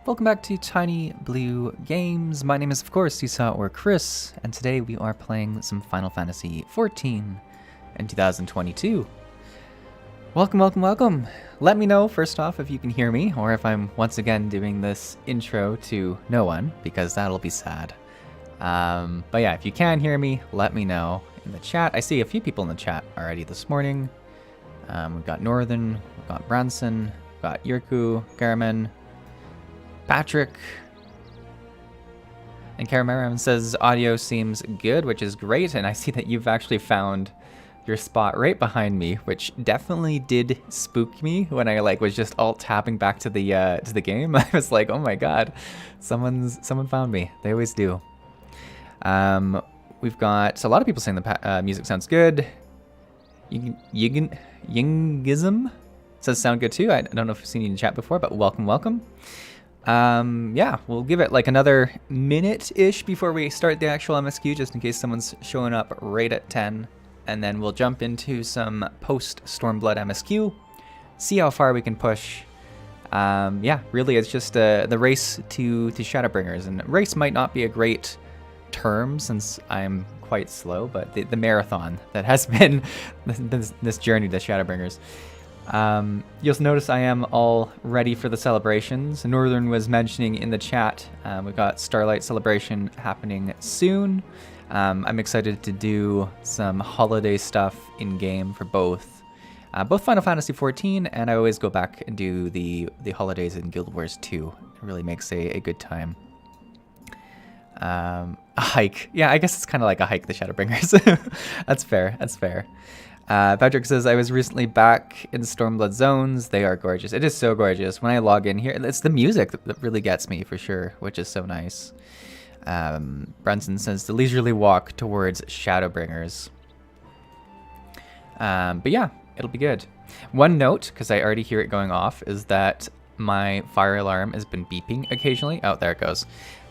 Welcome back to Tinybluegames. My name is, of course, Seesaw or Chris, and today we are playing some Final Fantasy XIV in 2022. Welcome, welcome, welcome. Let me know, first off, if you can hear me, or if I'm once again doing this intro to no one, because that'll be sad. But yeah, if you can hear me, let me know in the chat. I see a few people in the chat already this morning. We've got Northern, we've got Branson, we've got Yurku, Garaman, Patrick, and Karamaram says audio seems good, which is great, and I see that you've actually found your spot right behind me, which definitely did spook me when I was just alt tapping back to the game. I was like, oh my god, someone found me. They always do. We've got a lot of people saying the music sounds good. Yingism says sound good too. I don't know if I've seen you in the chat before, but welcome, welcome. Yeah, we'll give it like another minute-ish before we start the actual MSQ, just in case someone's showing up right at 10. And then we'll jump into some Post-Stormblood MSQ, see how far we can push. Yeah, really it's just the race to Shadowbringers. And race might not be a great term since I'm quite slow, but the marathon that has been this journey to Shadowbringers. You'll notice I am all ready for the celebrations. Northern was mentioning in the chat, we've got Starlight Celebration happening soon. I'm excited to do some holiday stuff in-game for both Final Fantasy XIV, and I always go back and do the holidays in Guild Wars 2. It really makes a good time. A hike. Yeah, I guess it's kind of like a hike, the Shadowbringers. That's fair, that's fair. Patrick says, I was recently back in Stormblood zones. They are gorgeous. It is so gorgeous. When I log in here, it's the music that really gets me for sure, which is so nice. Brunson says, the leisurely walk towards Shadowbringers. But yeah, it'll be good. One note, because I already hear it going off, is that my fire alarm has been beeping occasionally. Oh, there it goes.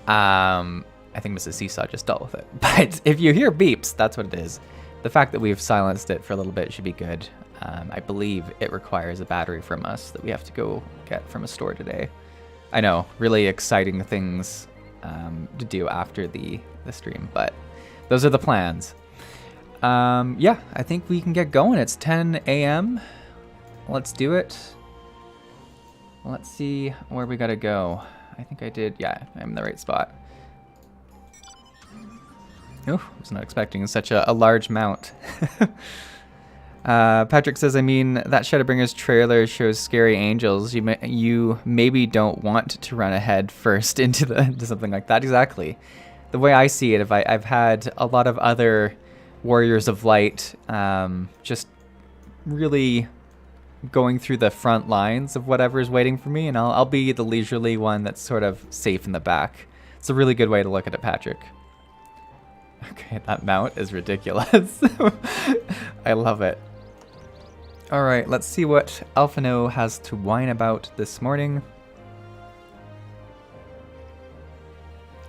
I think Mrs. Seesaw just dealt with it. But if you hear beeps, that's what it is. The fact that we've silenced it for a little bit should be good. I believe it requires a battery from us that we have to go get from a store today. I know, really exciting things to do after the stream, but those are the plans. Yeah, I think we can get going. It's 10 a.m. Let's do it. Let's see where we gotta go. I think I did, yeah, I'm in the right spot. Oh, I was not expecting such a large mount. Patrick says, I mean, that Shadowbringers trailer shows scary angels. You maybe don't want to run ahead first into something like that. Exactly. The way I see it, I've had a lot of other Warriors of Light just really going through the front lines of whatever is waiting for me, and I'll be the leisurely one that's sort of safe in the back. It's a really good way to look at it, Patrick. Okay, that mount is ridiculous. I love it. Alright, let's see what Alphino has to whine about this morning.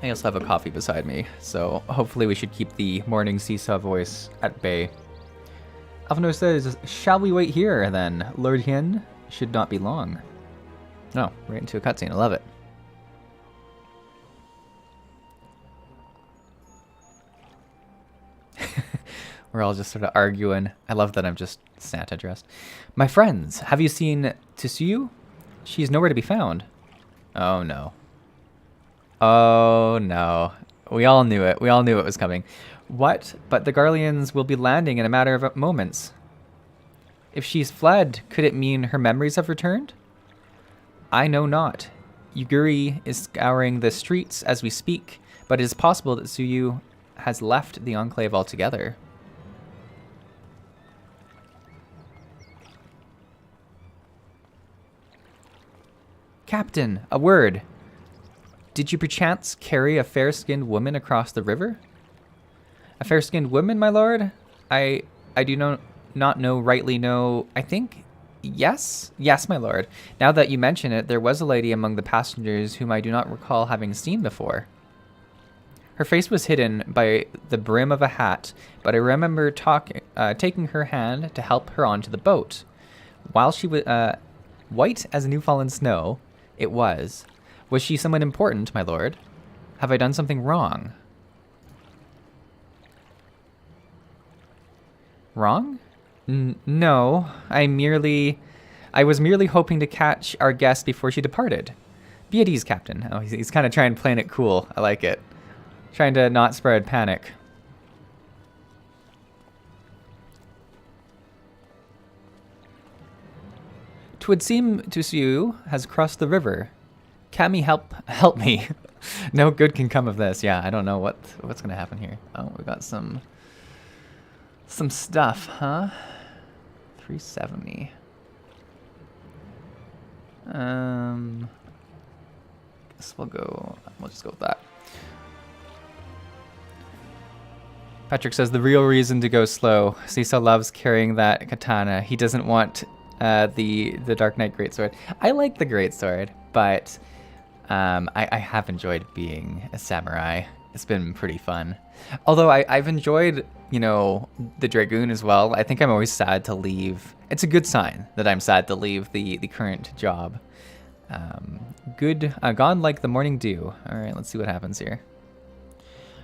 I also have a coffee beside me, so hopefully we should keep the morning Seesaw voice at bay. Alphino says, shall we wait here then? Lord Hien should not be long. No, right into a cutscene, I love it. We're all just sort of arguing. I love that I'm just Santa dressed. My friends, have you seen Tsuyu? She's nowhere to be found. Oh no. Oh no. We all knew it. We all knew it was coming. What? But the Garleans will be landing in a matter of moments. If she's fled, could it mean her memories have returned? I know not. Yuguri is scouring the streets as we speak, but it is possible that Tsuyu has left the Enclave altogether. Captain, a word. Did you perchance carry a fair-skinned woman across the river? A fair-skinned woman, my lord? I do not know rightly know. I think yes? Yes, my lord. Now that you mention it, there was a lady among the passengers whom I do not recall having seen before. Her face was hidden by the brim of a hat, but I remember taking her hand to help her onto the boat. While she was white as new fallen snow, it was. Was she someone important, my lord? Have I done something wrong? Wrong? No, I was merely hoping to catch our guest before she departed. Be at ease, Captain. Oh, he's kind of trying to play it cool. I like it. Trying to not spread panic. Twould seem Tsuyu has crossed the river. Kami, help me. No good can come of this. Yeah, I don't know what's gonna happen here. Oh, we got some stuff, huh? 370. Guess we'll just go with that. Patrick says the real reason to go slow. Seesaw loves carrying that katana. He doesn't want the Dark Knight Greatsword. I like the Greatsword, but I have enjoyed being a samurai. It's been pretty fun. Although I've enjoyed, the Dragoon as well. I think I'm always sad to leave. It's a good sign that I'm sad to leave the current job. Gone like the morning dew. All right, let's see what happens here.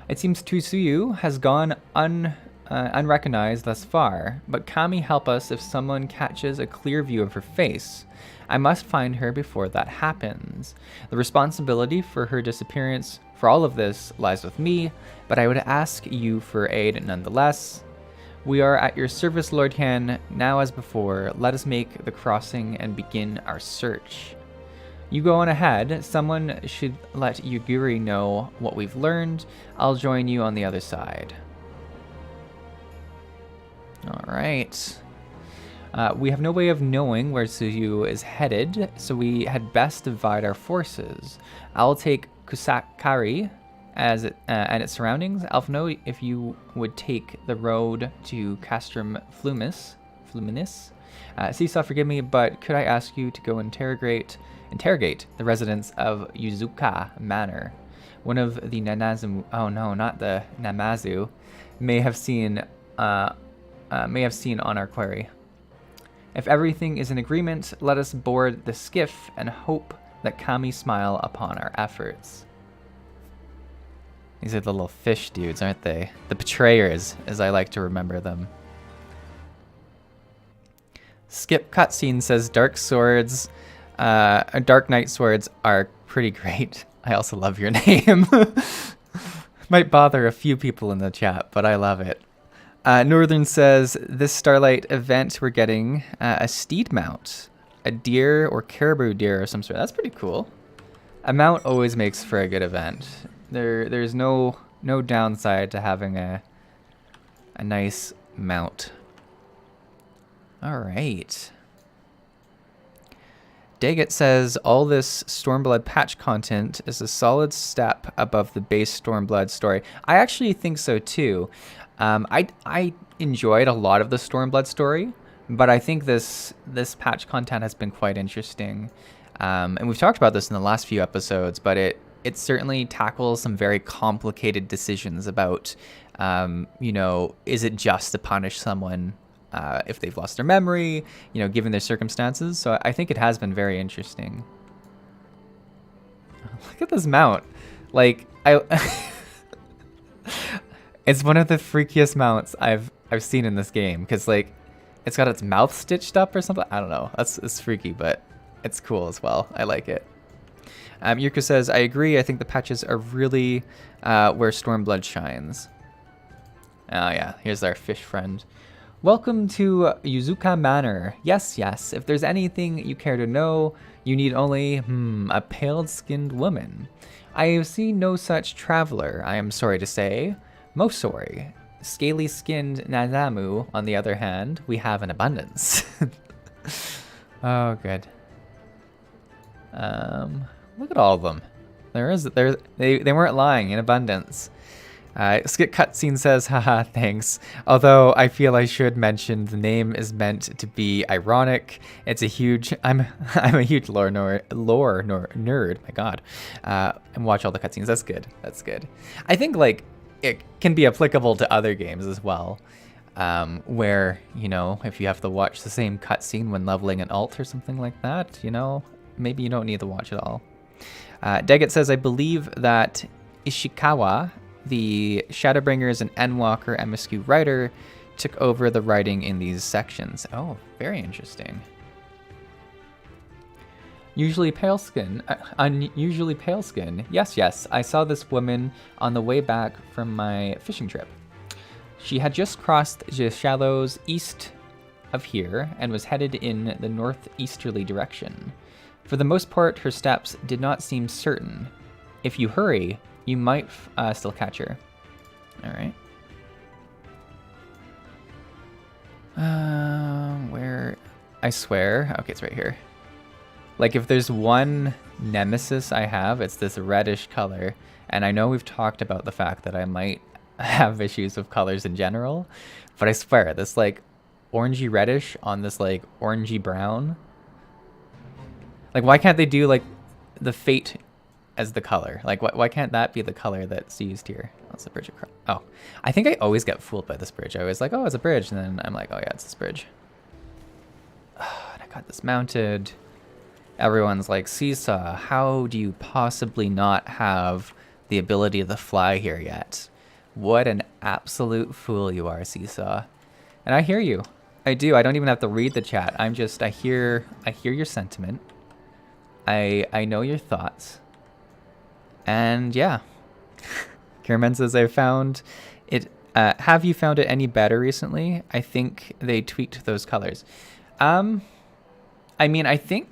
It seems Tsuyu has gone unrecognized thus far, but Kami help us if someone catches a clear view of her face. I must find her before that happens. The responsibility for her disappearance, for all of this, lies with me, but I would ask you for aid nonetheless. We are at your service, Lord Han. Now as before, let us make the crossing and begin our search. You go on ahead. Someone should let Yugiri know what we've learned. I'll join you on the other side. All right. We have no way of knowing where Tsuyu is headed, so we had best divide our forces. I'll take Kusakari and its surroundings. Alphino, if you would take the road to Castrum Fluminis. Seesaw, forgive me, but could I ask you to go interrogate the residents of Yuzuka Manor? One of the Nanazu, oh no, not the Namazu, may have seen on our query. If everything is in agreement, let us board the skiff and hope that Kami smile upon our efforts. These are the little fish dudes, aren't they? The betrayers, as I like to remember them. Skip cutscene says Dark Knight swords are pretty great. I also love your name. Might bother a few people in the chat, but I love it. Northern says, this Starlight event, we're getting a steed mount. A deer or caribou deer or some sort. That's pretty cool. A mount always makes for a good event. There's no downside to having a nice mount. All right. Daggett says, all this Stormblood patch content is a solid step above the base Stormblood story. I actually think so too. I enjoyed a lot of the Stormblood story, but I think this patch content has been quite interesting. And we've talked about this in the last few episodes, but it certainly tackles some very complicated decisions about, is it just to punish someone if they've lost their memory, given their circumstances. So I think it has been very interesting. Look at this mount. Like, it's one of the freakiest mounts I've seen in this game, because like it's got its mouth stitched up or something. I don't know. It's freaky, but it's cool as well. I like it. Yurko says, I agree. I think the patches are really where Stormblood shines. Oh yeah, here's our fish friend. Welcome to Yuzuka Manor. Yes, if there's anything you care to know, you need only, a pale-skinned woman. I have seen no such traveler, I am sorry to say. Most sorry. Scaly-skinned Nazamu, on the other hand, we have in abundance. Oh, good. Look at all of them. They weren't lying, in abundance. Skip Cutscene says, haha, thanks. Although I feel I should mention the name is meant to be ironic. It's a huge, I'm a huge lore nerd, my god. And watch all the cutscenes, that's good, that's good. I think like, it can be applicable to other games as well. Where, if you have to watch the same cutscene when leveling an alt or something like that, maybe you don't need to watch it all. Daggett says, I believe that Ishikawa, the Shadowbringers and Endwalker MSQ writer, took over the writing in these sections. Oh, very interesting. Unusually pale skin. Yes. I saw this woman on the way back from my fishing trip. She had just crossed the shallows east of here and was headed in the northeasterly direction. For the most part, her steps did not seem certain. If you hurry, you might still catch her. All right. Where? I swear. Okay, it's right here. Like, if there's one nemesis I have, it's this reddish color. And I know we've talked about the fact that I might have issues with colors in general, but I swear, this, like, orangey reddish on this, like, orangey brown. Like, why can't they do, like, the fate as the color? Like, why can't that be the color that's used here? Oh, it's a bridge across. Oh, I think I always get fooled by this bridge. I always like, oh, it's a bridge. And then I'm like, oh, yeah, it's this bridge. Oh, and I got this mounted. Everyone's like, Seesaw, how do you possibly not have the ability to fly here yet? What an absolute fool you are, Seesaw. And I hear you. I do. I don't even have to read the chat. I'm just, I hear your sentiment. I know your thoughts. And yeah. Kierman says, I found it. Have you found it any better recently? I think they tweaked those colors. I mean, I think,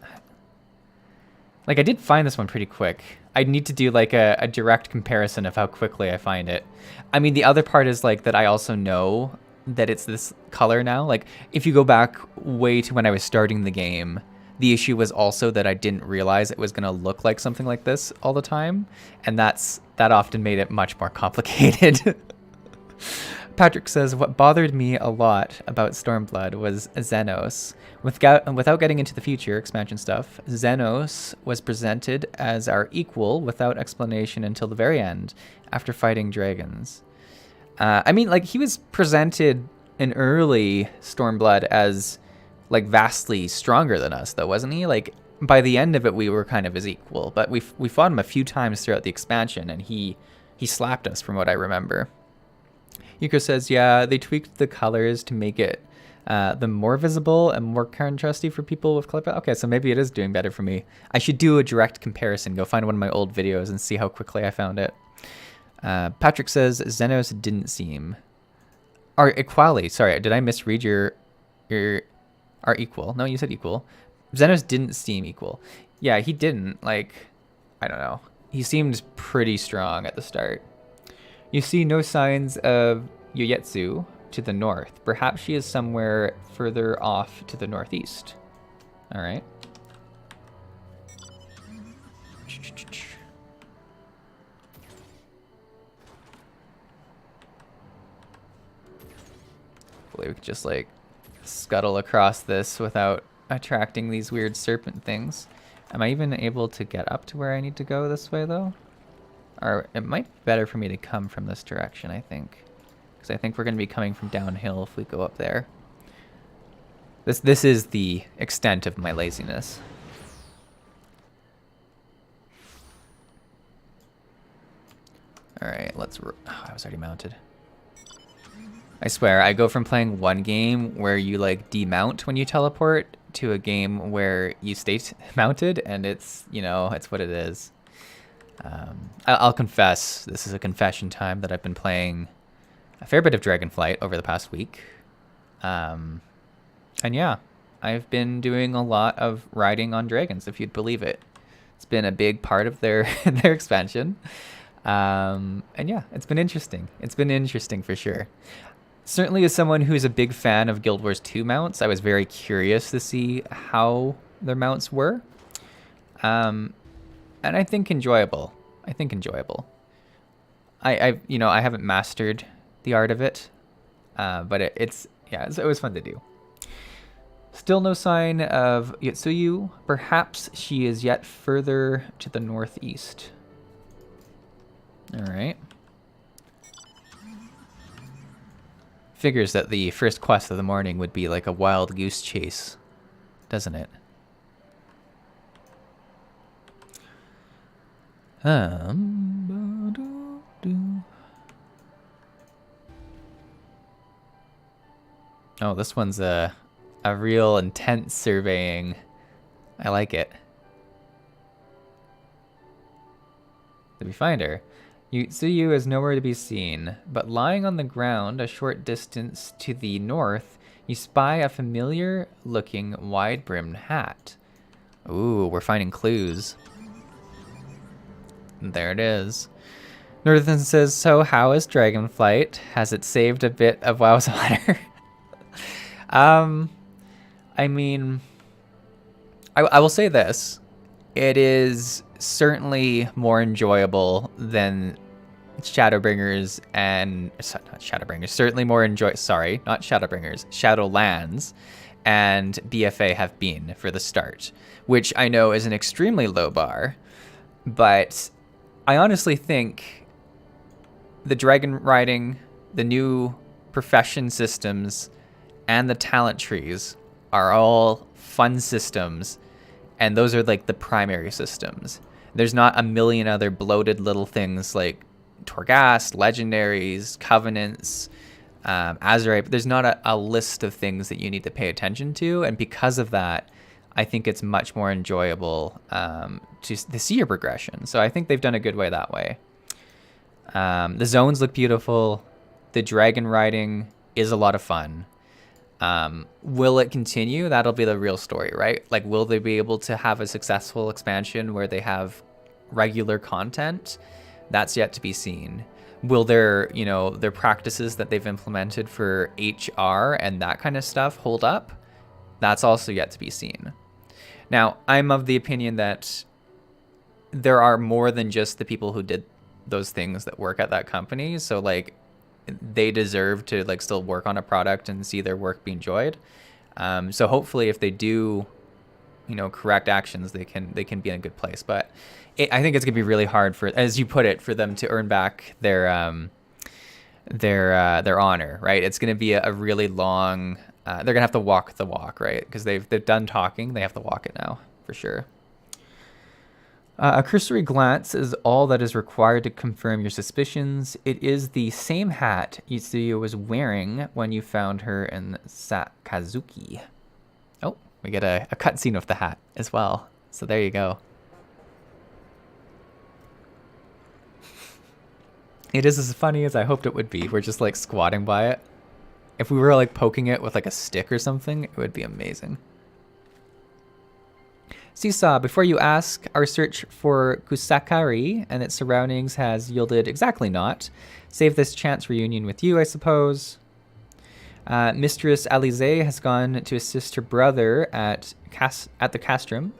like, I did find this one pretty quick. I'd need to do like a direct comparison of how quickly I find it. I mean, the other part is like that I also know that it's this color now. Like, if you go back way to when I was starting the game, the issue was also that I didn't realize it was going to look like something like this all the time. And that often made it much more complicated. Patrick says, what bothered me a lot about Stormblood was Xenos. Without getting into the future expansion stuff, Xenos was presented as our equal without explanation until the very end, after fighting dragons. I mean, like, he was presented in early Stormblood as, like, vastly stronger than us, though, wasn't he? Like, by the end of it, we were kind of his equal, but we fought him a few times throughout the expansion, and he slapped us from what I remember. Yuko says, yeah, they tweaked the colors to make it the more visible and more contrasty for people with color. Okay, so maybe it is doing better for me. I should do a direct comparison. Go find one of my old videos and see how quickly I found it. Patrick says, Xenos didn't seem... Or Equali, sorry, did I misread your our equal? No, you said equal. Xenos didn't seem equal. Yeah, he didn't. Like, I don't know. He seemed pretty strong at the start. You see no signs of Yoyetsu to the north. Perhaps she is somewhere further off to the northeast. All right. Hopefully we could just like scuttle across this without attracting these weird serpent things. Am I even able to get up to where I need to go this way though? Or it might be better for me to come from this direction, I think. Because I think we're going to be coming from downhill if we go up there. This is the extent of my laziness. Alright, let's... Oh, I was already mounted. I swear, I go from playing one game where you, like, demount when you teleport to a game where you stay mounted, and it's, you know, it's what it is. I'll confess, this is a confession time, that I've been playing a fair bit of Dragonflight over the past week. And yeah, I've been doing a lot of riding on dragons, if you'd believe it. It's been a big part of their their expansion. And yeah, it's been interesting. It's been interesting for sure. Certainly as someone who's a big fan of Guild Wars 2 mounts, I was very curious to see how their mounts were. And I think enjoyable. I you know, I haven't mastered the art of it, but it was fun to do. Still no sign of Yotsuyu. Perhaps she is yet further to the northeast. All right. Figures that the first quest of the morning would be like a wild goose chase, doesn't it? Oh, this one's a real intense surveying. I like it. Did we find her? Yutsuyu is nowhere to be seen, but lying on the ground a short distance to the north, you spy a familiar-looking wide-brimmed hat. Ooh, we're finding clues. There it is. Northern says, so how is Dragonflight? Has it saved a bit of WoW's honor? I mean, I will say this. It is certainly more enjoyable than Shadowbringers and... Not Shadowbringers. Certainly more Sorry, not Shadowbringers. Shadowlands and BFA have been for the start, which I know is an extremely low bar, but I honestly think the dragon riding, the new profession systems, and the talent trees are all fun systems, and those are like the primary systems. There's not a million other bloated little things like Torghast, legendaries, covenants, Azurite, but there's not a list of things that you need to pay attention to, and because of that, I think it's much more enjoyable to see your progression. So I think they've done a good way that way. The zones look beautiful. The dragon riding is a lot of fun. Will it continue? That'll be the real story, right? Like, will they be able to have a successful expansion where they have regular content? That's yet to be seen. Will their practices that they've implemented for HR and that kind of stuff hold up? That's also yet to be seen. Now, I'm of the opinion that there are more than just the people who did those things that work at that company. So, like, they deserve to, like, still work on a product and see their work be enjoyed. So hopefully if they do, correct actions, they can be in a good place. But I think it's gonna be really hard for, as you put it, for them to earn back their honor, right? It's gonna be a really long. They're gonna have to walk the walk, right? Because they've done talking, they have to walk it now for sure. A cursory glance is all that is required to confirm your suspicions. It is the same hat Yutsuyu was wearing when you found her in Sakazuki. Oh, we get a cutscene of the hat as well. So there you go. It is as funny as I hoped it would be. We're just like squatting by it. If we were like poking it with like a stick or something, it would be amazing. Seesaw, before you ask, our search for Kusakari and its surroundings has yielded exactly naught. Save this chance reunion with you, I suppose. Mistress Alize has gone to assist her brother at the castrum.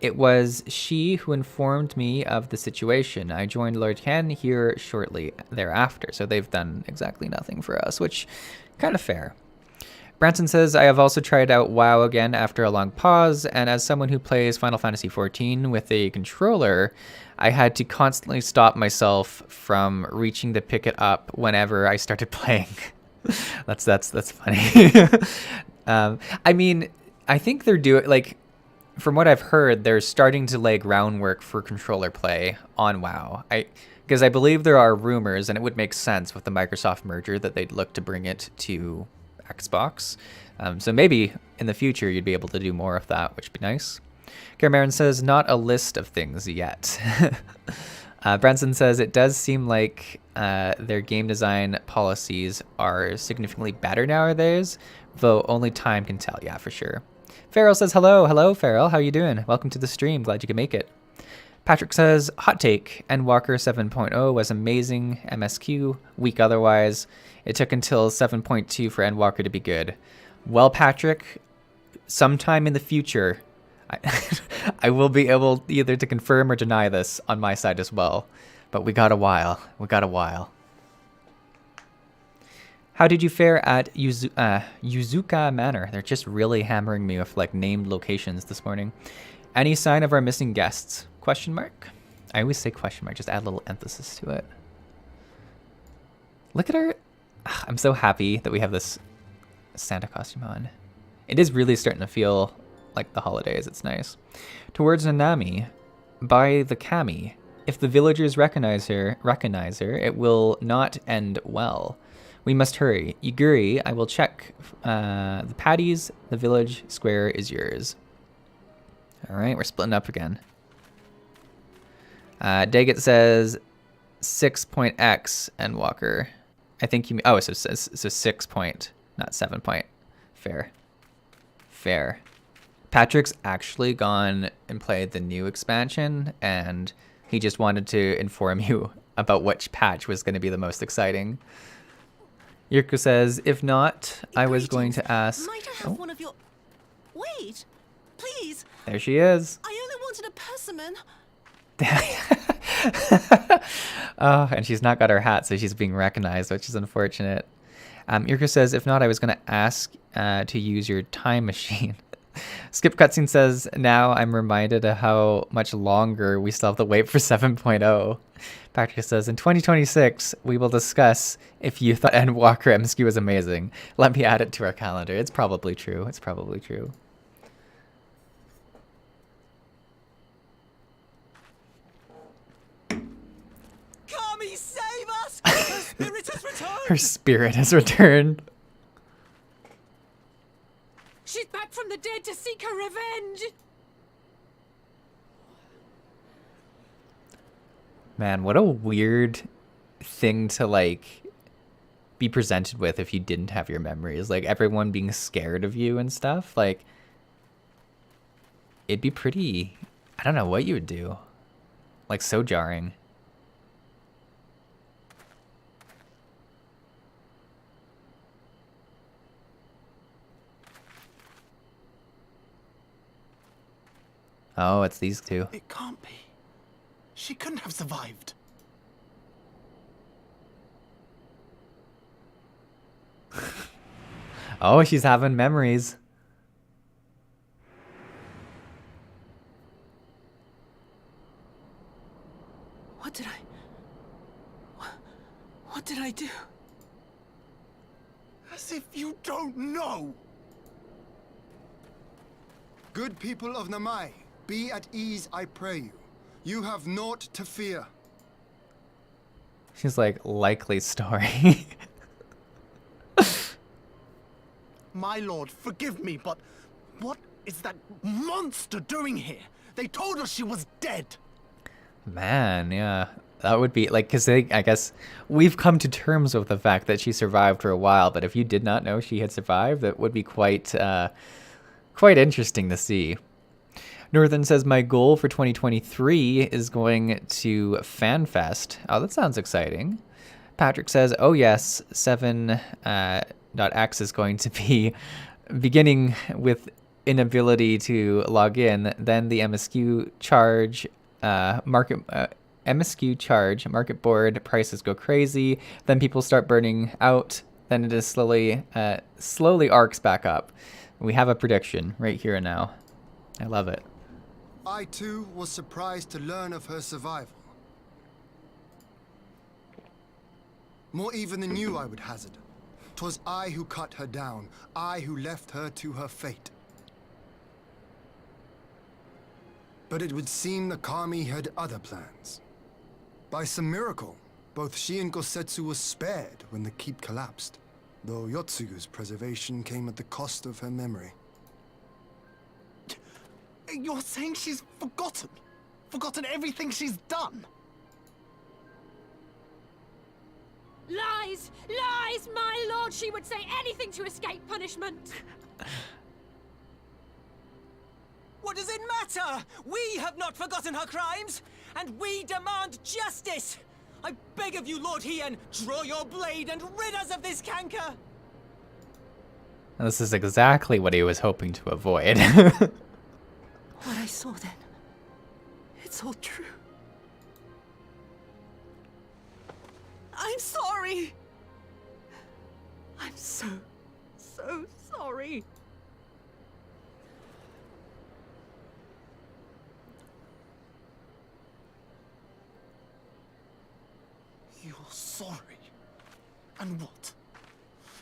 It was she who informed me of the situation. I joined Lord Ken here shortly thereafter, so they've done exactly nothing for us, which kind of fair. Branson says, I have also tried out WoW again after a long pause, and as someone who plays Final Fantasy XIV with a controller, I had to constantly stop myself from reaching to pick it up whenever I started playing. That's funny. I mean, I think they're doing, like, from what I've heard, they're starting to lay groundwork for controller play on WoW. Because I believe there are rumors, and it would make sense with the Microsoft merger, that they'd look to bring it to Xbox. So maybe in the future you'd be able to do more of that, which would be nice. Garamarin says, not a list of things yet. Branson says, it does seem like their game design policies are significantly better nowadays, though only time can tell. Yeah, for sure. Farrell says, hello Farrell, how you doing? Welcome to the stream, glad you could make it. Patrick says, hot take, Endwalker 7.0 was amazing, MSQ, weak otherwise. It took until 7.2 for Endwalker to be good. Well, Patrick, sometime in the future, I will be able either to confirm or deny this on my side as well. But we got a while. How did you fare at Yuzuka Manor? They're just really hammering me with like named locations this morning. Any sign of our missing guests? Question mark? I always say question mark, just add a little emphasis to it. Look at her. I'm so happy that we have this Santa costume on. It is really starting to feel like the holidays. It's nice. Towards Nanami, by the Kami. If the villagers recognize her, it will not end well. We must hurry. Yuguri, I will check the patties. The village square is yours. All right, we're splitting up again. Daggett says 6.x and Walker. I think you mean, oh, so 6 point, not 7 point. Fair. Fair. Patrick's actually gone and played the new expansion, and he just wanted to inform you about which patch was going to be the most exciting. Yurko says, if not, I was going to ask... Might I have one of your... Wait, please. There she is. I only wanted a persimmon. Oh, and she's not got her hat, so she's being recognized, which is unfortunate. Yurko says, if not, I was going to ask to use your time machine. Skip Cutscene says, now I'm reminded of how much longer we still have to wait for 7.0. Patrick says, in 2026, we will discuss if you thought Endwalker MSQ was amazing. Let me add it to our calendar. It's probably true. It's probably true. Kami, save us! Her spirit has returned! Her spirit has returned. She's back from the dead to seek her revenge! Man, what a weird thing to, like, be presented with if you didn't have your memories. Like, everyone being scared of you and stuff. Like, it'd be pretty... I don't know what you would do. Like, so jarring. Oh, it's these two. It can't be. She couldn't have survived. Oh, she's having memories. What did I do? As if you don't know! Good people of Namai, be at ease, I pray you. You have naught to fear. She's like, likely story. My lord, forgive me, but what is that monster doing here? They told us she was dead. Man, yeah. That would be, like, because I guess we've come to terms with the fact that she survived for a while, but if you did not know she had survived, that would be quite interesting to see. Northern says, my goal for 2023 is going to FanFest. Oh, that sounds exciting. Patrick says, oh yes, 7.x is going to be beginning with inability to log in, then the MSQ charge, MSQ charge, market board prices go crazy, then people start burning out, then it is slowly arcs back up. We have a prediction right here and now. I love it. I too was surprised to learn of her survival. More even than you, I would hazard. 'Twas I who cut her down, I who left her to her fate. But it would seem the Kami had other plans. By some miracle, both she and Gosetsu were spared when the keep collapsed, though Yotsugu's preservation came at the cost of her memory. You're saying she's forgotten? Forgotten everything she's done? Lies! Lies! My lord, she would say anything to escape punishment! What does it matter? We have not forgotten her crimes, and we demand justice! I beg of you, Lord Hien, draw your blade and rid us of this canker! This is exactly what he was hoping to avoid. What I saw then, it's all true. I'm sorry! I'm so sorry. You're sorry? And what?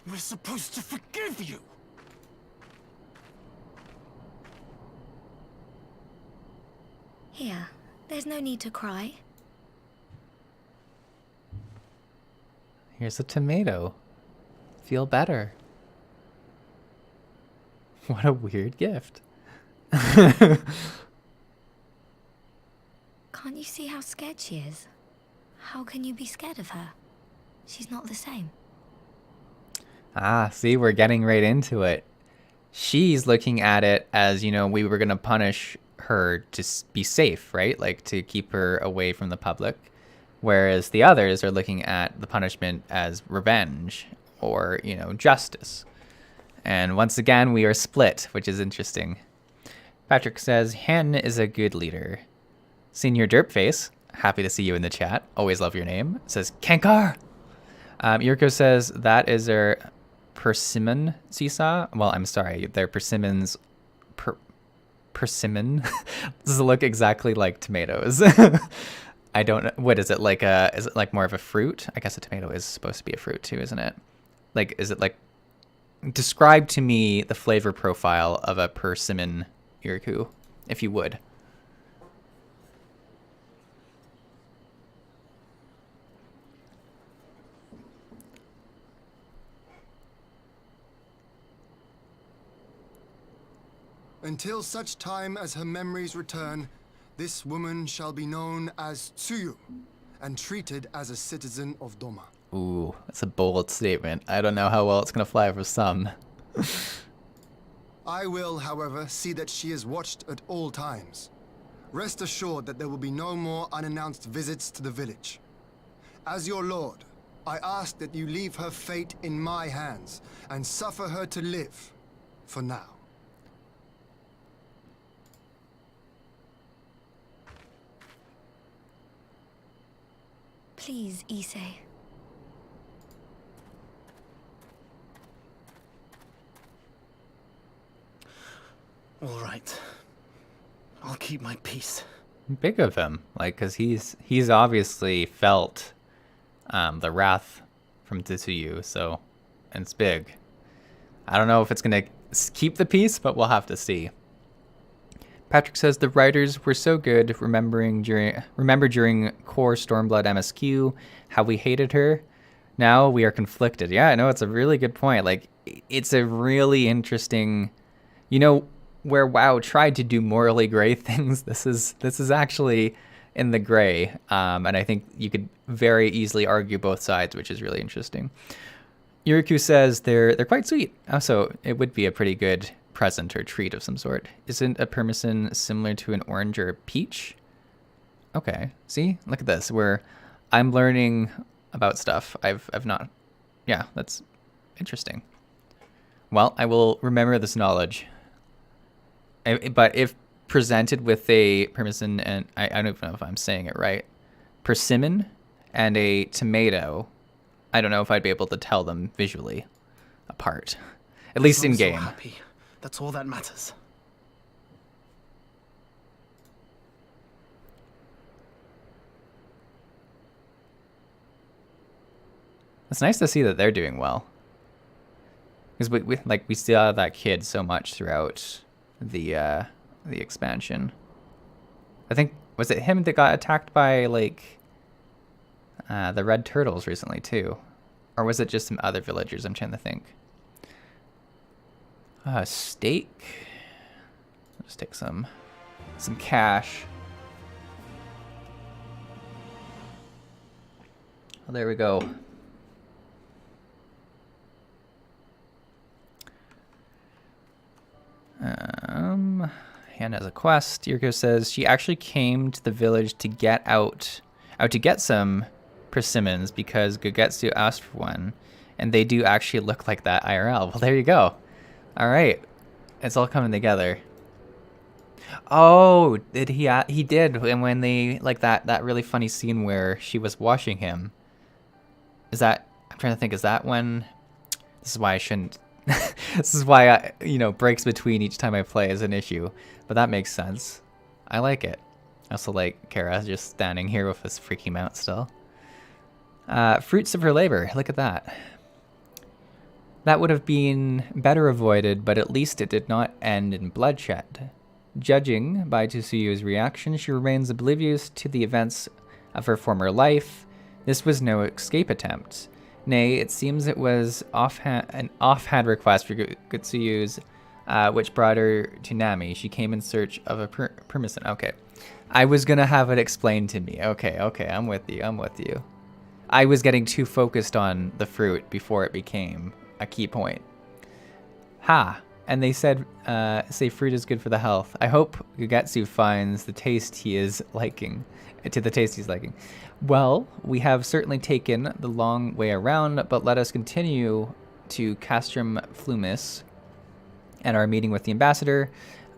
We're supposed to forgive you? Here, there's no need to cry. Here's a tomato. Feel better. What a weird gift. Can't you see how scared she is? How can you be scared of her? She's not the same. Ah, see, we're getting right into it. She's looking at it as, we were going to punish her to be safe, right? Like to keep her away from the public. Whereas the others are looking at the punishment as revenge or, justice. And once again, we are split, which is interesting. Patrick says, Hen is a good leader. Senior Derpface, happy to see you in the chat. Always love your name. Says, Kankar! Yurko says, that is their persimmon seesaw. Well, I'm sorry, their persimmons... persimmon? Does it look exactly like tomatoes? I don't know. What is it like? Is it like more of a fruit? I guess a tomato is supposed to be a fruit too, isn't it? Like, is it like? Describe to me the flavor profile of a persimmon iriku, if you would. Until such time as her memories return, this woman shall be known as Tsuyu, and treated as a citizen of Doma. Ooh, that's a bold statement. I don't know how well it's gonna fly for some. I will, however, see that she is watched at all times. Rest assured that there will be no more unannounced visits to the village. As your lord, I ask that you leave her fate in my hands, and suffer her to live, for now. Please, Issei. All right. I'll keep my peace. Big of him, like, because he's obviously felt the wrath from Tsuyu, so, and it's big. I don't know if it's gonna keep the peace, but we'll have to see. Patrick says the writers were so good. Remember during core Stormblood MSQ how we hated her. Now we are conflicted. Yeah, I know, it's a really good point. Like, it's a really interesting, where WoW tried to do morally gray things. This is actually in the gray, and I think you could very easily argue both sides, which is really interesting. Yuriku says they're quite sweet. Also, it would be a pretty good present or treat of some sort. Isn't a persimmon similar to an orange or a peach? Okay, see, look at this, where I'm learning about stuff I've not. Yeah, that's interesting. Well, I will remember this knowledge. But if presented with a persimmon, and I don't even know if I'm saying it right, persimmon and a tomato, I don't know if I'd be able to tell them visually apart, at least in game. I'm so happy. That's all that matters. It's nice to see that they're doing well, because we saw that kid so much throughout the expansion. I think, was it him that got attacked by like the red turtles recently too, or was it just some other villagers? I'm trying to think. Steak. I'll just take some cash. Oh, there we go. Hannah has a quest. Yuriko says she actually came to the village to get out to get some persimmons because Gogetsu asked for one, and they do actually look like that IRL. Well, there you go. All right, it's all coming together. Oh, did he did, and when they like that really funny scene where she was washing him. Is that, I'm trying to think, is that when? This is why I shouldn't. This is why breaks between each time I play is an issue, but that makes sense. I like it. I also like Kara just standing here with this freaky mount still. Fruits of her labor. Look at that. That would have been better avoided, but at least it did not end in bloodshed. Judging by Tsuyu's reaction, she remains oblivious to the events of her former life. This was no escape attempt. Nay, it seems it was an offhand request for Gutsuyu's, which brought her to Nami. She came in search of a permission. Okay. I was gonna have it explained to me. Okay, I'm with you. I was getting too focused on the fruit before it became a key point. Ha! And they said, say fruit is good for the health. I hope Gugatsu finds the taste he is liking, to the taste he's liking. Well, we have certainly taken the long way around, but let us continue to Castrum Flumis and our meeting with the ambassador.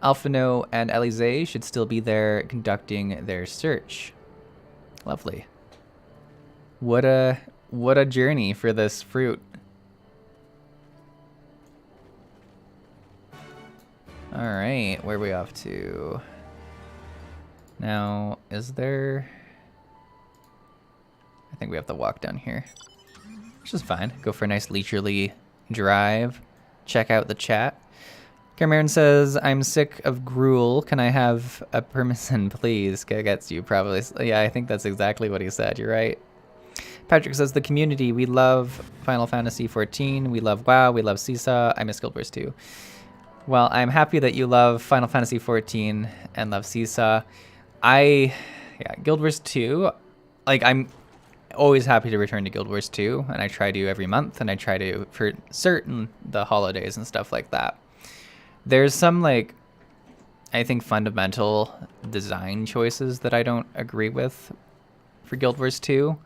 Alphino and Elize should still be there conducting their search. Lovely. What a journey for this fruit. All right, where are we off to? Now, is there... I think we have to walk down here, which is fine. Go for a nice leisurely drive. Check out the chat. Carmarin says, I'm sick of gruel. Can I have a permission, please? Gets you probably. Yeah, I think that's exactly what he said. You're right. Patrick says, the community. We love Final Fantasy XIV. We love WoW. We love Seesaw. I miss Guild Wars 2. Well, I'm happy that you love Final Fantasy XIV and love Seesaw. Yeah, Guild Wars 2, like, I'm always happy to return to Guild Wars 2, and I try to every month, and I try to for certain the holidays and stuff like that. There's some, like, I think fundamental design choices that I don't agree with for Guild Wars 2,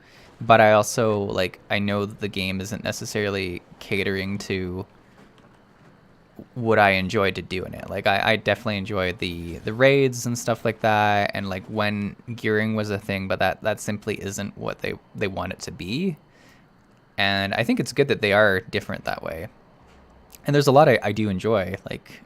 but I also, like, I know that the game isn't necessarily catering to what I enjoyed to do in it. Like, I definitely enjoyed the raids and stuff like that, and like when gearing was a thing, but that simply isn't what they want it to be. And I think it's good that they are different that way. And there's a lot I do enjoy, like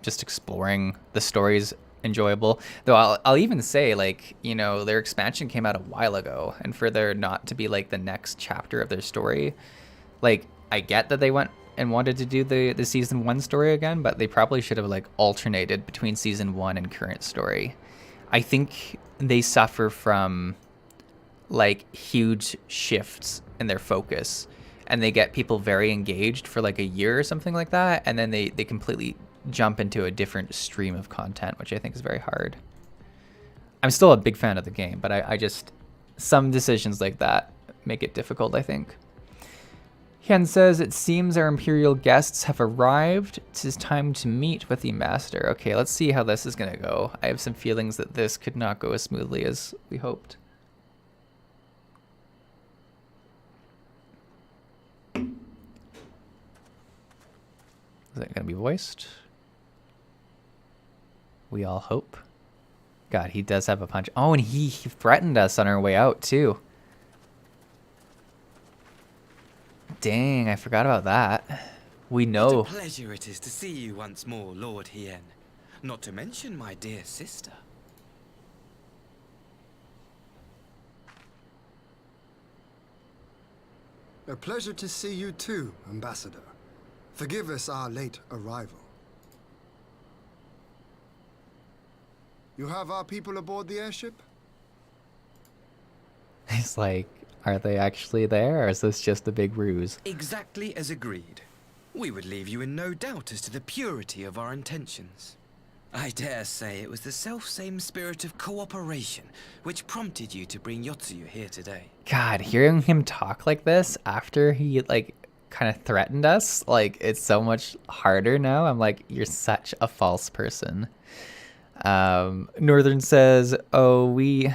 just exploring the story's enjoyable. Though I'll even say, like, you know, their expansion came out a while ago, and for there not to be like the next chapter of their story, like, I get that they went and wanted to do the season 1 story again, but they probably should have like alternated between season 1 and current story. I think they suffer from like huge shifts in their focus, and they get people very engaged for like a year or something like that, and then they completely jump into a different stream of content, which I think is very hard. I'm still a big fan of the game, but I just, some decisions like that make it difficult, I think. Ken says, it seems our Imperial guests have arrived. It is time to meet with the ambassador. Okay, let's see how this is going to go. I have some feelings that this could not go as smoothly as we hoped. Is that going to be voiced? We all hope. God, he does have a punch. Oh, and he threatened us on our way out, too. Dang, I forgot about that. We know. What a pleasure it is to see you once more, Lord Hien. Not to mention my dear sister. A pleasure to see you too, Ambassador. Forgive us our late arrival. You have our people aboard the airship? He's like, are they actually there, or is this just a big ruse? Exactly as agreed. We would leave you in no doubt as to the purity of our intentions. I dare say it was the self-same spirit of cooperation which prompted you to bring Yotsuyu here today. God, hearing him talk like this after he, like, kind of threatened us, like, it's so much harder now. I'm like, you're such a false person. Northern says, we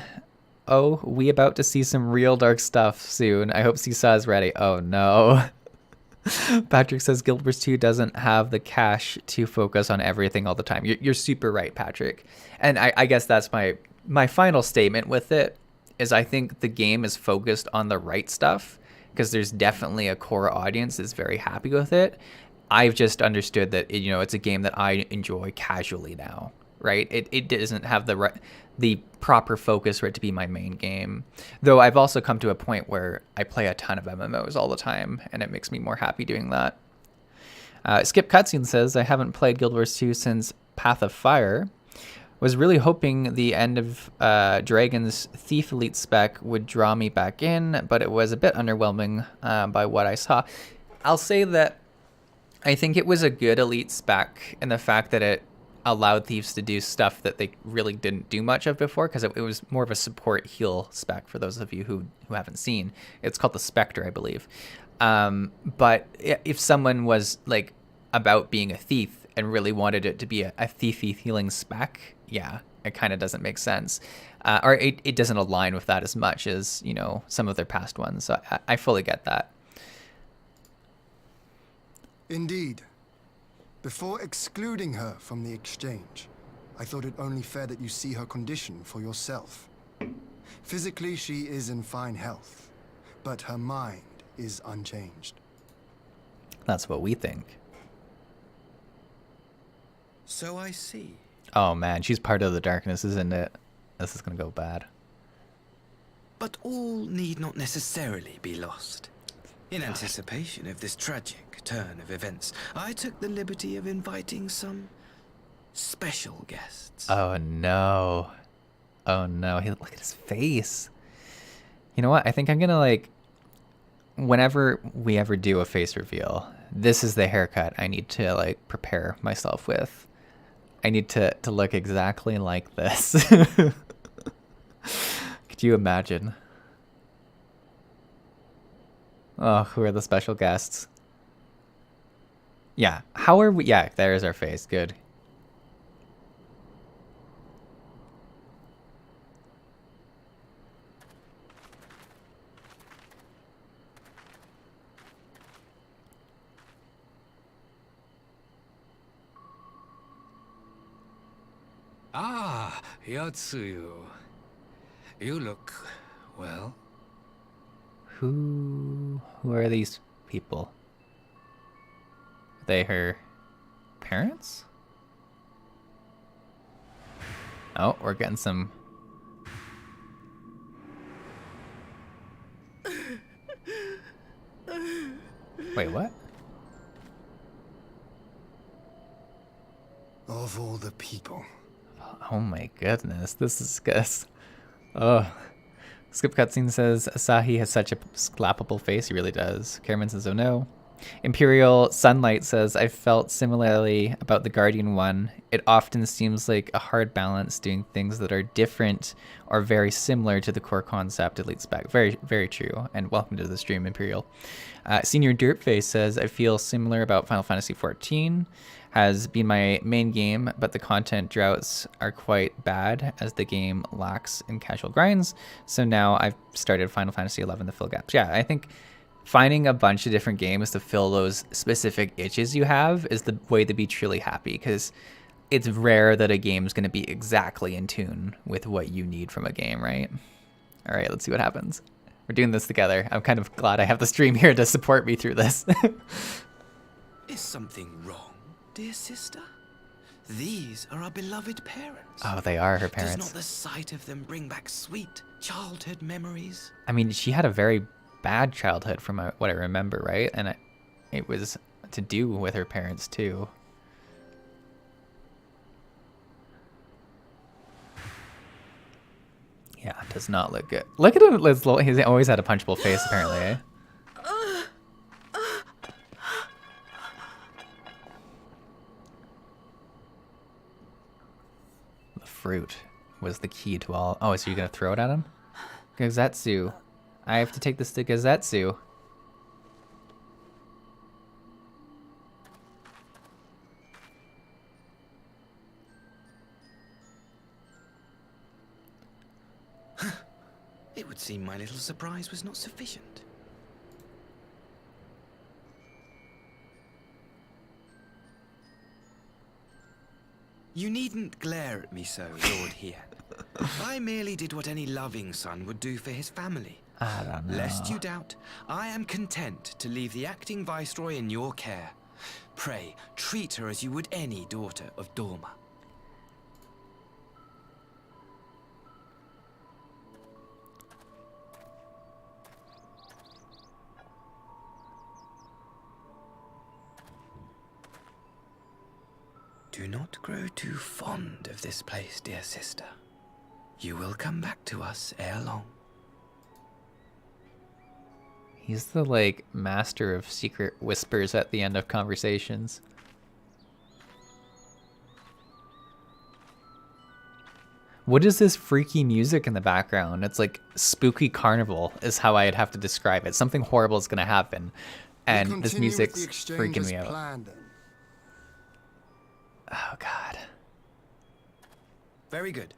about to see some real dark stuff soon. I hope Seesaw is ready. Oh no. Patrick says Guild Wars 2 doesn't have the cash to focus on everything all the time. You're super right, Patrick. And I guess that's my final statement with it, is I think the game is focused on the right stuff, because there's definitely a core audience that's very happy with it. I've just understood that, you know, it's a game that I enjoy casually now, right? It doesn't have the proper focus for it to be my main game. Though I've also come to a point where I play a ton of MMOs all the time, and it makes me more happy doing that. Skip Cutscene says, I haven't played Guild Wars 2 since Path of Fire. Was really hoping the end of Dragon's Thief Elite spec would draw me back in, but it was a bit underwhelming by what I saw. I'll say that I think it was a good Elite spec in the fact that it allowed thieves to do stuff that they really didn't do much of before, because it was more of a support heal spec for those of you who haven't seen. It's called the Spectre, I believe. But if someone was like about being a thief and really wanted it to be a thiefy healing spec, yeah, it kind of doesn't make sense. Or it doesn't align with that as much as, you know, some of their past ones. So I fully get that. Indeed. Before excluding her from the exchange, I thought it only fair that you see her condition for yourself. Physically, she is in fine health, but her mind is unchanged. That's what we think. So I see. Oh man, she's part of the darkness, isn't it? This is gonna go bad. But all need not necessarily be lost. In anticipation of this tragic turn of events, I took the liberty of inviting some special guests. Oh no. Oh no, look at his face. You know what? I think I'm gonna like, whenever we ever do a face reveal, this is the haircut I need to like prepare myself with. I need to look exactly like this. Could you imagine? Oh, who are the special guests? Yeah, how are we? Yeah, there's our face. Good. Ah, Yatsuyu. You look well. Who are these people? Are they her parents? Oh, we're getting some. Wait, what? Of all the people. Oh my goodness, this is just. Oh. Skip cutscene says Asahi has such a slappable face. He really does. Cameron says, oh no. Imperial Sunlight says, I felt similarly about the Guardian one. It often seems like a hard balance doing things that are different or very similar to the core concept Elite spec. Very, very true. And welcome to the stream, Imperial. Senior Dirtface says, I feel similar about Final Fantasy XIV. Has been my main game, but the content droughts are quite bad as the game lacks in casual grinds. So now I've started Final Fantasy XI to fill gaps. Yeah, I think finding a bunch of different games to fill those specific itches you have is the way to be truly happy, because it's rare that a game is going to be exactly in tune with what you need from a game, right? All right, let's see what happens. We're doing this together. I'm kind of glad I have the stream here to support me through this. Is something wrong, dear sister? These are our beloved parents. Oh, they are her parents. Does not the sight of them bring back sweet childhood memories? I mean, she had a very bad childhood from what I remember, right? And it was to do with her parents too. Yeah, it does not look good. Look at him. He's always had a punchable face, apparently, eh? The fruit was the key to all. Oh, so you're going to throw it at him? Gazetsu. I have to take this to Gazetsu. It would seem my little surprise was not sufficient. You needn't glare at me so, Lord Here. I merely did what any loving son would do for his family. I don't know. Lest you doubt, I am content to leave the acting viceroy in your care. Pray, treat her as you would any daughter of Dorma. Do not grow too fond of this place, dear sister. You will come back to us ere long. He's the, like, master of secret whispers at the end of conversations. What is this freaky music in the background? It's like spooky carnival is how I'd have to describe it. Something horrible is going to happen. And this music's freaking me out. Oh, God. Very good.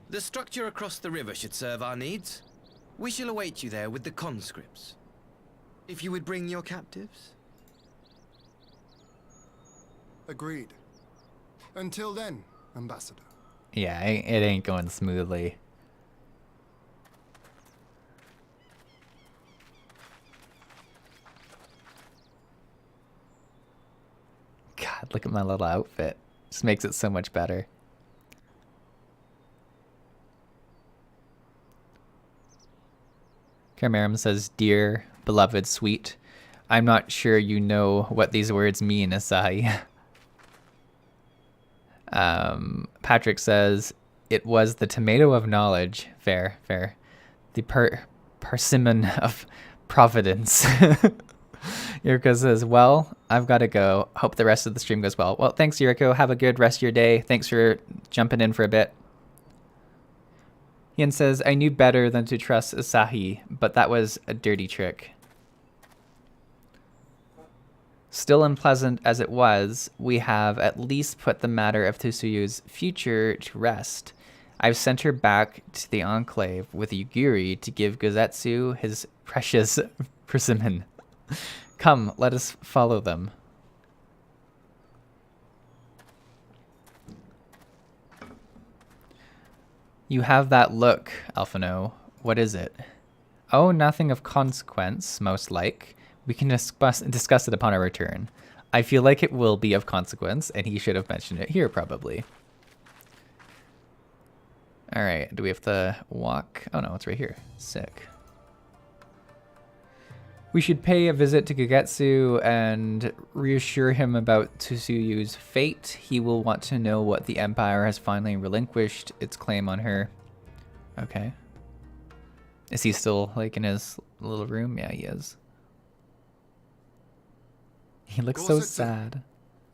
The structure across the river should serve our needs. We shall await you there with the conscripts. If you would bring your captives. Agreed. Until then, Ambassador. Yeah, it ain't going smoothly. God, look at my little outfit. Just makes it so much better. Carmarum says, "Dear, beloved, sweet. I'm not sure you know what these words mean, Asahi." Patrick says, "It was the tomato of knowledge." Fair, fair. The persimmon of providence. Yuriko says, "Well, I've got to go. Hope the rest of the stream goes well." Well, thanks, Yuriko. Have a good rest of your day. Thanks for jumping in for a bit. Ian says, "I knew better than to trust Asahi, but that was a dirty trick." Still unpleasant as it was, we have at least put the matter of Tsuyu's future to rest. I've sent her back to the Enclave with Yugiri to give Gozetsu his precious persimmon. Come, let us follow them. You have that look, Alphino. What is it? Oh, nothing of consequence, most like. We can discuss it upon our return. I feel like it will be of consequence, and he should have mentioned it here, probably. Alright, do we have to walk? Oh no, it's right here. Sick. We should pay a visit to Gogetsu and reassure him about Tsuyu's fate. He will want to know what the Empire has finally relinquished its claim on her. Okay. Is he still, like, in his little room? Yeah, he is. He looks so sad.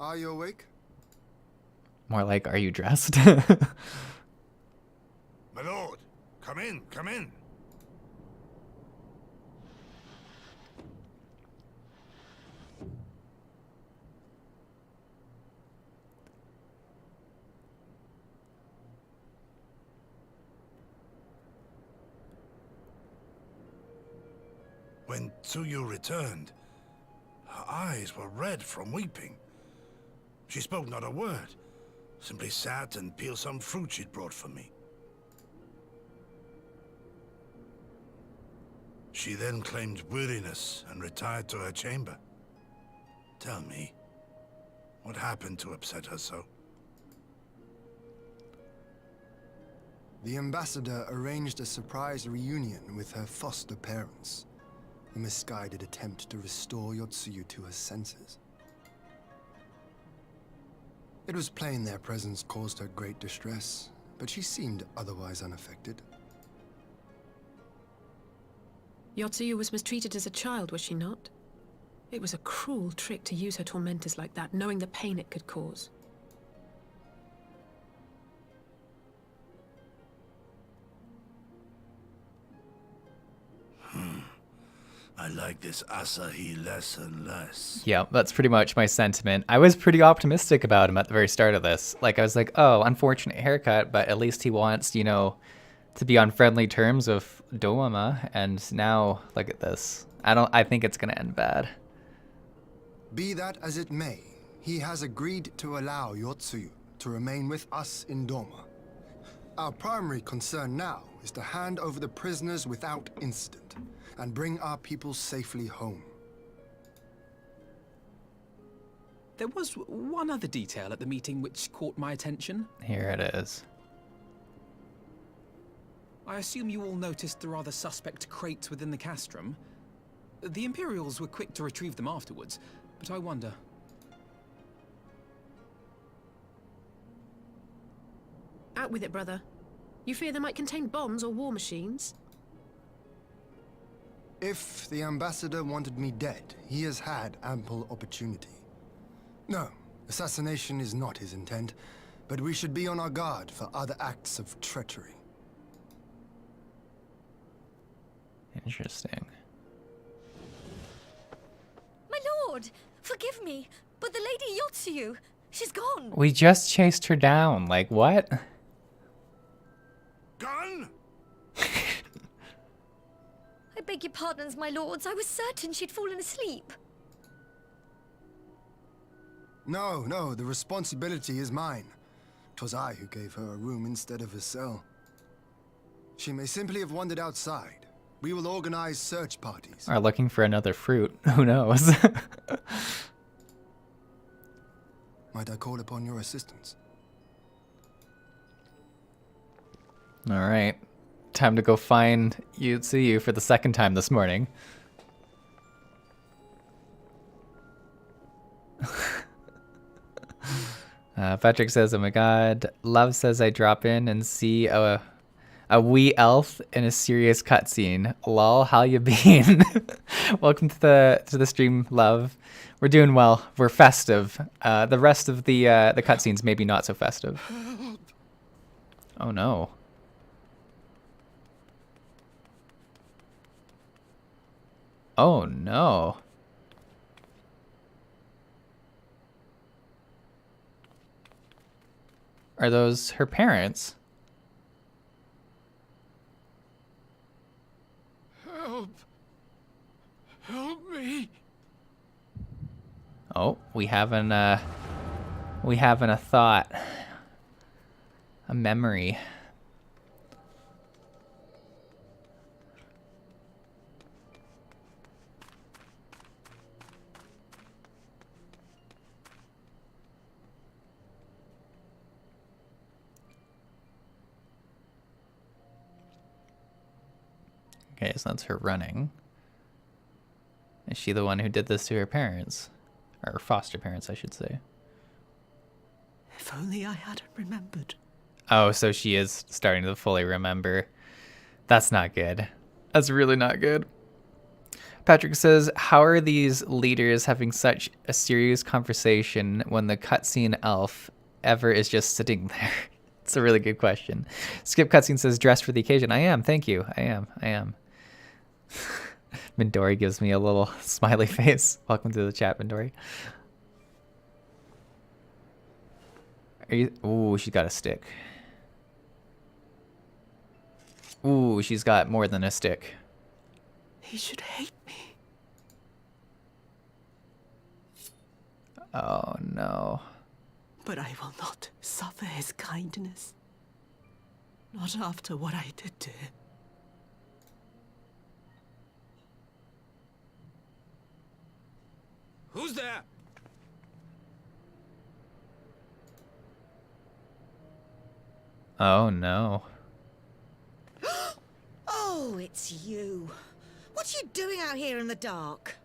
Are you awake? More like, are you dressed? My lord, come in, come in. When Tsuyu returned, her eyes were red from weeping. She spoke not a word, simply sat and peeled some fruit she'd brought for me. She then claimed weariness and retired to her chamber. Tell me, what happened to upset her so? The ambassador arranged a surprise reunion with her foster parents. A misguided attempt to restore Yotsuyu to her senses. It was plain their presence caused her great distress, but she seemed otherwise unaffected. Yotsuyu was mistreated as a child, was she not? It was a cruel trick to use her tormentors like that, knowing the pain it could cause. I like this Asahi less and less. Yeah, that's pretty much my sentiment. I was pretty optimistic about him at the very start of this. Like, I was like, oh, unfortunate haircut, but at least he wants, you know, to be on friendly terms with Doama. And now, look at this. I think it's going to end bad. Be that as it may, he has agreed to allow Yotsuyu to remain with us in Doma. Our primary concern now is to hand over the prisoners without incident and bring our people safely home. There was one other detail at the meeting which caught my attention. Here it is. I assume you all noticed the rather suspect crates within the castrum. The Imperials were quick to retrieve them afterwards, but I wonder... Out with it, brother. You fear they might contain bombs or war machines? If the ambassador wanted me dead, he has had ample opportunity. No, assassination is not his intent, but we should be on our guard for other acts of treachery. Interesting. My lord, forgive me, but the Lady Yotsuyu, she's gone. We just chased her down. Like, what? Gone? I beg your pardons, my lords. I was certain she'd fallen asleep. No, the responsibility is mine. 'Twas I who gave her a room instead of a cell. She may simply have wandered outside. We will organize search parties. Are looking for another fruit. Who knows? Might I call upon your assistance? All right. Time to go find Yotsuyu for the second time this morning. Patrick says, oh my god. Love says I drop in and see a wee elf in a serious cutscene. Lol, how you been? Welcome to the stream, Love. We're doing well. We're festive. The rest of the cutscenes maybe not so festive. Oh no. Oh no. Are those her parents? Help. Help me. Oh, we having a thought. A memory. Okay, so that's her running. Is she the one who did this to her parents? Or foster parents, I should say. If only I hadn't remembered. Oh, so she is starting to fully remember. That's not good. That's really not good. Patrick says, how are these leaders having such a serious conversation when the cutscene elf ever is just sitting there? It's a really good question. Skip cutscene says, dressed for the occasion. I am, thank you. I am. Midori gives me a little smiley face. Welcome to the chat, Midori. Are you? Ooh, she's got a stick. Ooh, she's got more than a stick. He should hate me. Oh no. But I will not suffer his kindness. Not after what I did to him. Who's there? Oh no. Oh, it's you. What are you doing out here in the dark?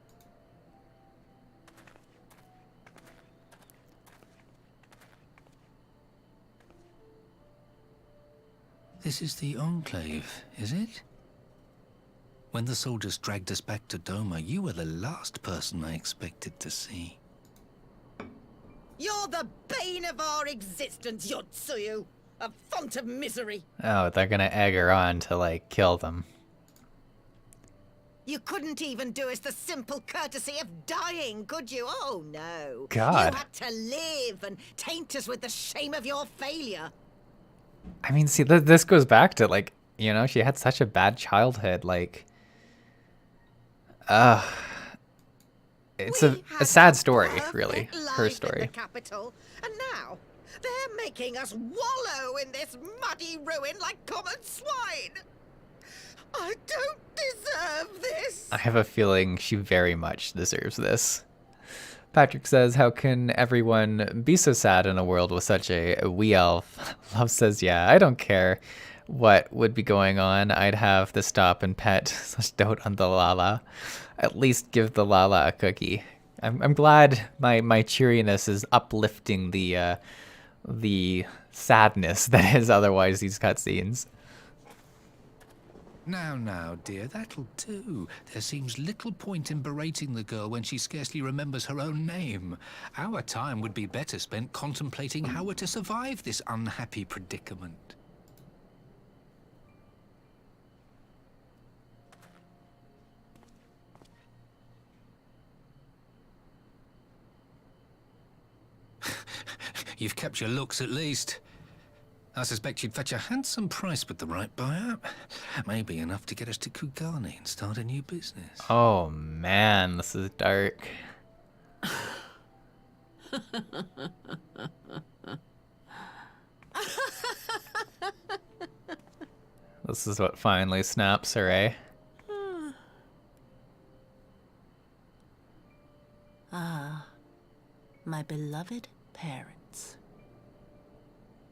This is the Enclave, is it? When the soldiers dragged us back to Doma, you were the last person I expected to see. You're the bane of our existence, Yotsuyu. A font of misery. Oh, they're gonna egg her on to, like, kill them. You couldn't even do us the simple courtesy of dying, could you? Oh, no. God. You had to live and taint us with the shame of your failure. I mean, see, this goes back to, like, you know, she had such a bad childhood, like... It's a sad story, really, her story. In the capital, and now they're making us wallow in this muddy ruin like common swine. I don't deserve this. I have a feeling she very much deserves this. Patrick says, how can everyone be so sad in a world with such a wee elf? Love says, yeah, I don't care what would be going on. I'd have the stop and pet such dote on the Lala. At least give the Lala a cookie. I'm glad my cheeriness is uplifting the sadness that is otherwise these cutscenes. Now, dear, that'll do. There seems little point in berating the girl when she scarcely remembers her own name. Our time would be better spent contemplating how we're to survive this unhappy predicament. You've kept your looks at least. I suspect you'd fetch a handsome price with the right buyer. Maybe enough to get us to Kugani and start a new business. Oh man, this is dark. This is what finally snaps her, eh? Ah, my beloved parents.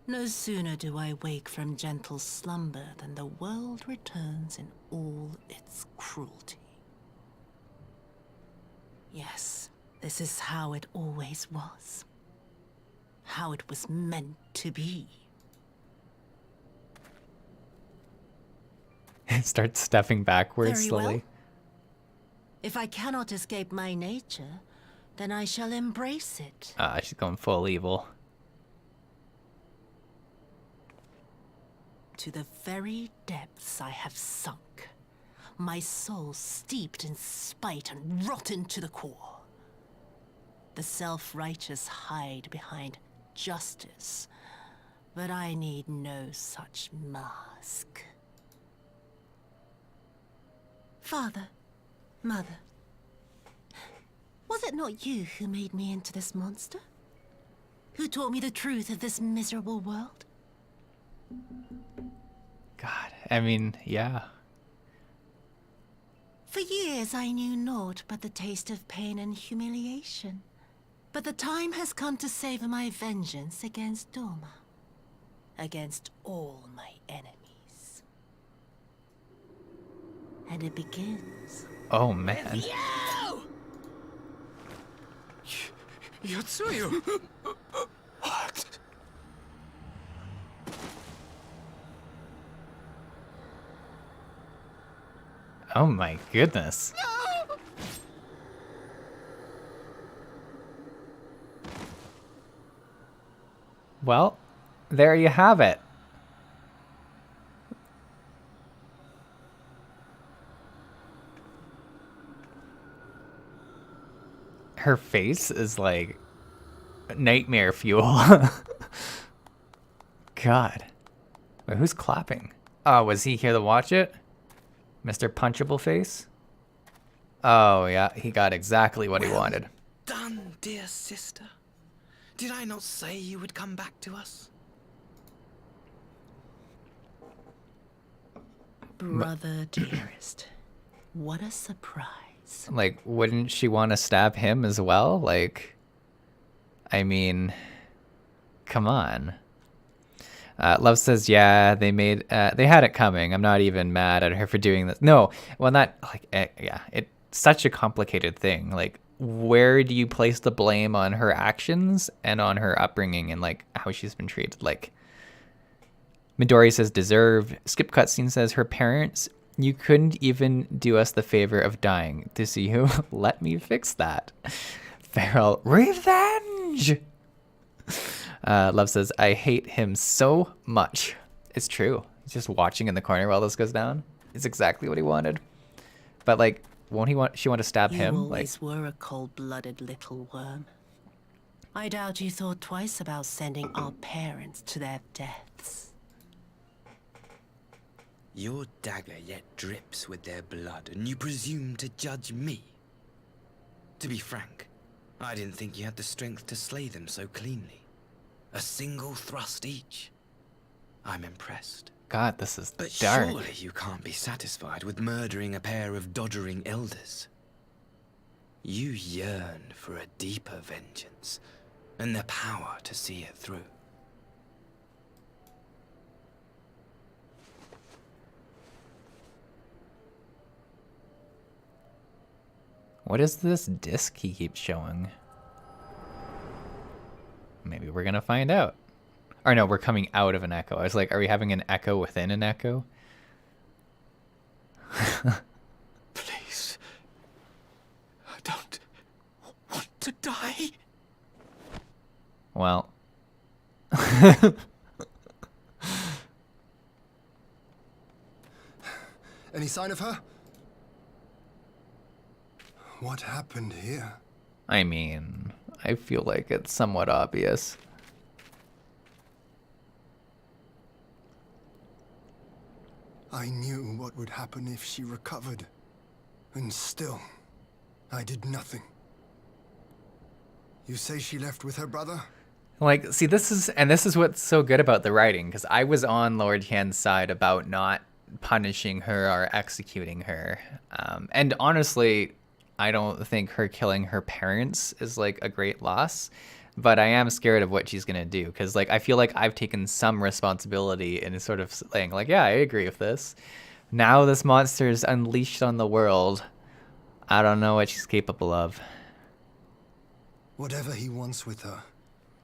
No sooner do I wake from gentle slumber than the world returns in all its cruelty. Yes, this is how it always was. How it was meant to be. Starts stepping backwards Very slowly. well. If I cannot escape my nature, then I shall embrace it. Ah, she's going full evil. To the very depths I have sunk, my soul steeped in spite and rotten to the core. The self-righteous hide behind justice, but I need no such mask. Father, Mother, was it not you who made me into this monster? Who taught me the truth of this miserable world? God, I mean, yeah. For years I knew naught but the taste of pain and humiliation. But the time has come to savor my vengeance against Doma. Against all my enemies. And it begins. Oh man. Yotsuyu! What? Oh my goodness. Well, there you have it. Her face is like nightmare fuel. God. Wait, who's clapping? Oh, was he here to watch it? Mr. Punchable Face? Oh, yeah, he got exactly what he wanted. Done, dear sister. Did I not say you would come back to us? Brother dearest, what a surprise. Like, wouldn't she want to stab him as well? Like, I mean, come on. Love says, yeah, they had it coming. I'm not even mad at her for doing this. No, well, not, like, yeah, it's such a complicated thing. Like, where do you place the blame on her actions and on her upbringing and, like, how she's been treated? Like, Midori says, deserve. Skip Cutscene says, her parents, you couldn't even do us the favor of dying to see who. Let me fix that. Feral, revenge! Love says, I hate him so much. It's true. He's just watching in the corner while this goes down. It's exactly what he wanted. But, like, won't she want to stab him? You always were a cold-blooded little worm. I doubt you thought twice about sending our parents to their deaths. Your dagger yet drips with their blood, and you presume to judge me? To be frank, I didn't think you had the strength to slay them so cleanly. A single thrust each. I'm impressed. God, this is but dark. Surely you can't be satisfied with murdering a pair of doddering elders. You yearn for a deeper vengeance, and the power to see it through. What is this disc he keeps showing? Maybe we're gonna find out. Or no, we're coming out of an echo. I was like, are we having an echo within an echo? Please. I don't want to die. Well. Any sign of her? What happened here? I mean, I feel like it's somewhat obvious. I knew what would happen if she recovered. And still, I did nothing. You say she left with her brother? Like, see, this is what's so good about the writing, because I was on Lord Hien's side about not punishing her or executing her. And honestly, I don't think her killing her parents is like a great loss, but I am scared of what she's gonna do, because like I feel like I've taken some responsibility in sort of saying like, yeah, I agree with this. Now this monster is unleashed on the world. I don't know what she's capable of. Whatever he wants with her,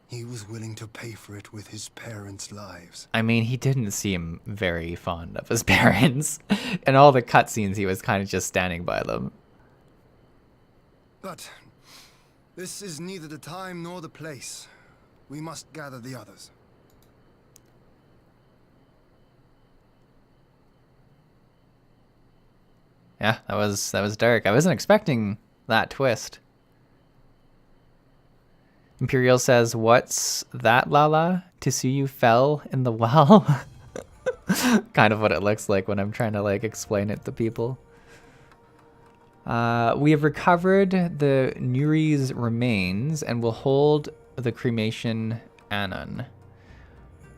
he was willing to pay for it with his parents' lives. I mean, he didn't seem very fond of his parents. In all the cutscenes, he was kind of just standing by them. But this is neither the time nor the place. We must gather the others. Yeah, that was dark. I wasn't expecting that twist. Imperial says, "What's that, Lala? To see you fell in the well?" Kind of what it looks like when I'm trying to like explain it to people. We have recovered the Nuri's remains and will hold the cremation Anon.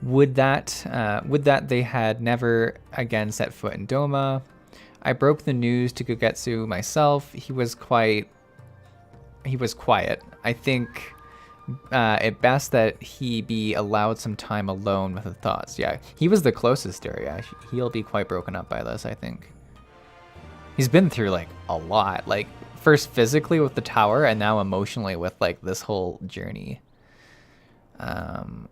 Would that they had never again set foot in Doma. I broke the news to Gogetsu myself. He was quiet. I think at best that he be allowed some time alone with his thoughts. Yeah, he was the closest area. He'll be quite broken up by this, I think. He's been through like a lot, like first physically with the tower and now emotionally with like this whole journey.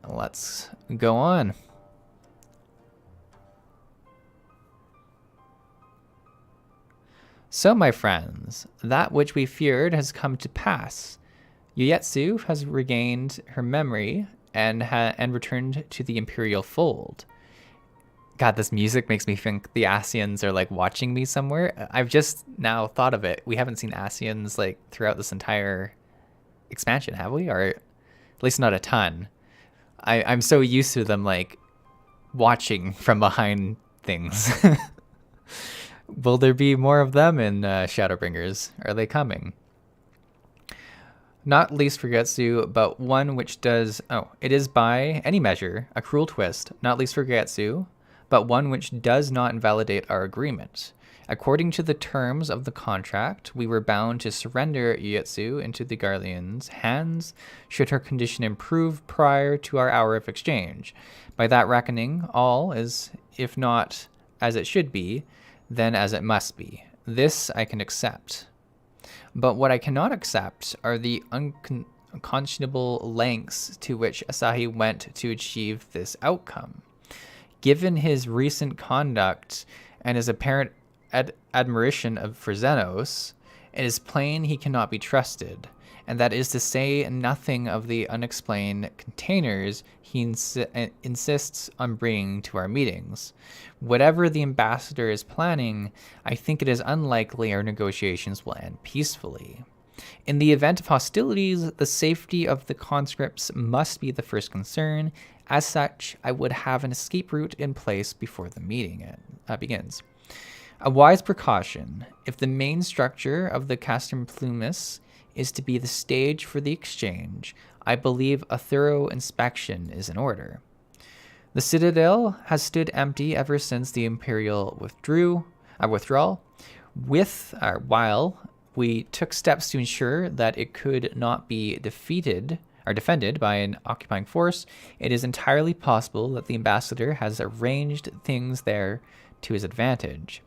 Let's go on. So, my friends, that which we feared has come to pass. Yuetsu has regained her memory and returned to the Imperial fold. God, this music makes me think the Asians are like watching me somewhere. I've just now thought of it. We haven't seen Asians like throughout this entire expansion, have we? Or at least not a ton. I'm so used to them like watching from behind things. Will there be more of them in Shadowbringers? Are they coming? Not least for Getsu, but one which does... Oh, it is by any measure a cruel twist, not least for Getsu, but one which does not invalidate our agreement. According to the terms of the contract, we were bound to surrender Yuetsu into the Guardian's hands should her condition improve prior to our hour of exchange. By that reckoning, all is, if not as it should be, then as it must be. This I can accept. But what I cannot accept are the unconscionable lengths to which Asahi went to achieve this outcome. Given his recent conduct and his apparent admiration for Xenos, it is plain he cannot be trusted, and that is to say nothing of the unexplained containers he insists on bringing to our meetings. Whatever the ambassador is planning, I think it is unlikely our negotiations will end peacefully. In the event of hostilities, the safety of the conscripts must be the first concern. As such, I would have an escape route in place before the meeting begins. A wise precaution: if the main structure of the Castrum Plumis is to be the stage for the exchange, I believe a thorough inspection is in order. The Citadel has stood empty ever since the Imperial withdrawal, while we took steps to ensure that it could not be defended by an occupying force. It is entirely possible that the ambassador has arranged things there to his advantage.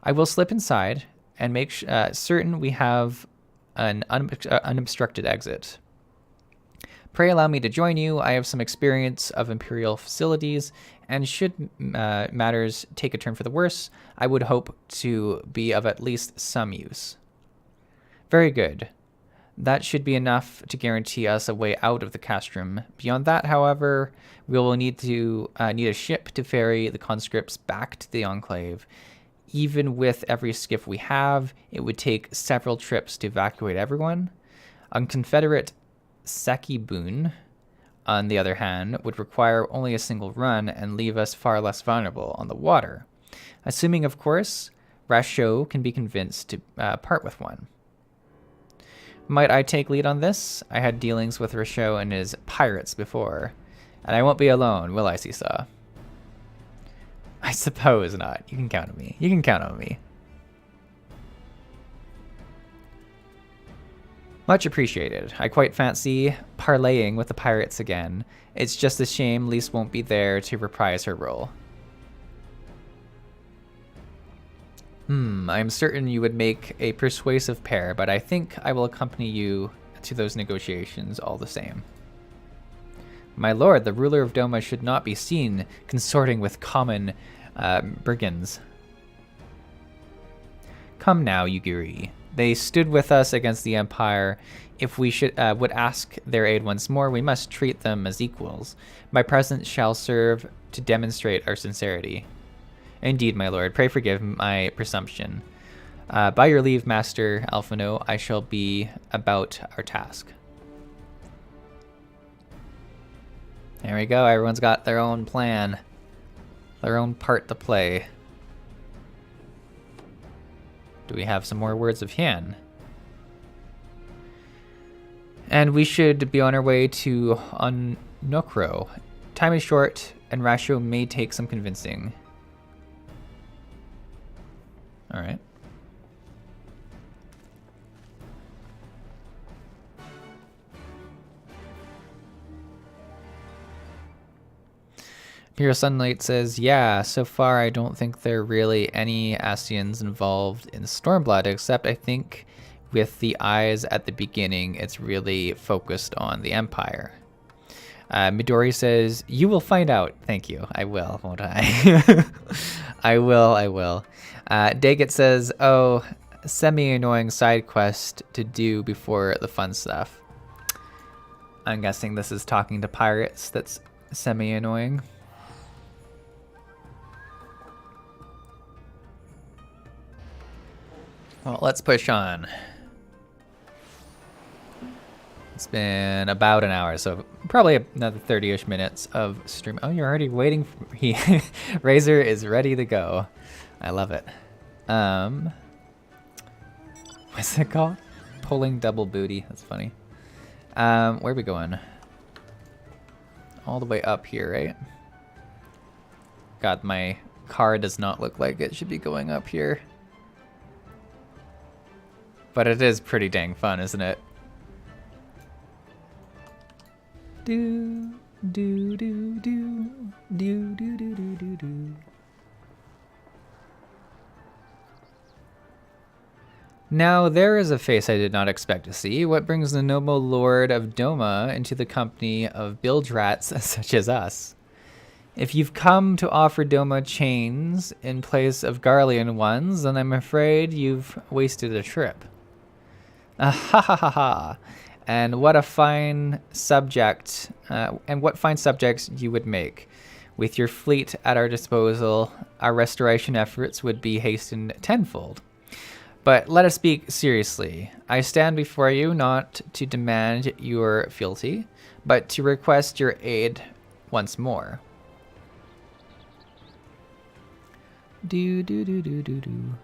I will slip inside and make certain we have an unobstructed exit. Pray allow me to join you. I have some experience of Imperial facilities, and should matters take a turn for the worse, I would hope to be of at least some use. Very good. That should be enough to guarantee us a way out of the castrum. Beyond that, however, we will need a ship to ferry the conscripts back to the Enclave. Even with every skiff we have, it would take several trips to evacuate everyone. A Confederate Sakibun, on the other hand, would require only a single run and leave us far less vulnerable on the water. Assuming, of course, Rasho can be convinced to part with one. Might I take lead on this? I had dealings with Rasho and his pirates before. And I won't be alone, will I, Seesaw? I suppose not. You can count on me. You can count on me. Much appreciated. I quite fancy parlaying with the pirates again. It's just a shame Lise won't be there to reprise her role. I'm certain you would make a persuasive pair, but I think I will accompany you to those negotiations all the same. My lord, the ruler of Doma should not be seen consorting with common brigands. Come now, Yugiri. They stood with us against the Empire. If we would ask their aid once more, we must treat them as equals. My presence shall serve to demonstrate our sincerity. Indeed, my lord. Pray forgive my presumption. By your leave, Master Alphino, I shall be about our task. There we go. Everyone's got their own plan. Their own part to play. Do we have some more words of Hien? And we should be on our way to Nokro. Time is short, and Rasho may take some convincing. Alright. Imperial Sunlight says, yeah, so far I don't think there are really any Ascians involved in Stormblood, except I think with the eyes at the beginning, it's really focused on the Empire. Midori says, you will find out. Thank you. I will, won't I? I will. Daggett says, oh, semi-annoying side quest to do before the fun stuff. I'm guessing this is talking to pirates that's semi-annoying. Well, let's push on. It's been about an hour, so probably another 30-ish minutes of stream. Oh, you're already waiting for Razor is ready to go. I love it. What's it called? Pulling double booty. That's funny. Where are we going? All the way up here, right? God, my car does not look like it should be going up here. But it is pretty dang fun, isn't it? Do do do do do do do do do do. Now there is a face I did not expect to see. What brings the noble lord of Doma into the company of bilge rats such as us? If you've come to offer Doma chains in place of Garlean ones, then I'm afraid you've wasted a trip. Ha ha ha ha. And what a fine subject, and what fine subjects you would make. With your fleet at our disposal, our restoration efforts would be hastened tenfold. But let us speak seriously. I stand before you not to demand your fealty, but to request your aid once more. Do do do do do do.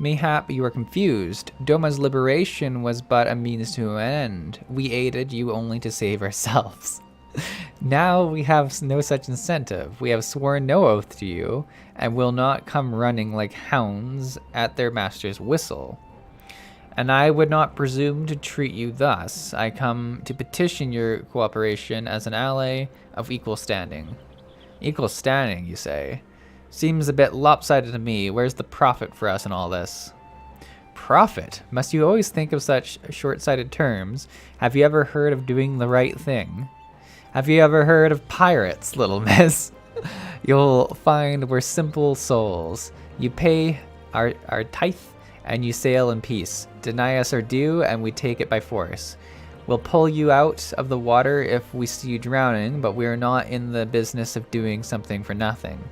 Mayhap you are confused. Doma's liberation was but a means to an end. We aided you only to save ourselves. Now we have no such incentive. We have sworn no oath to you, and will not come running like hounds at their master's whistle. And I would not presume to treat you thus. I come to petition your cooperation as an ally of equal standing. Equal standing, you say? Seems a bit lopsided to me. Where's the profit for us in all this? Profit? Must you always think of such short-sighted terms? Have you ever heard of doing the right thing? Have you ever heard of pirates, little miss? You'll find we're simple souls. You pay our tithe and you sail in peace. Deny us our due and we take it by force. We'll pull you out of the water if we see you drowning, but we are not in the business of doing something for nothing.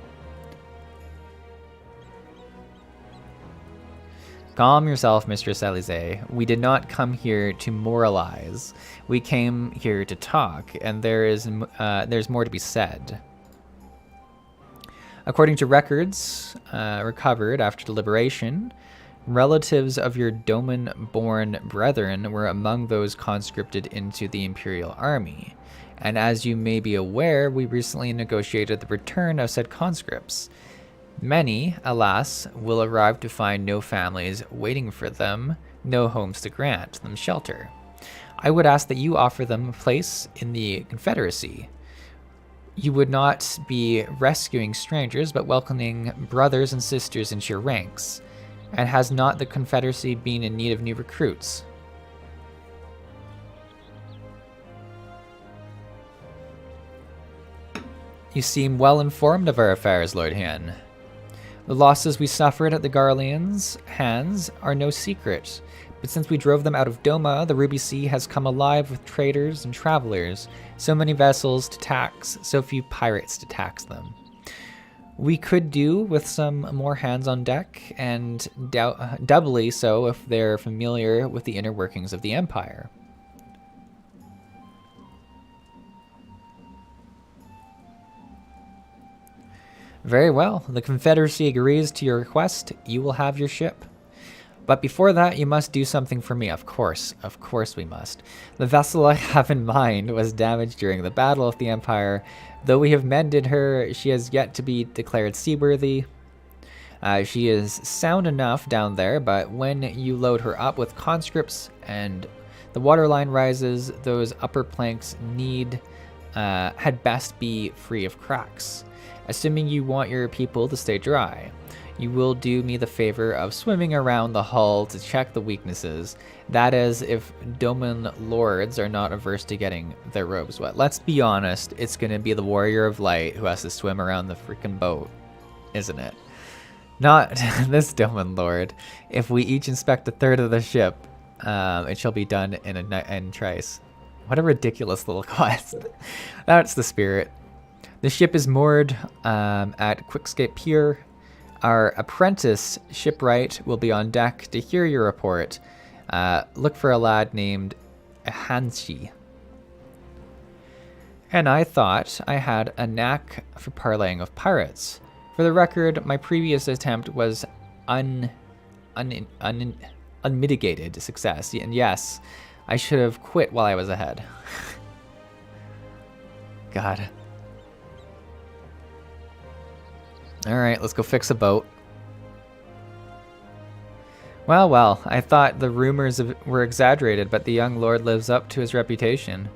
Calm yourself, Mistress Alize. We did not come here to moralize. We came here to talk, and there's more to be said. According to records recovered after deliberation, relatives of your Doman-born brethren were among those conscripted into the Imperial Army. And as you may be aware, we recently negotiated the return of said conscripts. Many, alas, will arrive to find no families waiting for them, no homes to grant them shelter. I would ask that you offer them a place in the Confederacy. You would not be rescuing strangers, but welcoming brothers and sisters into your ranks. And has not the Confederacy been in need of new recruits? You seem well informed of our affairs, Lord Han. The losses we suffered at the Garleans' hands are no secret, but since we drove them out of Doma, the Ruby Sea has come alive with traders and travelers. So many vessels to tax, so few pirates to tax them. We could do with some more hands on deck, and doubly so if they're familiar with the inner workings of the Empire. Very well. The Confederacy agrees to your request. You will have your ship. But before that, you must do something for me. Of course we must. The vessel I have in mind was damaged during the Battle of the Empire. Though we have mended her, she has yet to be declared seaworthy. She is sound enough down there, but when you load her up with conscripts and the waterline rises, those upper planks had best be free of cracks. Assuming you want your people to stay dry, you will do me the favor of swimming around the hull to check the weaknesses. That is, if Doman lords are not averse to getting their robes wet. Let's be honest, it's going to be the Warrior of Light who has to swim around the freaking boat, isn't it? Not this Doman lord. If we each inspect a third of the ship, it shall be done in trice. What a ridiculous little quest. That's the spirit. The ship is moored at Quickscape Pier. Our apprentice shipwright will be on deck to hear your report. Look for a lad named Hanshi. And I thought I had a knack for parlaying of pirates. For the record, my previous attempt was unmitigated success. And yes, I should have quit while I was ahead. God. Alright, let's go fix a boat. Well, I thought the rumors were exaggerated, but the young lord lives up to his reputation.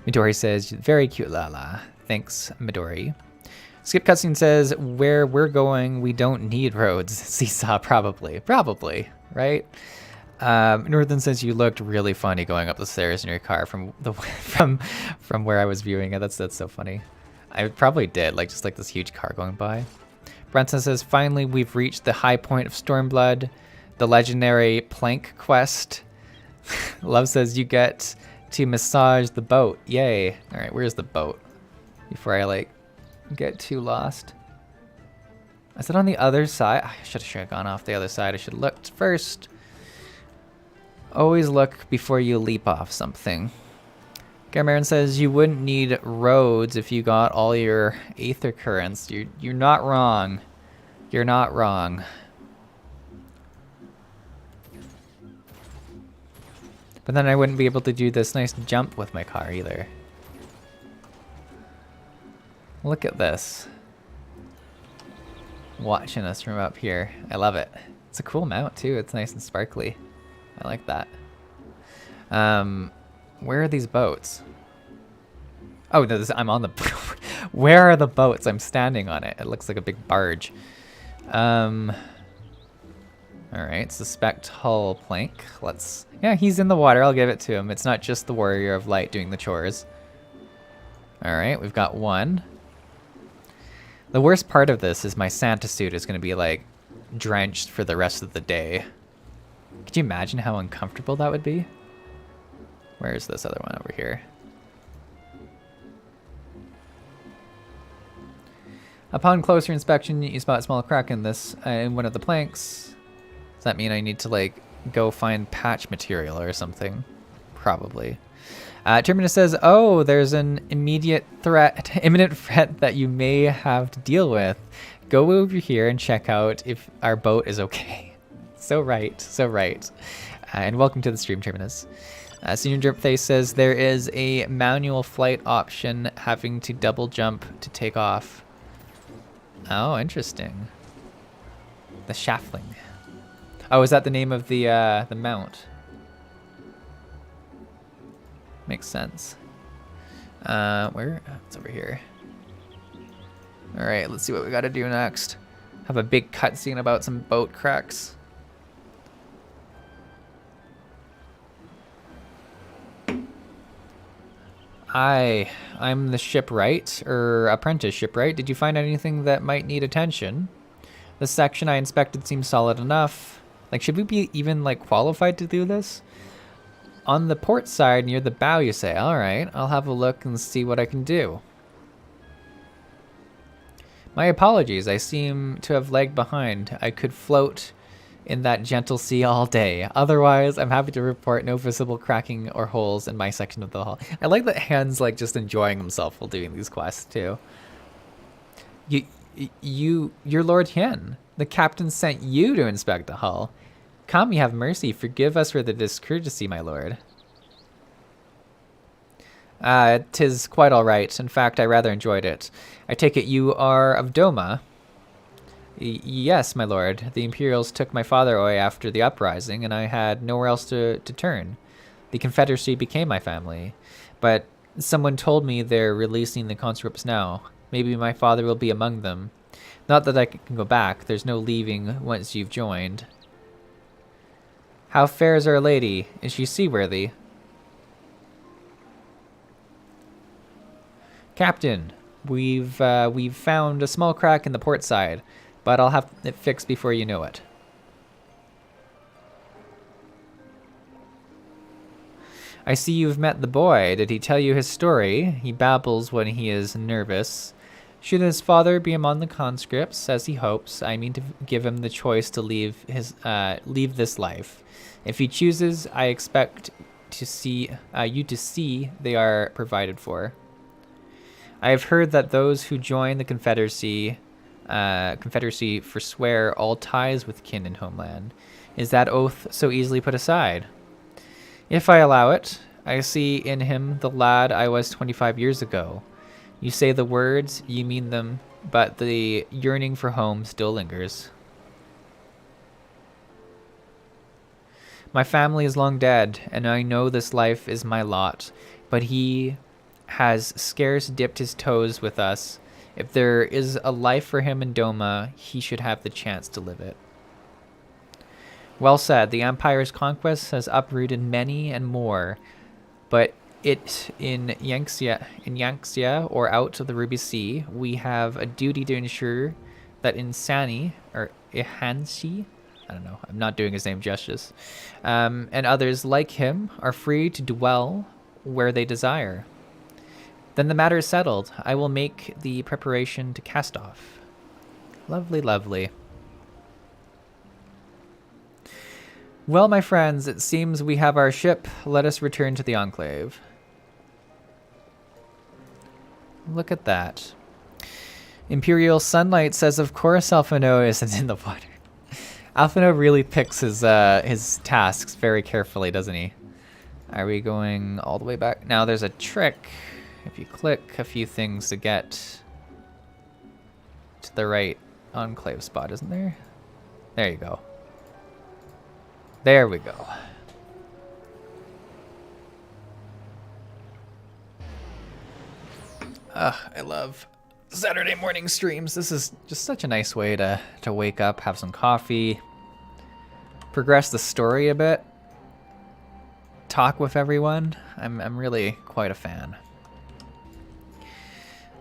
Midori says, very cute, Lala. Thanks, Midori. Skip Cutscene says, where we're going, we don't need roads. Seesaw, probably, right? Northern says, you looked really funny going up the stairs in your car from where I was viewing it. That's so funny. I probably did, just like this huge car going by. Brenton says, finally, we've reached the high point of Stormblood, the legendary plank quest. Love says, you get to massage the boat. Yay. All right, where's the boat? Before I, get too lost. Is it on the other side? I should have gone off the other side. I should have looked first. Always look before you leap off something. Garmarin says you wouldn't need roads if you got all your aether currents. You're not wrong. You're not wrong. But then I wouldn't be able to do this nice jump with my car either. Look at this. Watching us from up here. I love it. It's a cool mount too. It's nice and sparkly. I like that. Where are these boats? Oh, no, I'm on the... Where are the boats? I'm standing on it. It looks like a big barge. Alright, suspect hull plank. Let's... Yeah, he's in the water. I'll give it to him. It's not just the Warrior of Light doing the chores. Alright, we've got one. The worst part of this is my Santa suit is going to be, like, drenched for the rest of the day. Could you imagine how uncomfortable that would be? Where is this other one over here? Upon closer inspection, you spot a small crack in one of the planks. Does that mean I need to, like, go find patch material or something? Probably. Terminus says, oh, there's an imminent threat that you may have to deal with. Go over here and check out if our boat is okay. So right, so right. And welcome to the stream, Terminus. Senior Dripface says there is a manual flight option having to double jump to take off. Oh, interesting. The Shaffling. Oh, is that the name of the mount? Makes sense. Where? Oh, it's over here. All right, let's see what we got to do next. Have a big cutscene about some boat cracks. I'm the shipwright, or apprentice shipwright. Did you find anything that might need attention? The section I inspected seems solid enough. Like, should we be even, like, qualified to do this? On the port side near the bow, you say. All right, I'll have a look and see what I can do. My apologies, I seem to have lagged behind. I could float in that gentle sea all day. Otherwise, I'm happy to report no visible cracking or holes in my section of the hull. I like that Han's like just enjoying himself while doing these quests too. You're Lord Hien. The captain sent you to inspect the hull. Come, you have mercy. Forgive us for the discourtesy, my lord. 'Tis quite all right. In fact, I rather enjoyed it. I take it you are of Doma. Yes, my lord. The Imperials took my father away after the uprising, and I had nowhere else to turn. The Confederacy became my family. But someone told me they're releasing the conscripts now. Maybe my father will be among them. Not that I can go back. There's no leaving once you've joined. How fair is our lady? Is she seaworthy? Captain, we've found a small crack in the port side, but I'll have it fixed before you know it. I see you've met the boy. Did he tell you his story? He babbles when he is nervous. Should his father be among the conscripts, as he hopes, I mean to give him the choice to leave this life. If he chooses, I expect to see you to see they are provided for. I have heard that those who join the Confederacy forswear all ties with kin and homeland. Is that oath so easily put aside? If I allow it, I see in him the lad I was 25 years ago. You say the words, you mean them, but the yearning for home still lingers. My family is long dead, and I know this life is my lot, but he has scarce dipped his toes with us. If there is a life for him in Doma, he should have the chance to live it. Well said. The Empire's conquest has uprooted many and more, but in Yangtze or out of the Ruby Sea, we have a duty to ensure that Insani, or Ihanshi, I don't know, I'm not doing his name justice, and others like him are free to dwell where they desire. Then the matter is settled. I will make the preparation to cast off. Lovely, lovely. Well, my friends, it seems we have our ship. Let us return to the Enclave. Look at that. Imperial Sunlight says, of course Alphino isn't in the water. Alphino really picks his tasks very carefully, doesn't he? Are we going all the way back? Now there's a trick. If you click a few things to get to the right Enclave spot, isn't there? There you go. There we go. I love Saturday morning streams. This is just such a nice way to wake up, have some coffee, progress the story a bit, talk with everyone. I'm really quite a fan.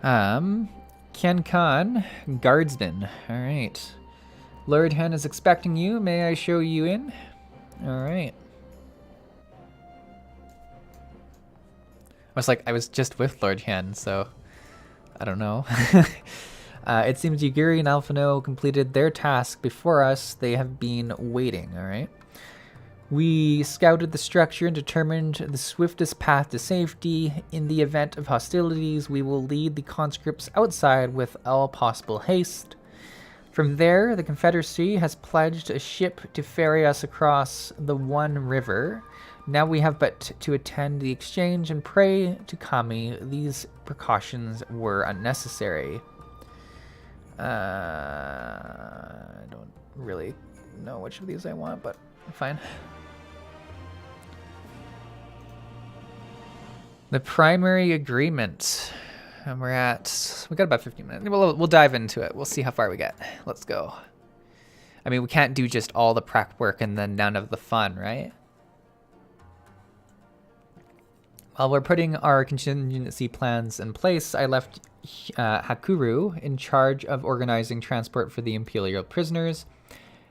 Ken Khan, guardsman. All right. Lord Hen is expecting you. May I show you in? All right. I was just with Lord Hen, so I don't know. It seems Yugiri and Alphino completed their task before us. They have been waiting, all right? We scouted the structure and determined the swiftest path to safety. In the event of hostilities, we will lead the conscripts outside with all possible haste. From there, the Confederacy has pledged a ship to ferry us across the One River. Now we have but to attend the exchange and pray to Kami. These precautions were unnecessary. I don't really know which of these I want, but fine. The primary agreement. And we got about 15 minutes. We'll dive into it. We'll see how far we get. Let's go. I mean, we can't do just all the prep work and then none of the fun, right? While we're putting our contingency plans in place, I left Hakuru in charge of organizing transport for the Imperial prisoners.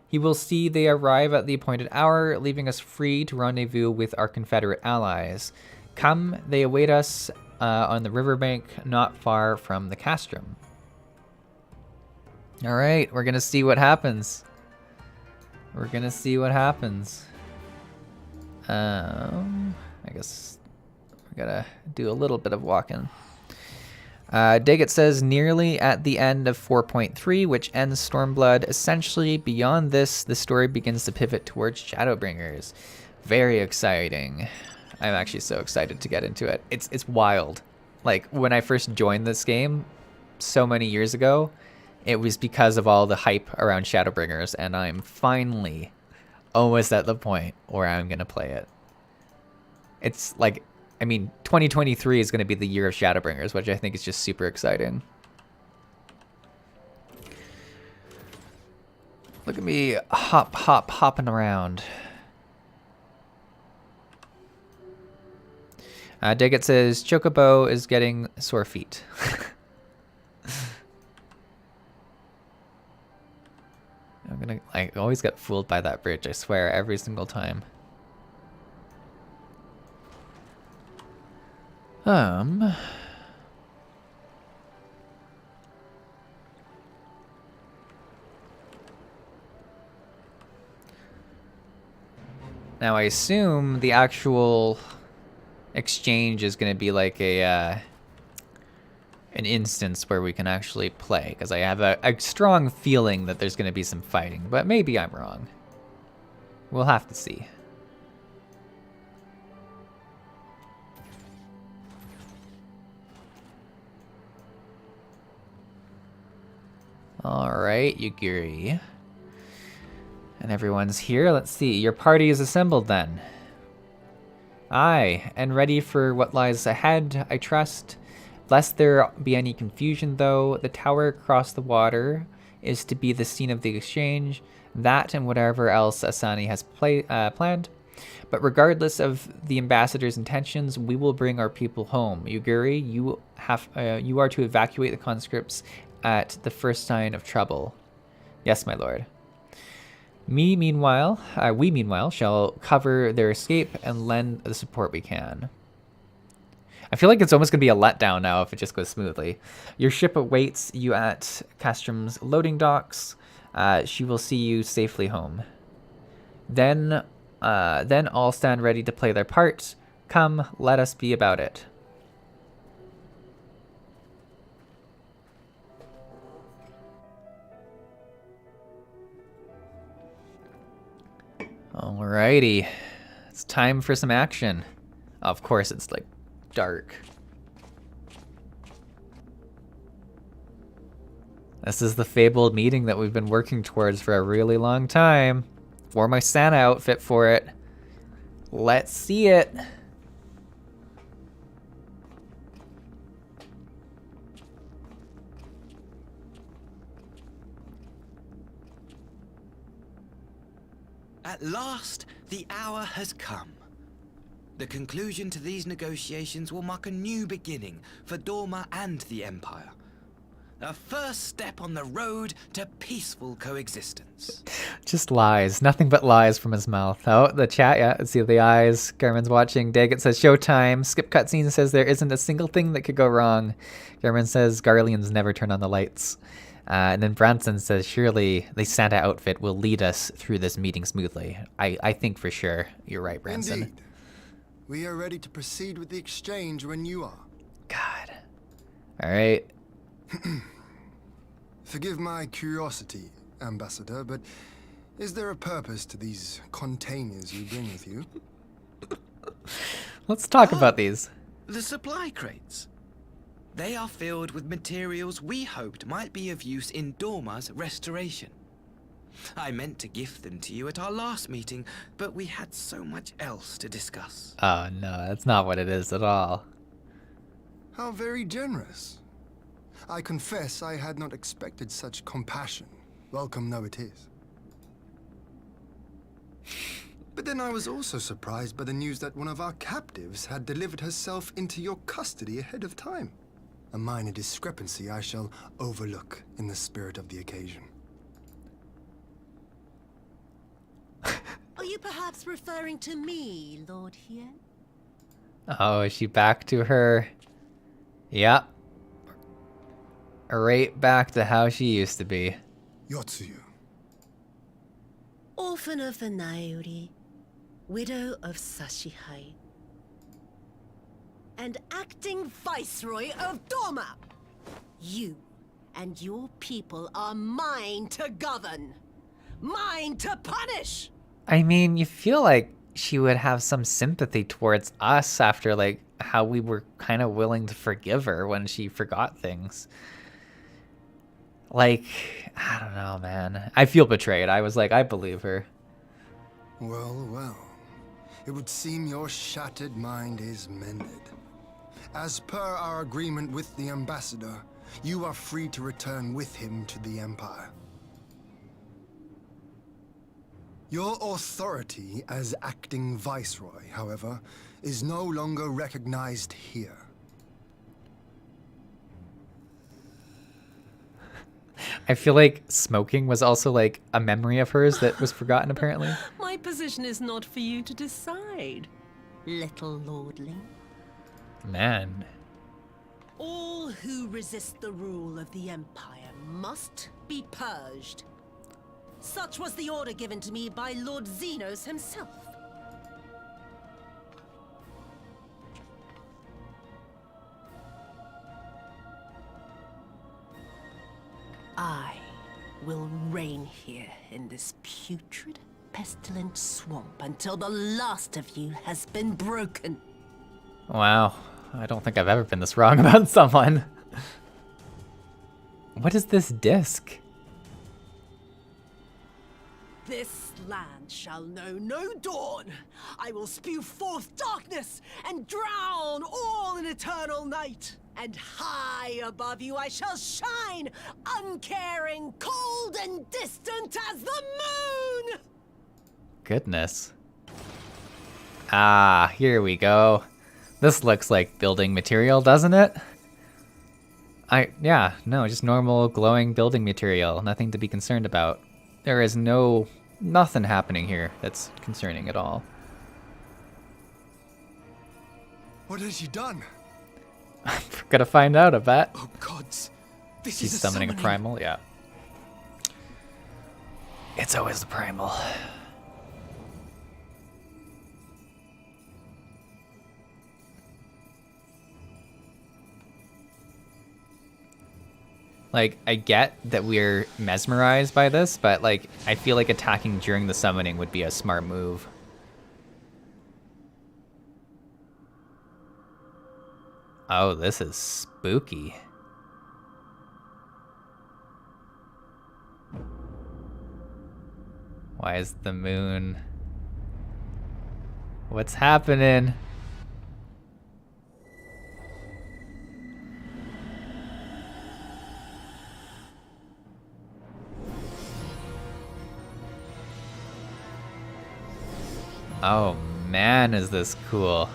He will see they arrive at the appointed hour, leaving us free to rendezvous with our Confederate allies. Come, they await us on the riverbank, not far from the castrum. All right, we're gonna see what happens. We're gonna see what happens. I guess we gotta do a little bit of walking. Daggett says nearly at the end of 4.3, which ends Stormblood. Essentially, beyond this, the story begins to pivot towards Shadowbringers. Very exciting. I'm actually so excited to get into it. It's wild. Like, when I first joined this game so many years ago, it was because of all the hype around Shadowbringers, and I'm finally almost at the point where I'm gonna play it. It's like, I mean, 2023 is gonna be the year of Shadowbringers, which I think is just super exciting. Look at me hopping around. Daggett says, Chocobo is getting sore feet. I always get fooled by that bridge, I swear, every single time. Now I assume the actual exchange is going to be like an instance where we can actually play, because I have a strong feeling that there's going to be some fighting, but maybe I'm wrong. We'll have to see. All right, Yugiri. And everyone's here. Let's see. Your party is assembled then. Aye, and ready for what lies ahead, I trust. Lest there be any confusion, though, the tower across the water is to be the scene of the exchange. That and whatever else Asani has planned. But regardless of the ambassador's intentions, we will bring our people home. Yugiri, you are to evacuate the conscripts at the first sign of trouble. Yes, my lord. We meanwhile shall cover their escape and lend the support we can. I feel like it's almost going to be a letdown now if it just goes smoothly. Your ship awaits you at Castrum's loading docks. She will see you safely home. Then all stand ready to play their part. Come, let us be about it. Alrighty, it's time for some action. Of course, it's like dark. This is the fabled meeting that we've been working towards for a really long time. Wore my Santa outfit for it. Let's see it. At last, the hour has come. The conclusion to these negotiations will mark a new beginning for Dorma and the Empire. A first step on the road to peaceful coexistence. Just lies. Nothing but lies from his mouth. Oh, the chat, yeah. Let's see the eyes. Garmin's watching. Daggett says, showtime. Skip cutscene says there isn't a single thing that could go wrong. Garmin says, Garleans never turn on the lights. And then Branson says, surely the Santa outfit will lead us through this meeting smoothly. I think for sure. You're right, Branson. Indeed. We are ready to proceed with the exchange when you are. God. All right. Forgive my curiosity, Ambassador, but is there a purpose to these containers you bring with you? Let's talk about these. The supply crates. They are filled with materials we hoped might be of use in Dorma's restoration. I meant to gift them to you at our last meeting, but we had so much else to discuss. Oh no, that's not what it is at all. How very generous. I confess I had not expected such compassion, welcome though it is. But then I was also surprised by the news that one of our captives had delivered herself into your custody ahead of time. A minor discrepancy I shall overlook in the spirit of the occasion. Are you perhaps referring to me, Lord Hien? Oh, is she back to her? Yep. Right back to how she used to be. Yotsuyu. Orphan of the Nairi, widow of Sashihai, and acting Viceroy of Dorma. You and your people are mine to govern, mine to punish. I mean, you feel like she would have some sympathy towards us after, like, how we were kind of willing to forgive her when she forgot things. Like, I don't know, man. I feel betrayed. I was like, I believe her. Well, well. It would seem your shattered mind is mended. As per our agreement with the Ambassador, you are free to return with him to the Empire. Your authority as acting Viceroy, however, is no longer recognized here. I feel like smoking was also like a memory of hers that was forgotten apparently. My position is not for you to decide, little lordling. Man. All who resist the rule of the Empire must be purged. Such was the order given to me by Lord Xenos himself. I will reign here in this putrid, pestilent swamp until the last of you has been broken. Wow. I don't think I've ever been this wrong about someone. What is this disc? This land shall know no dawn. I will spew forth darkness and drown all in eternal night. And high above you I shall shine, uncaring, cold and distant as the moon! Goodness. Ah, here we go. This looks like building material, doesn't it? Yeah, no, just normal glowing building material. Nothing to be concerned about. There is nothing happening here that's concerning at all. What has she done? We're gonna find out, I bet. Oh gods, this She's is summoning a primal, yeah. It's always the primal. Like, I get that we're mesmerized by this, but, like, I feel like attacking during the summoning would be a smart move. Oh, this is spooky. Why is the moon? What's happening? Oh man, is this cool.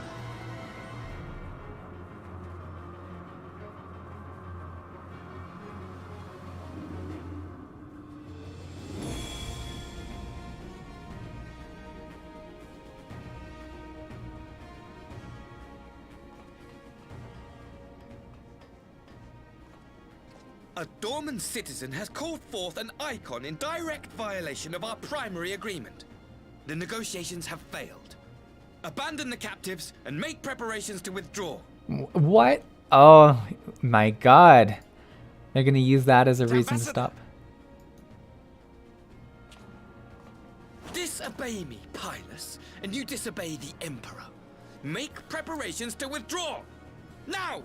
A Dorman citizen has called forth an icon in direct violation of our primary agreement. The negotiations have failed. Abandon the captives and make preparations to withdraw. What? Oh my god. They're gonna use that as a reason to stop. Disobey me, Pilus, and you disobey the Emperor. Make preparations to withdraw! Now!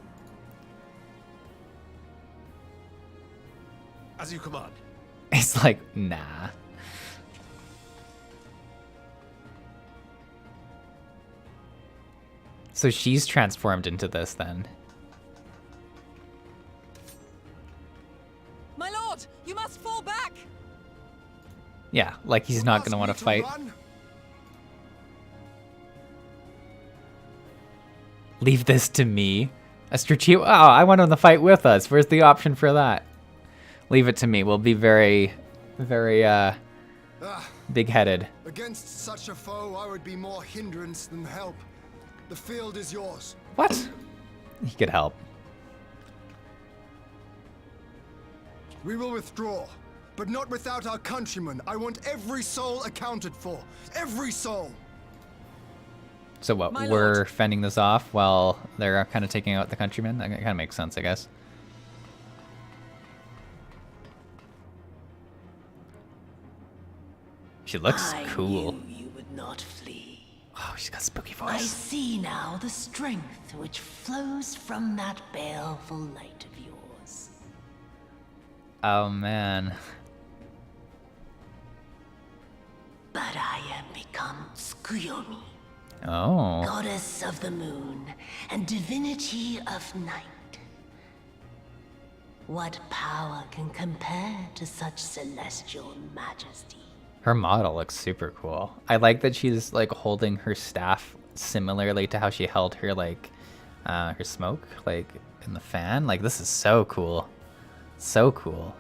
As you command. It's like, nah. So she's transformed into this then. My lord, you must fall back. Yeah, like he's not gonna want to fight. Leave this to me. A strategic. Oh, I want him to fight with us. Where's the option for that? Leave it to me. We'll be very, very big-headed. Against such a foe, I would be more hindrance than help. The field is yours. What? He could help. We will withdraw, but not without our countrymen. I want every soul accounted for. Every soul. So what? We're fending this off while they're kind of taking out the countrymen? That kind of makes sense, I guess. She looks cool. I knew you would not flee. Oh, she's got a spooky voice. I see now the strength which flows from that baleful light of yours. Oh, man. But I am become Tsukuyomi, Oh. goddess of the moon and divinity of night. What power can compare to such celestial majesty? Her model looks super cool. I like that she's like holding her staff similarly to how she held her like her smoke like in the fan. Like this is so cool. So cool.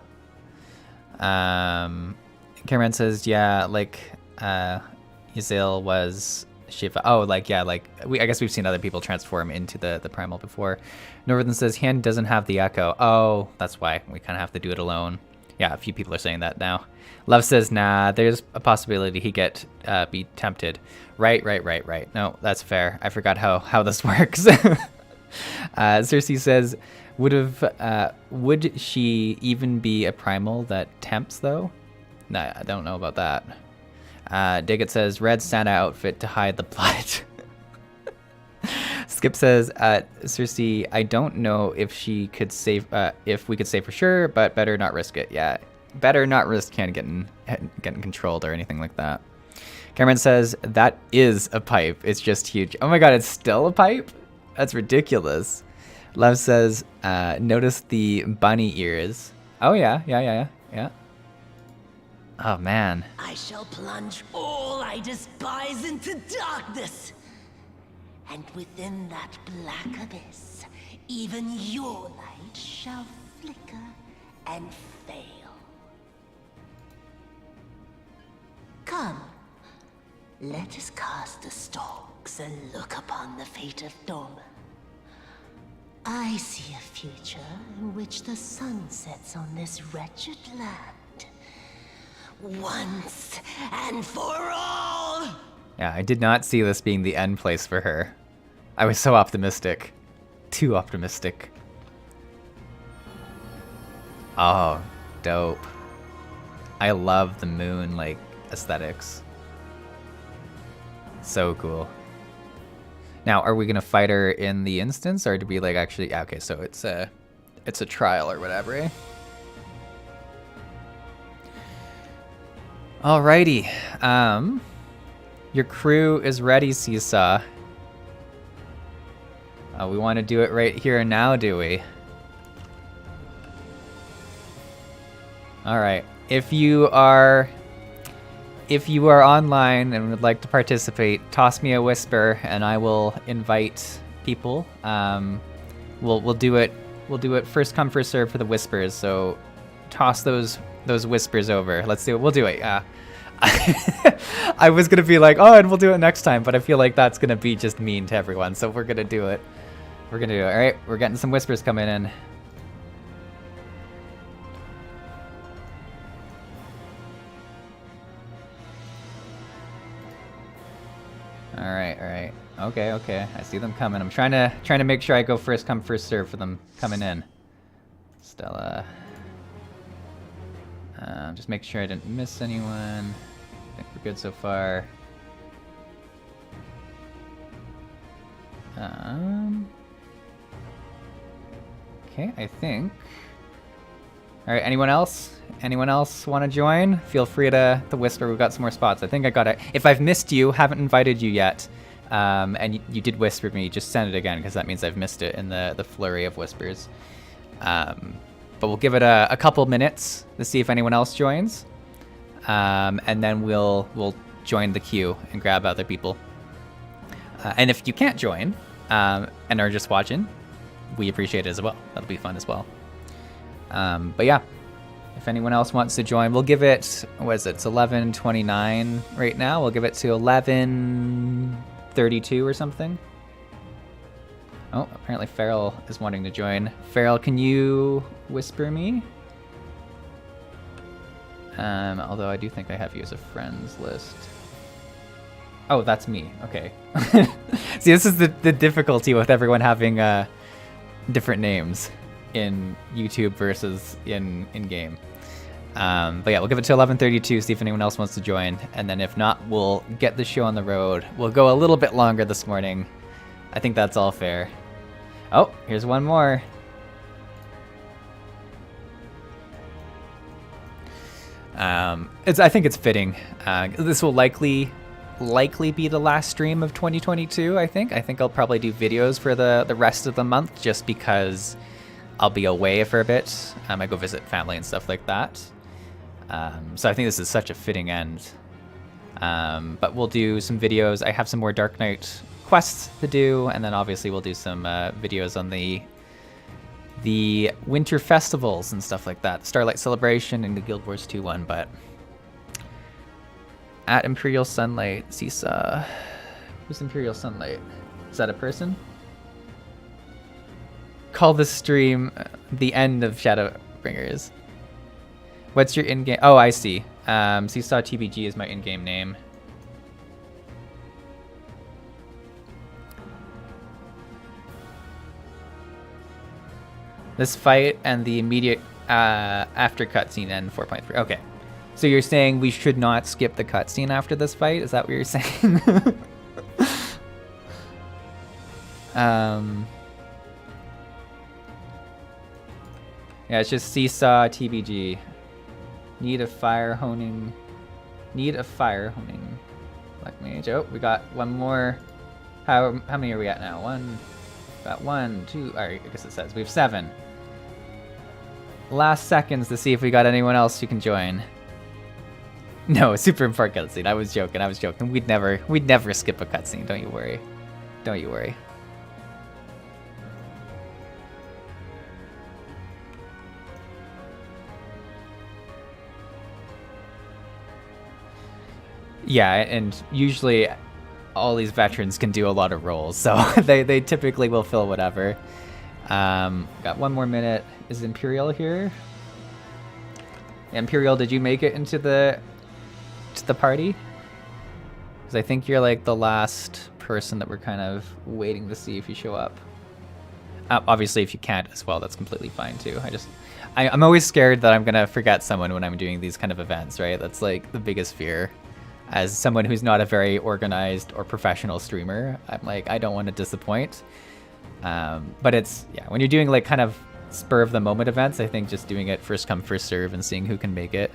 Cameron says, yeah, like Yzil was Shiva. Oh, like yeah, like I guess we've seen other people transform into the primal before. Northern says Hand doesn't have the echo. Oh, that's why we kind of have to do it alone. Yeah, a few people are saying that now. Love says, nah, there's a possibility he be tempted. Right. No, that's fair. I forgot how this works. Cersei says, would she even be a primal that tempts though? Nah, I don't know about that. Diggit says, red Santa outfit to hide the blood. Skip says, Cersei, I don't know if she could save, if we could say for sure, but better not risk it. Yeah, better not risk Hand getting controlled or anything like that. Cameron says, that is a pipe. It's just huge. Oh my god, it's still a pipe? That's ridiculous. Love says, notice the bunny ears. Oh yeah. Oh man. I shall plunge all I despise into darkness. And within that black abyss, even your light shall flicker and fail. Come, let us cast the stalks and look upon the fate of Dorman. I see a future in which the sun sets on this wretched land. Once and for all! Yeah, I did not see this being the end place for her. I was so optimistic. Too optimistic. Oh, dope. I love the moon, like, aesthetics. So cool. Now, are we gonna fight her in the instance, or do we, like, actually... Yeah, okay, so it's a trial or whatever, eh? Alrighty. Your crew is ready, Seesaw. We want to do it right here and now, do we? Alright. If you are online and would like to participate, toss me a whisper and I will invite people. We'll do it first come first serve for the whispers, so toss those whispers over. Let's do it. We'll do it. Yeah. I was gonna be like, oh, and we'll do it next time, but I feel like that's gonna be just mean to everyone, so we're gonna do it. We're gonna do it. Alright, we're getting some whispers coming in. Alright. Okay. I see them coming. I'm trying to make sure I go first come first serve for them coming in. Stella. Just make sure I didn't miss anyone. I think we're good so far. Okay, I think. Alright, anyone else? Anyone else want to join? Feel free to whisper. We've got some more spots. I think I got it. If I've missed you, haven't invited you yet, and you did whisper me, just send it again, because that means I've missed it in the flurry of whispers. But we'll give it a couple minutes to see if anyone else joins, and then we'll join the queue and grab other people. And if you can't join and are just watching, we appreciate it as well. That'll be fun as well. But yeah, if anyone else wants to join, we'll give it, what is it? It's 11:29 right now. We'll give it to 11:32 or something. Oh, apparently Farrell is wanting to join. Farrell, can you whisper me? Although I do think I have you as a friends list. Oh, that's me. Okay. See, this is the difficulty with everyone having different names in YouTube versus in game. But yeah, we'll give it to 11:32, see if anyone else wants to join, and then if not, we'll get the show on the road. We'll go a little bit longer this morning. I think that's all fair. Oh, here's one more. I think it's fitting. This will likely be the last stream of 2022, I think. I think I'll probably do videos for the rest of the month, just because I'll be away for a bit. I go visit family and stuff like that. So I think this is such a fitting end. But we'll do some videos. I have some more Dark Knight quests to do, and then obviously we'll do some videos on the winter festivals and stuff like that. Starlight Celebration and the Guild Wars 2 one, but at Imperial Sunlight, Seesaw. Who's Imperial Sunlight? Is that a person? Call the stream the end of Shadowbringers. What's your in-game? Oh, I see. Seesaw TBG is my in-game name. This fight and the immediate after cutscene end 4.3. Okay. So you're saying we should not skip the cutscene after this fight? Is that what you're saying? Yeah, it's just Seesaw TBG. Need a fire honing. Black Mage. Oh, we got one more. How many are we at now? Got 1, 2. Alright, I guess it says we have 7. Last seconds to see if we got anyone else who can join. No, super important cutscene. I was joking. We'd never skip a cutscene. Don't you worry. Yeah, and usually all these veterans can do a lot of roles, so they typically will fill whatever. Got 1 more minute. Is Imperial here? Imperial, did you make it into the party? Because I think you're like the last person that we're kind of waiting to see if you show up. Obviously, if you can't as well, that's completely fine too. I'm always scared that I'm gonna forget someone when I'm doing these kind of events, right? That's like the biggest fear. As someone who's not a very organized or professional streamer, I'm like, I don't want to disappoint. But it's, yeah, when you're doing like kind of spur of the moment events, I think just doing it first come first serve and seeing who can make it.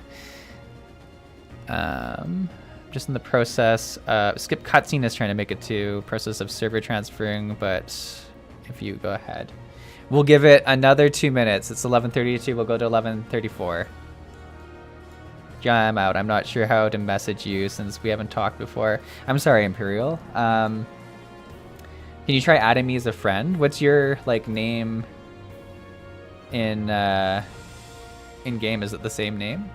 Just in the process. Skip cutscene is trying to make it to process of server transferring, but if you go ahead. We'll give it another 2 minutes. It's 11:32. We'll go to 11:34. Yeah, I'm out. I'm not sure how to message you since we haven't talked before. I'm sorry, Imperial. Can you try adding me as a friend? What's your like name in game? Is it the same name?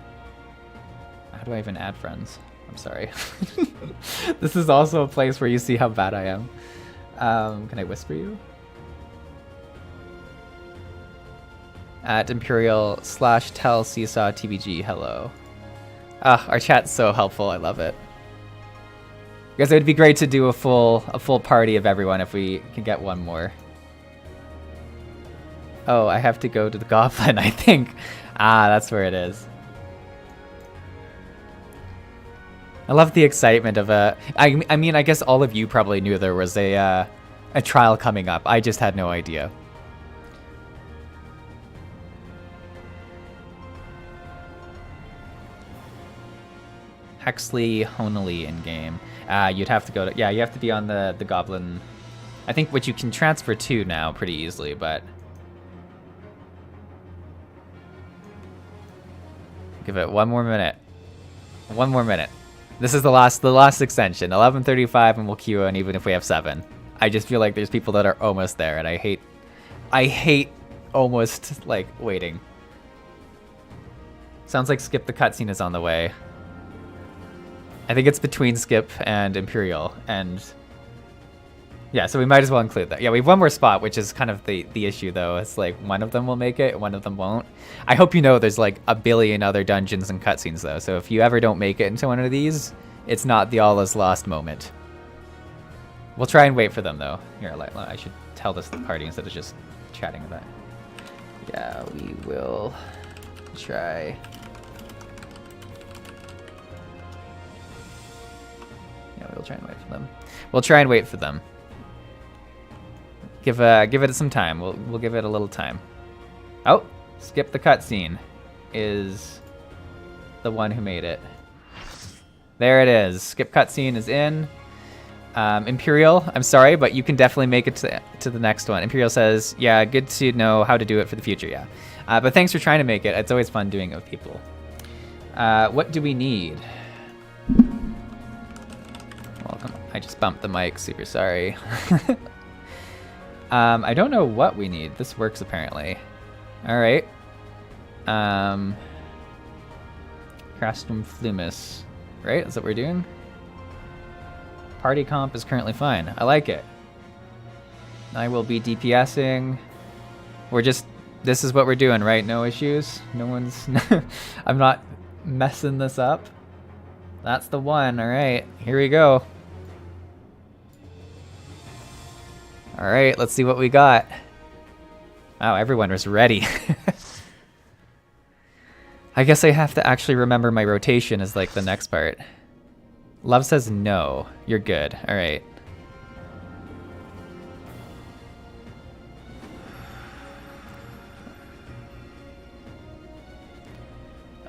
How do I even add friends? I'm sorry. This is also a place where you see how bad I am. Can I whisper you? At Imperial/tell Seesaw TBG hello. Our chat's so helpful. I love it. Because it would be great to do a full party of everyone if we can get one more. Oh, I have to go to the Goblin, I think. That's where it is. I love the excitement of I mean, I guess all of you probably knew there was a trial coming up. I just had no idea. Hexley Honolly in game. You'd have to go to, yeah, you have to be on the Goblin. I think which you can transfer to now pretty easily, but give it one more minute. One more minute. This is the last extension. 11:35, and we'll queue in even if we have 7. I just feel like there's people that are almost there, and I hate almost like waiting. Sounds like Skip the cutscene is on the way. I think it's between Skip and Imperial, and yeah, so we might as well include that. Yeah, we have one more spot, which is kind of the issue, though. It's like one of them will make it, one of them won't. I hope you know there's like a billion other dungeons and cutscenes, though, so if you ever don't make it into one of these, it's not the all is lost moment. We'll try and wait for them, though. Here, I should tell this to the party instead of just chatting about it. Yeah, we will try. We'll try and wait for them. We'll try and wait for them. Give it some time. We'll give it a little time. Oh, Skip the cutscene is the one who made it. There it is. Skip cutscene is in. Imperial, I'm sorry, but you can definitely make it to the next one. Imperial says, yeah, good to know how to do it for the future, yeah. But thanks for trying to make it. It's always fun doing it with people. What do we need? Welcome. I just bumped the mic, super sorry. I don't know what we need. This works apparently. Alright. Crastum Flumus. Right? Is that what we're doing? Party comp is currently fine. I like it. I will be DPSing. This is what we're doing, right? No issues? No one's... I'm not messing this up. That's the one. Alright, here we go. Alright, let's see what we got. Wow, everyone was ready. I guess I have to actually remember my rotation is like the next part. Love says no. You're good. Alright.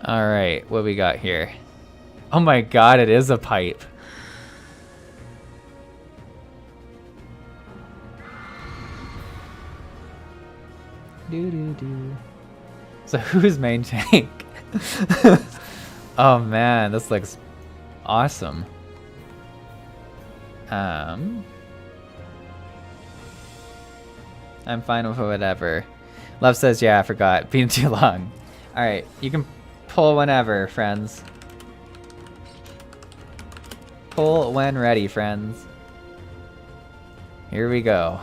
Alright, what we got here? Oh my god, it is a pipe. So who's main tank? Oh man, this looks awesome. I'm fine with whatever. Love says, yeah, I forgot. Been too long. Alright, you can pull whenever, friends. Pull when ready, friends. Here we go.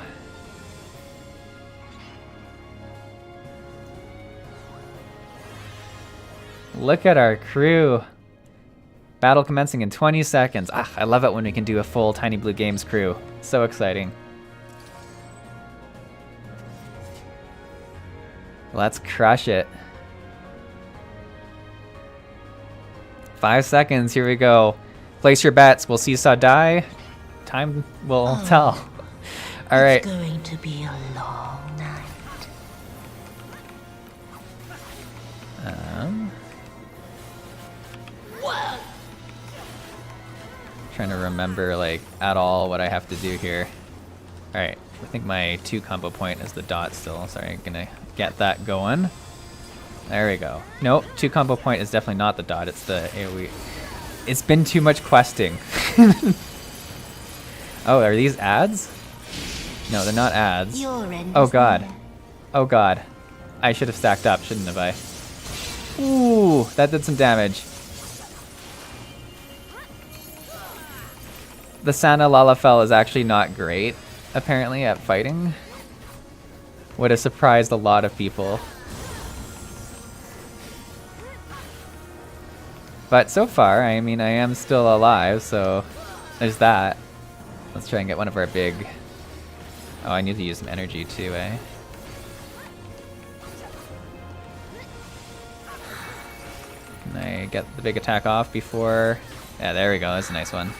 Look at our crew. Battle commencing in 20 seconds. I love it when we can do a full Tinybluegames crew. So exciting. Let's crush it. 5 seconds, here we go. Place your bets. Will Seesaw die? Time will tell. All right. It's going to be a long night. trying to remember, like, at all what I have to do here. Alright, I think my 2 combo point is the dot still. Sorry, I'm gonna get that going. There we go. Nope, 2 combo point is definitely not the dot, it's the AoE. It's been too much questing. Oh, are these ads? No, they're not ads. Oh god. Oh god. I should have stacked up, shouldn't have I? Ooh, that did some damage. The Sana Lalafell is actually not great, apparently, at fighting. Would have surprised a lot of people. But so far, I mean, I am still alive, so there's that. Let's try and get one of our big... Oh, I need to use some energy too, eh? Can I get the big attack off before... Yeah, there we go. That's a nice one.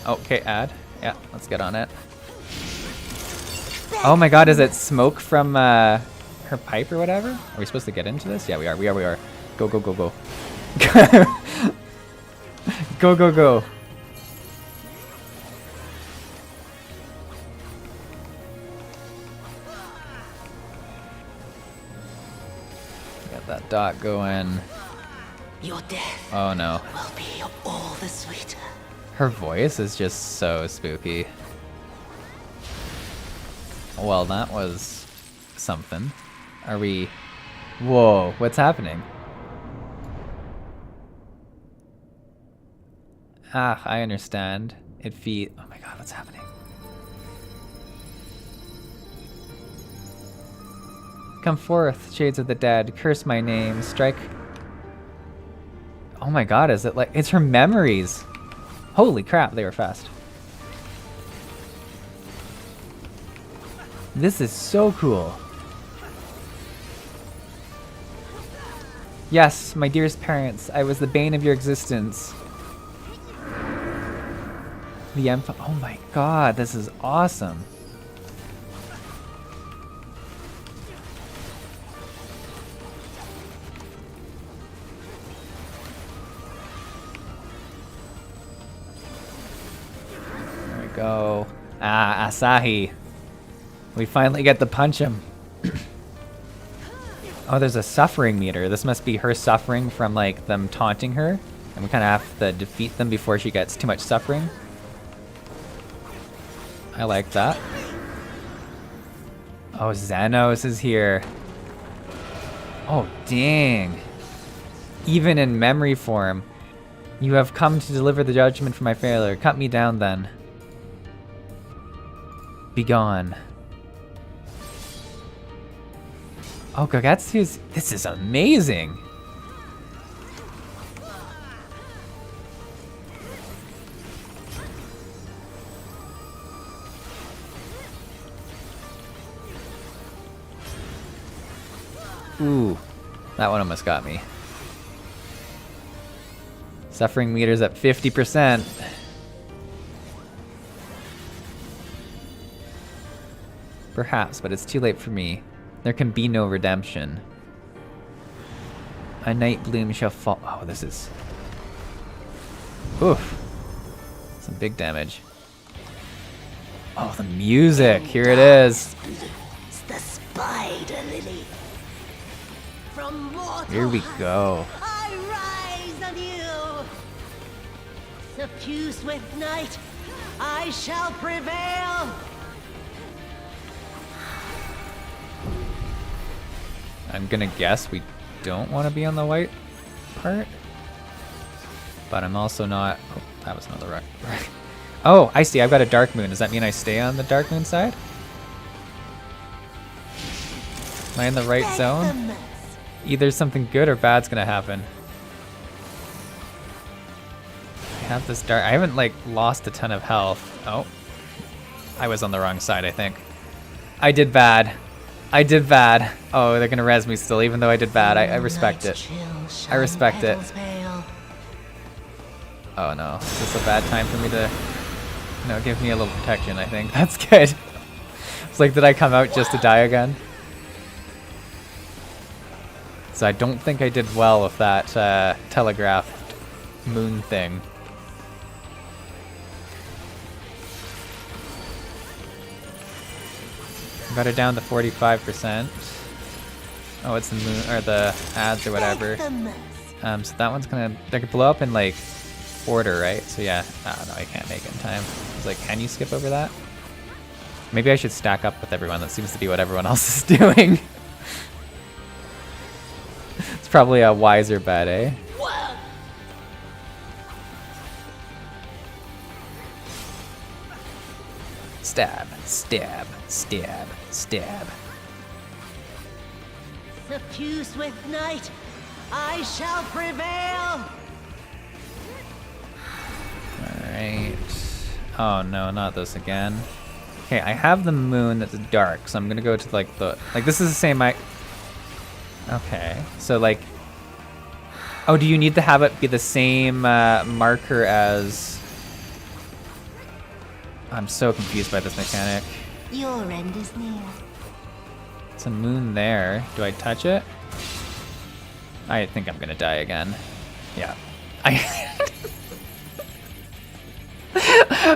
Okay, add. Yeah, let's get on it. Oh my god, is it smoke from her pipe or whatever? Are we supposed to get into this? Yeah, we are. We are. Go, go, go, go. Go, go, go. Got that dot going. Your death oh no. will be all the sweeter. Her voice is just so spooky. Well, that was something. Are we... Whoa, what's happening? Ah, I understand. It feed... Oh my god, what's happening? Come forth, shades of the dead. Curse my name. Strike... Oh my god, is it like... It's her memories! Holy crap, they were fast. This is so cool. Yes, my dearest parents, I was the bane of your existence. The oh my god, this is awesome. There we go. Ah, Asahi. We finally get to punch him. Oh, there's a suffering meter. This must be her suffering from, like, them taunting her. And we kind of have to defeat them before she gets too much suffering. I like that. Oh, Xenos is here. Oh, dang. Even in memory form. You have come to deliver the judgment for my failure. Cut me down, then. Begone. Oh, Gogetsu's... This is amazing! Ooh, that one almost got me. Suffering meter's at 50%. Perhaps, but it's too late for me. There can be no redemption. A night bloom shall fall. Oh, this is... Oof. Some big damage. Oh, the music. Here it is. It's the spider lily. From mortal, Here we go. I rise anew. Suffused with night, I shall prevail. I'm gonna guess we don't want to be on the white part. But I'm also not... Oh, that was not the right... Oh, I see. I've got a dark moon. Does that mean I stay on the dark moon side? Am I in the right zone? Either something good or bad's gonna happen. I have this dark... I haven't, like, lost a ton of health. Oh. I was on the wrong side, I think. I did bad. I did bad. Oh, they're gonna res me still, even though I did bad. I respect it. I respect it. Oh no, is this a bad time for me to... No, give me a little protection, I think. That's good. It's like, did I come out just to die again? So I don't think I did well with that telegraphed moon thing. Got it down to 45%. Oh, it's the moon or the ads or whatever. So that one's gonna they could blow up in like order, right? So yeah, oh no, I can't make it in time. I was like, can you skip over that? Maybe I should stack up with everyone. That seems to be what everyone else is doing. It's probably a wiser bet, eh? Stab, stab, stab, stab. Suffused with night, I shall prevail! Alright. Oh no, not this again. Okay, I have the moon that's dark, so I'm gonna go to like the... Like this is the same Okay, so like... Oh, do you need to have it be the same marker as... I'm so confused by this mechanic. Your end is near. It's a moon there. Do I touch it? I think I'm gonna die again. Yeah.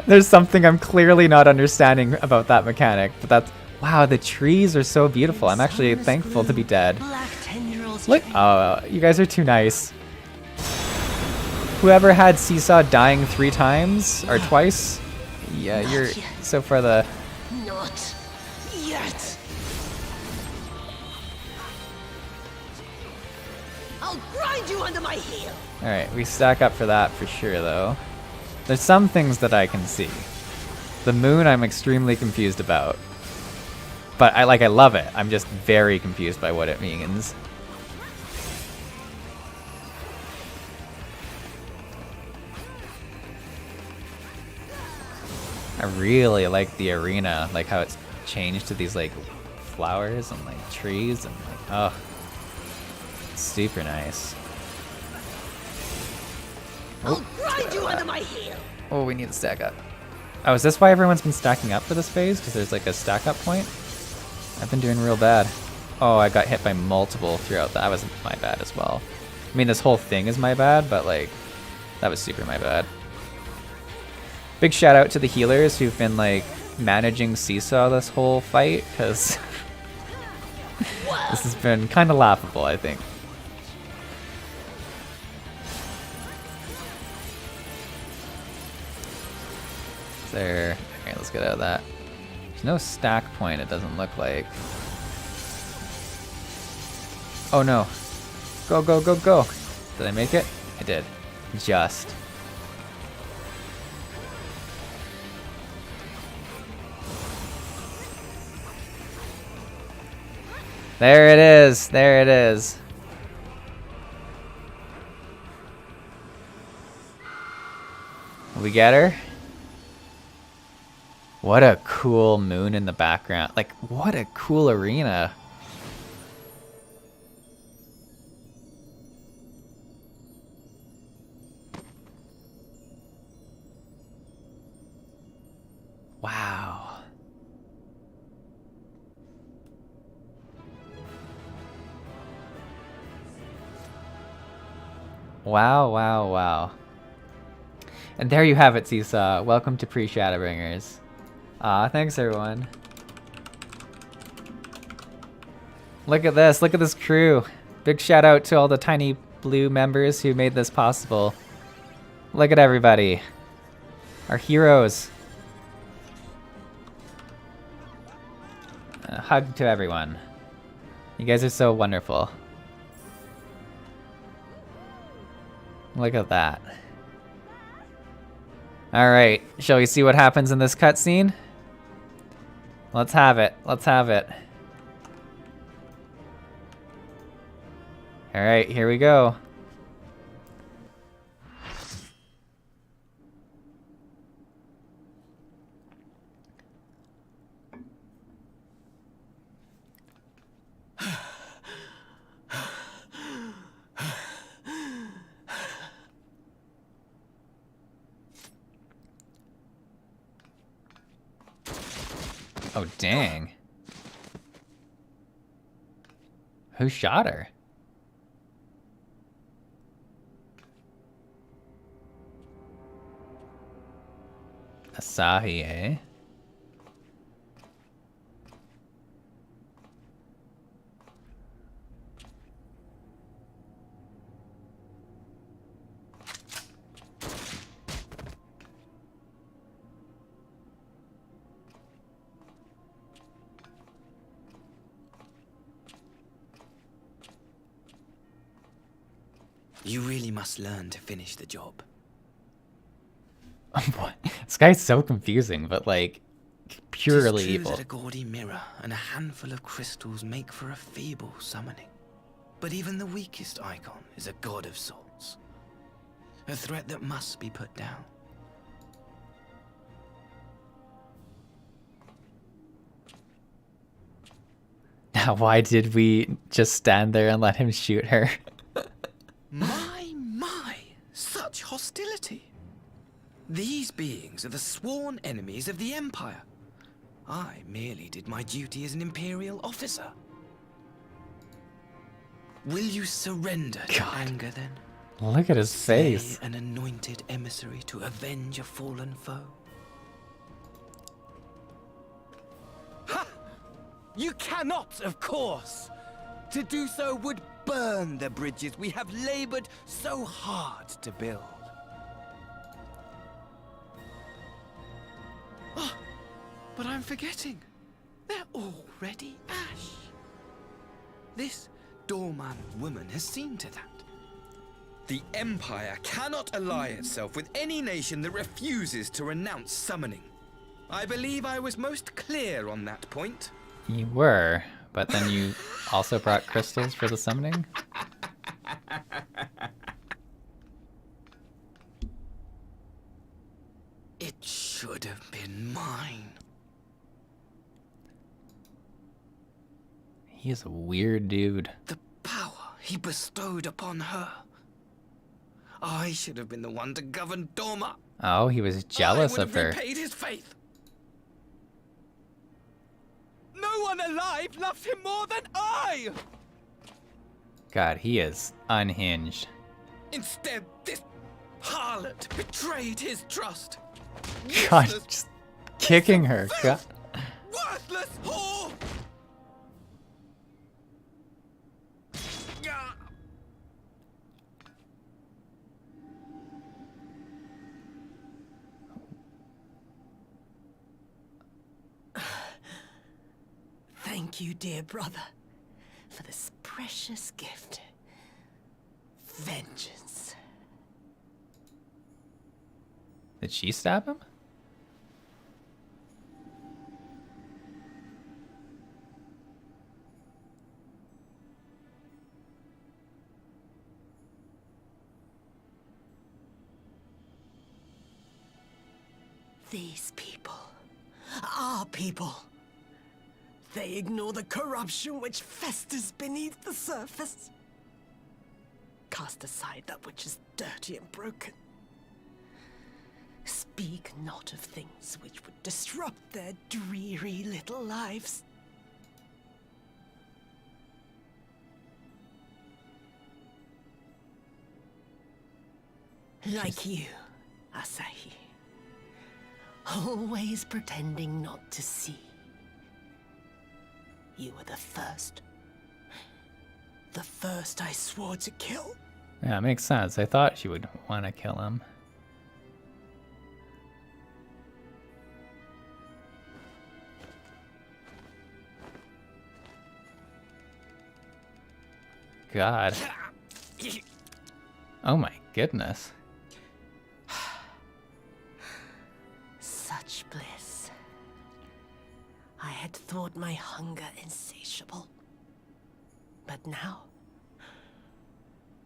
There's something I'm clearly not understanding about that mechanic, but that's... Wow, the trees are so beautiful. I'm actually thankful to be dead. Look! Oh, you guys are too nice. Whoever had Seesaw dying 3 times, or twice, yeah, you're so far the... Not yet. I'll grind you under my heel. Alright, we stack up for that for sure, though. There's some things that I can see. The moon I'm extremely confused about. But I love it. I'm just very confused by what it means. I really like the arena, like how it's changed to these like flowers and like trees and like, oh, it's super nice. I'll grind you under my heel. Oh, we need to stack up. Oh, is this why everyone's been stacking up for this phase? Because there's like a stack up point? I've been doing real bad. Oh, I got hit by multiple throughout. That was my bad as well. I mean, this whole thing is my bad, but like, that was super my bad. Big shout out to the healers who've been like managing Seesaw this whole fight, because this has been kind of laughable, I think. There. Okay, let's get out of that. There's no stack point, it doesn't look like. Oh no. Go, go, go, go. Did I make it? I did. Just. There it is. There it is. We get her? What a cool moon in the background. Like, what a cool arena. Wow. Wow, wow, wow. And there you have it, Seesaw. Welcome to Pre-Shadowbringers. Aw, thanks everyone. Look at this crew. Big shout out to all the Tiny Blue members who made this possible. Look at everybody. Our heroes. A hug to everyone. You guys are so wonderful. Look at that. Alright, shall we see what happens in this cutscene? Let's have it. Let's have it. Alright, here we go. Oh, dang. Who shot her? Asahi, eh? You really must learn to finish the job. What? This guy's so confusing, but like purely 'Tis true evil. that a gaudy mirror and a handful of crystals make for a feeble summoning. But even the weakest icon is a god of sorts. A threat that must be put down. Now, why did we just stand there and let him shoot her? My, such hostility. These beings are the sworn enemies of the Empire. I merely did my duty as an Imperial officer. Will you surrender to anger then? Look at his face. Slay an anointed emissary to avenge a fallen foe? Ha! You cannot, of course! To do so would burn the bridges we have labored so hard to build. Oh, but I'm forgetting. They're already ash. This doorman woman has seen to that. The Empire cannot ally itself with any nation that refuses to renounce summoning. I believe I was most clear on that point. You were, but then you also brought crystals for the summoning? It should have been mine. He is a weird dude. The power he bestowed upon her. I should have been the one to govern Dorma. Oh, he was jealous of her. I would have repaid his faith. No one alive loves him more than I! God, he is unhinged. Instead, this harlot betrayed his trust. God, Useless, just kicking her. God. worthless whore! Thank you, dear brother, for this precious gift. Vengeance. Did she stab him? These people, our people, they ignore the corruption which festers beneath the surface. Cast aside that which is dirty and broken. Speak not of things which would disrupt their dreary little lives. Like you, Asahi. Always pretending not to see. You were the first. The first I swore to kill. Yeah, it makes sense. I thought she would want to kill him. God. Oh my goodness. Such bliss. I had thought my hunger insatiable. But now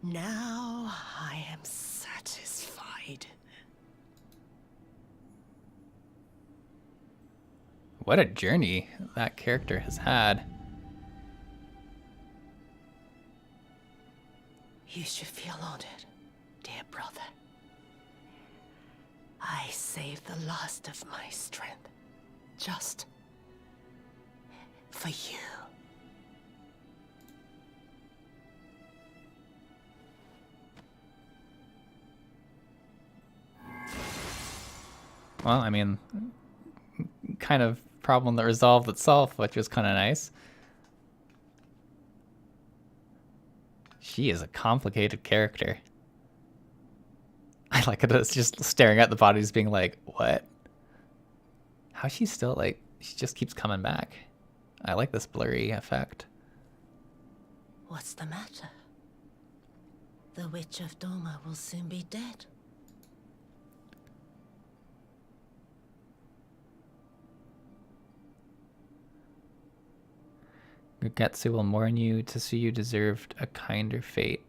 I am satisfied. What a journey that character has had. You should feel honored, dear brother. I saved the last of my strength, just for you. Well, I mean, kind of problem that resolved itself, which was kind of nice. She is a complicated character. I like it. It's just staring at the bodies being like, what? How's she still like, she just keeps coming back. I like this blurry effect. What's the matter? The Witch of Doma will soon be dead. Gugetsu will mourn you. Tsuyu deserved a kinder fate.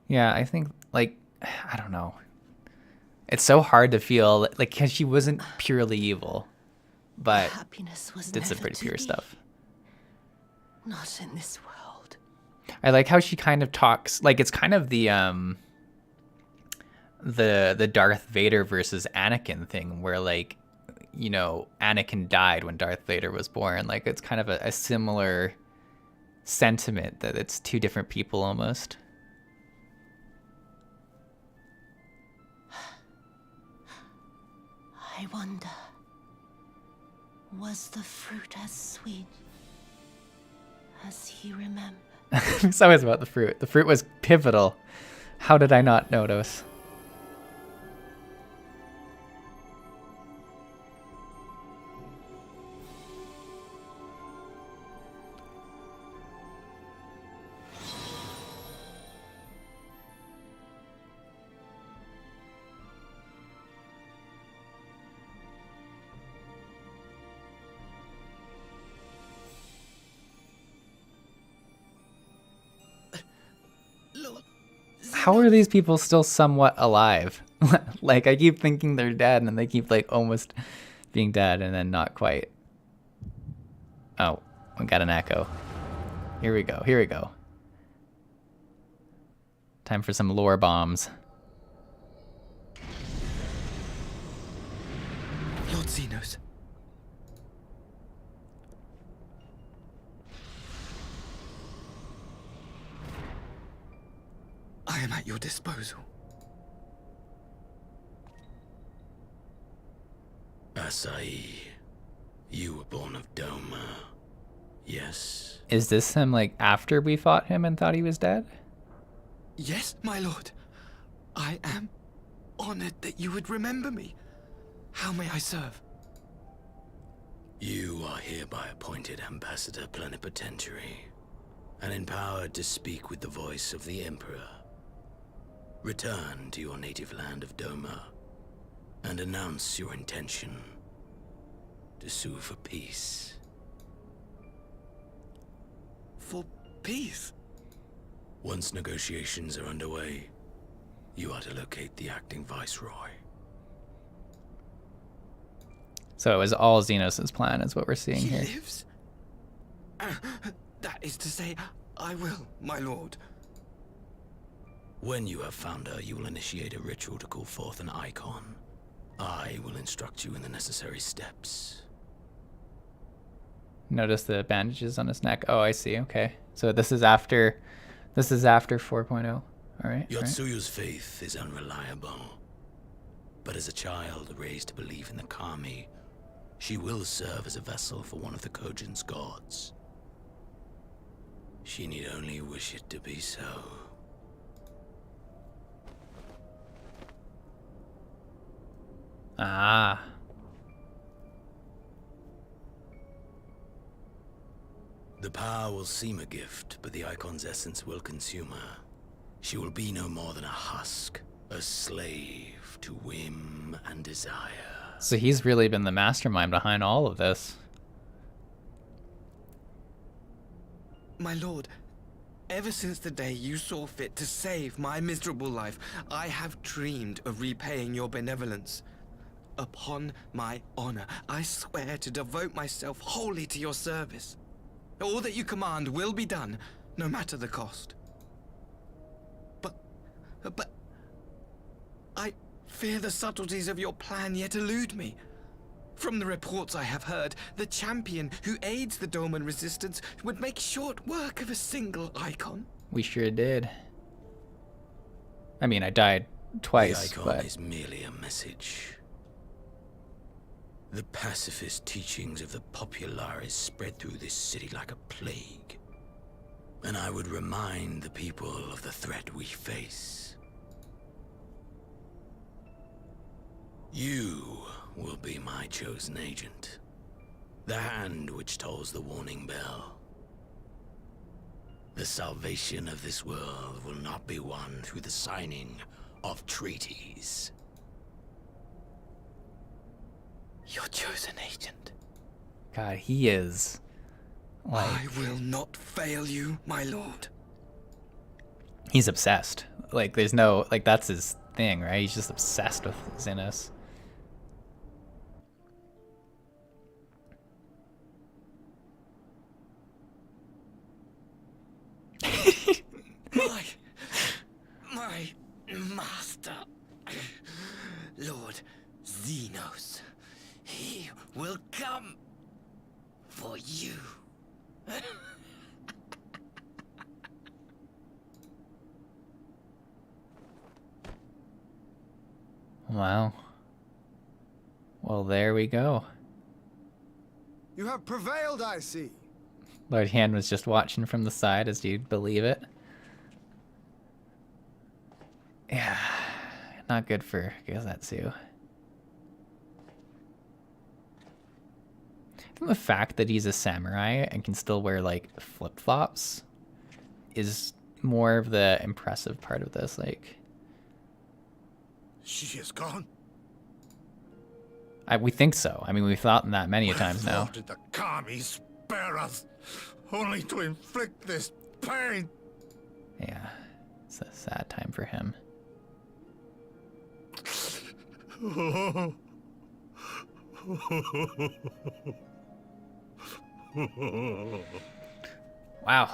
Yeah, I think, like, I don't know. It's so hard to feel, like, because she wasn't purely evil, but Happiness was did some never pretty to pure be. stuff. Not in this world. I like how she kind of talks, like, it's kind of the Darth Vader versus Anakin thing, where, like, you know, Anakin died when Darth Vader was born. Like, it's kind of a similar sentiment that it's two different people almost. I wonder, was the fruit as sweet as he remembered? It's always about the fruit. The fruit was pivotal. How did I not notice? How are these people still somewhat alive? Like, I keep thinking they're dead, and then they keep, like, almost being dead, and then not quite. Oh, we got an echo. Here we go, here we go. Time for some lore bombs. Lord Xenos. I am at your disposal. Asai, you were born of Doma, yes? Is this him, like, after we fought him and thought he was dead? Yes, my lord. I am honored that you would remember me. How may I serve? You are hereby appointed Ambassador Plenipotentiary, and empowered to speak with the voice of the Emperor. Return to your native land of Doma, and announce your intention to sue for peace. For peace? Once negotiations are underway, you are to locate the acting Viceroy. So it was all Xenos' plan, is what we're seeing He here. lives? That is to say, I will, my lord. When you have found her, you will initiate a ritual to call forth an icon. I will instruct you in the necessary steps. Notice the bandages on his neck. Oh, I see. Okay. So this is after 4.0. All right. Yotsuyu's faith is unreliable. But as a child raised to believe in the Kami, she will serve as a vessel for one of the Kojin's gods. She need only wish it to be so. Ah. The power will seem a gift, but the icon's essence will consume her. She will be no more than a husk, a slave to whim and desire. So he's really been the mastermind behind all of this. My lord, ever since the day you saw fit to save my miserable life, I have dreamed of repaying your benevolence. Upon my honor, I swear to devote myself wholly to your service. All that you command will be done, no matter the cost. But I fear the subtleties of your plan yet elude me. From the reports I have heard, the champion who aids the Doman resistance would make short work of a single icon. We sure did. I mean, I died twice, the icon but is merely a message. The pacifist teachings of the populares spread through this city like a plague. And I would remind the people of the threat we face. You will be my chosen agent. The hand which tolls the warning bell. The salvation of this world will not be won through the signing of treaties. Your chosen agent. God, he is. Like, I will not fail you, my lord. he's obsessed. Like, there's no, like, that's his thing, right? He's just obsessed with Xenos. My master, Lord Xenos, he will come for you. Wow. Well, there we go. You have prevailed, I see. Lord Hand was just watching from the side, as you'd believe it. Yeah, not good for Gazetsu. I think the fact that he's a samurai and can still wear, like, flip-flops is more of the impressive part of this, like... She is gone. We think so. I mean, we've thought that many a times now. Wherefore did the Kami spare us, only to inflict this pain? Yeah, it's a sad time for him. Wow,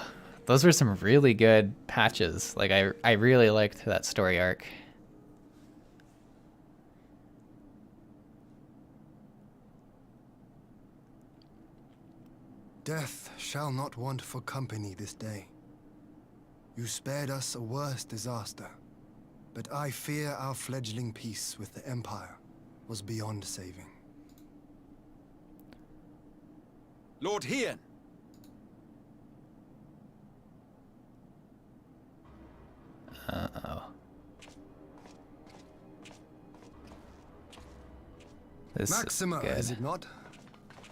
those were some really good patches. Like, I really liked that story arc. Death shall not want for company this day. You spared us a worse disaster, but I fear our fledgling peace with the Empire was beyond saving. Lord Hien! Uh-oh. This Maxima, is good. is it not?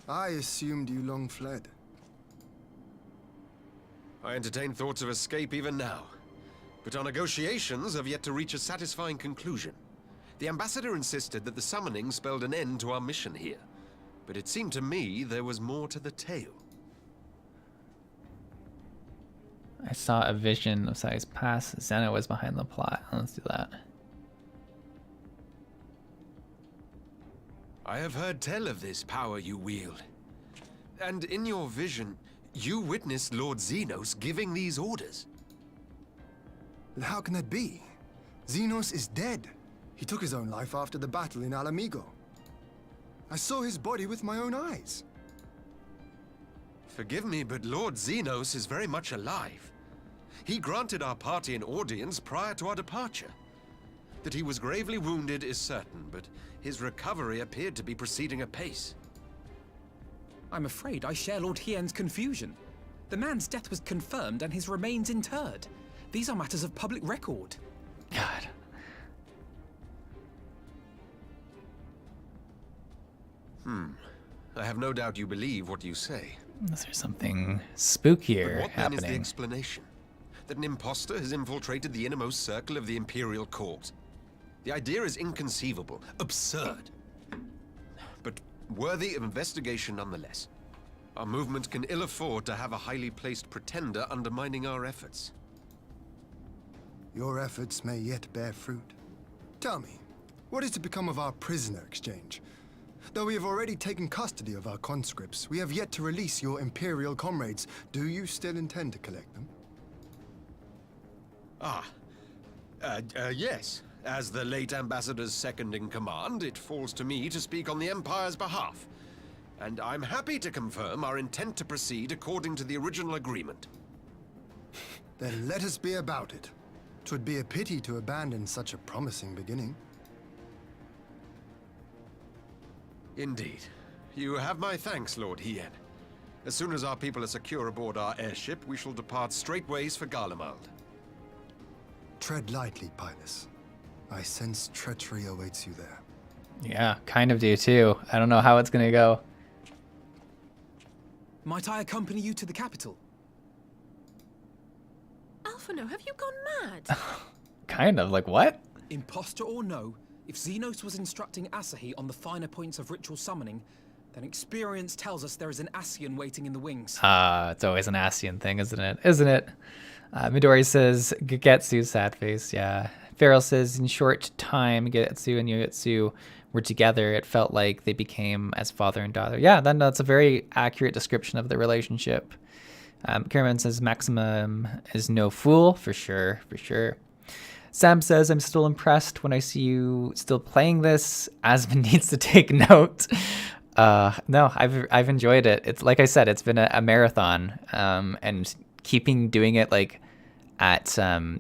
I assumed you long fled. I entertain thoughts of escape even now, but our negotiations have yet to reach a satisfying conclusion. The ambassador insisted that the summoning spelled an end to our mission here, but it seemed to me there was more to the tale. I saw a vision of Sai's past. Xena was behind the plot. Let's do that. I have heard tell of this power you wield. And in your vision, you witnessed Lord Xenos giving these orders. How can that be? Xenos is dead. He took his own life after the battle in Alamigo. I saw his body with my own eyes. Forgive me, but Lord Xenos is very much alive. He granted our party an audience prior to our departure. That he was gravely wounded is certain, but his recovery appeared to be proceeding apace. I'm afraid I share Lord Hien's confusion. The man's death was confirmed and his remains interred. These are matters of public record. God. I have no doubt you believe what you say. Is there something But spookier what then is the happening? explanation? That an imposter has infiltrated the innermost circle of the Imperial Court? The idea is inconceivable, absurd. But worthy of investigation nonetheless. Our movement can ill afford to have a highly placed pretender undermining our efforts. Your efforts may yet bear fruit. Tell me, what is to become of our prisoner exchange? Though we have already taken custody of our conscripts, we have yet to release your Imperial comrades. Do you still intend to collect them? Yes. As the late Ambassador's second in command, it falls to me to speak on the Empire's behalf. And I'm happy to confirm our intent to proceed according to the original agreement. Then let us be about it. 'Twould be a pity to abandon such a promising beginning. Indeed. You have my thanks, Lord Hien. As soon as our people are secure aboard our airship, we shall depart straightways for Garlemald. Tread lightly, Pilus. I sense treachery awaits you there. Yeah, kind of do too. I don't know how it's gonna go. Might I accompany you to the capital? Alphino, have you gone mad? Kind of, like what? Imposter or no, if Xenos was instructing Asahi on the finer points of ritual summoning, then experience tells us there is an Ascian waiting in the wings. It's always an Ascian thing, isn't it? Isn't it? Midori says, Gegetsu, sad face, yeah. Farrell says, in short time, Gegetsu and Yogetsu were together. It felt like they became as father and daughter. Yeah, that's a very accurate description of the relationship. Karaman says, Maximum is no fool, for sure, for sure. Sam says, I'm still impressed when I see you still playing this. Asmund needs to take note. No, I've enjoyed it. It's like I said, it's been a marathon, and keeping doing it like at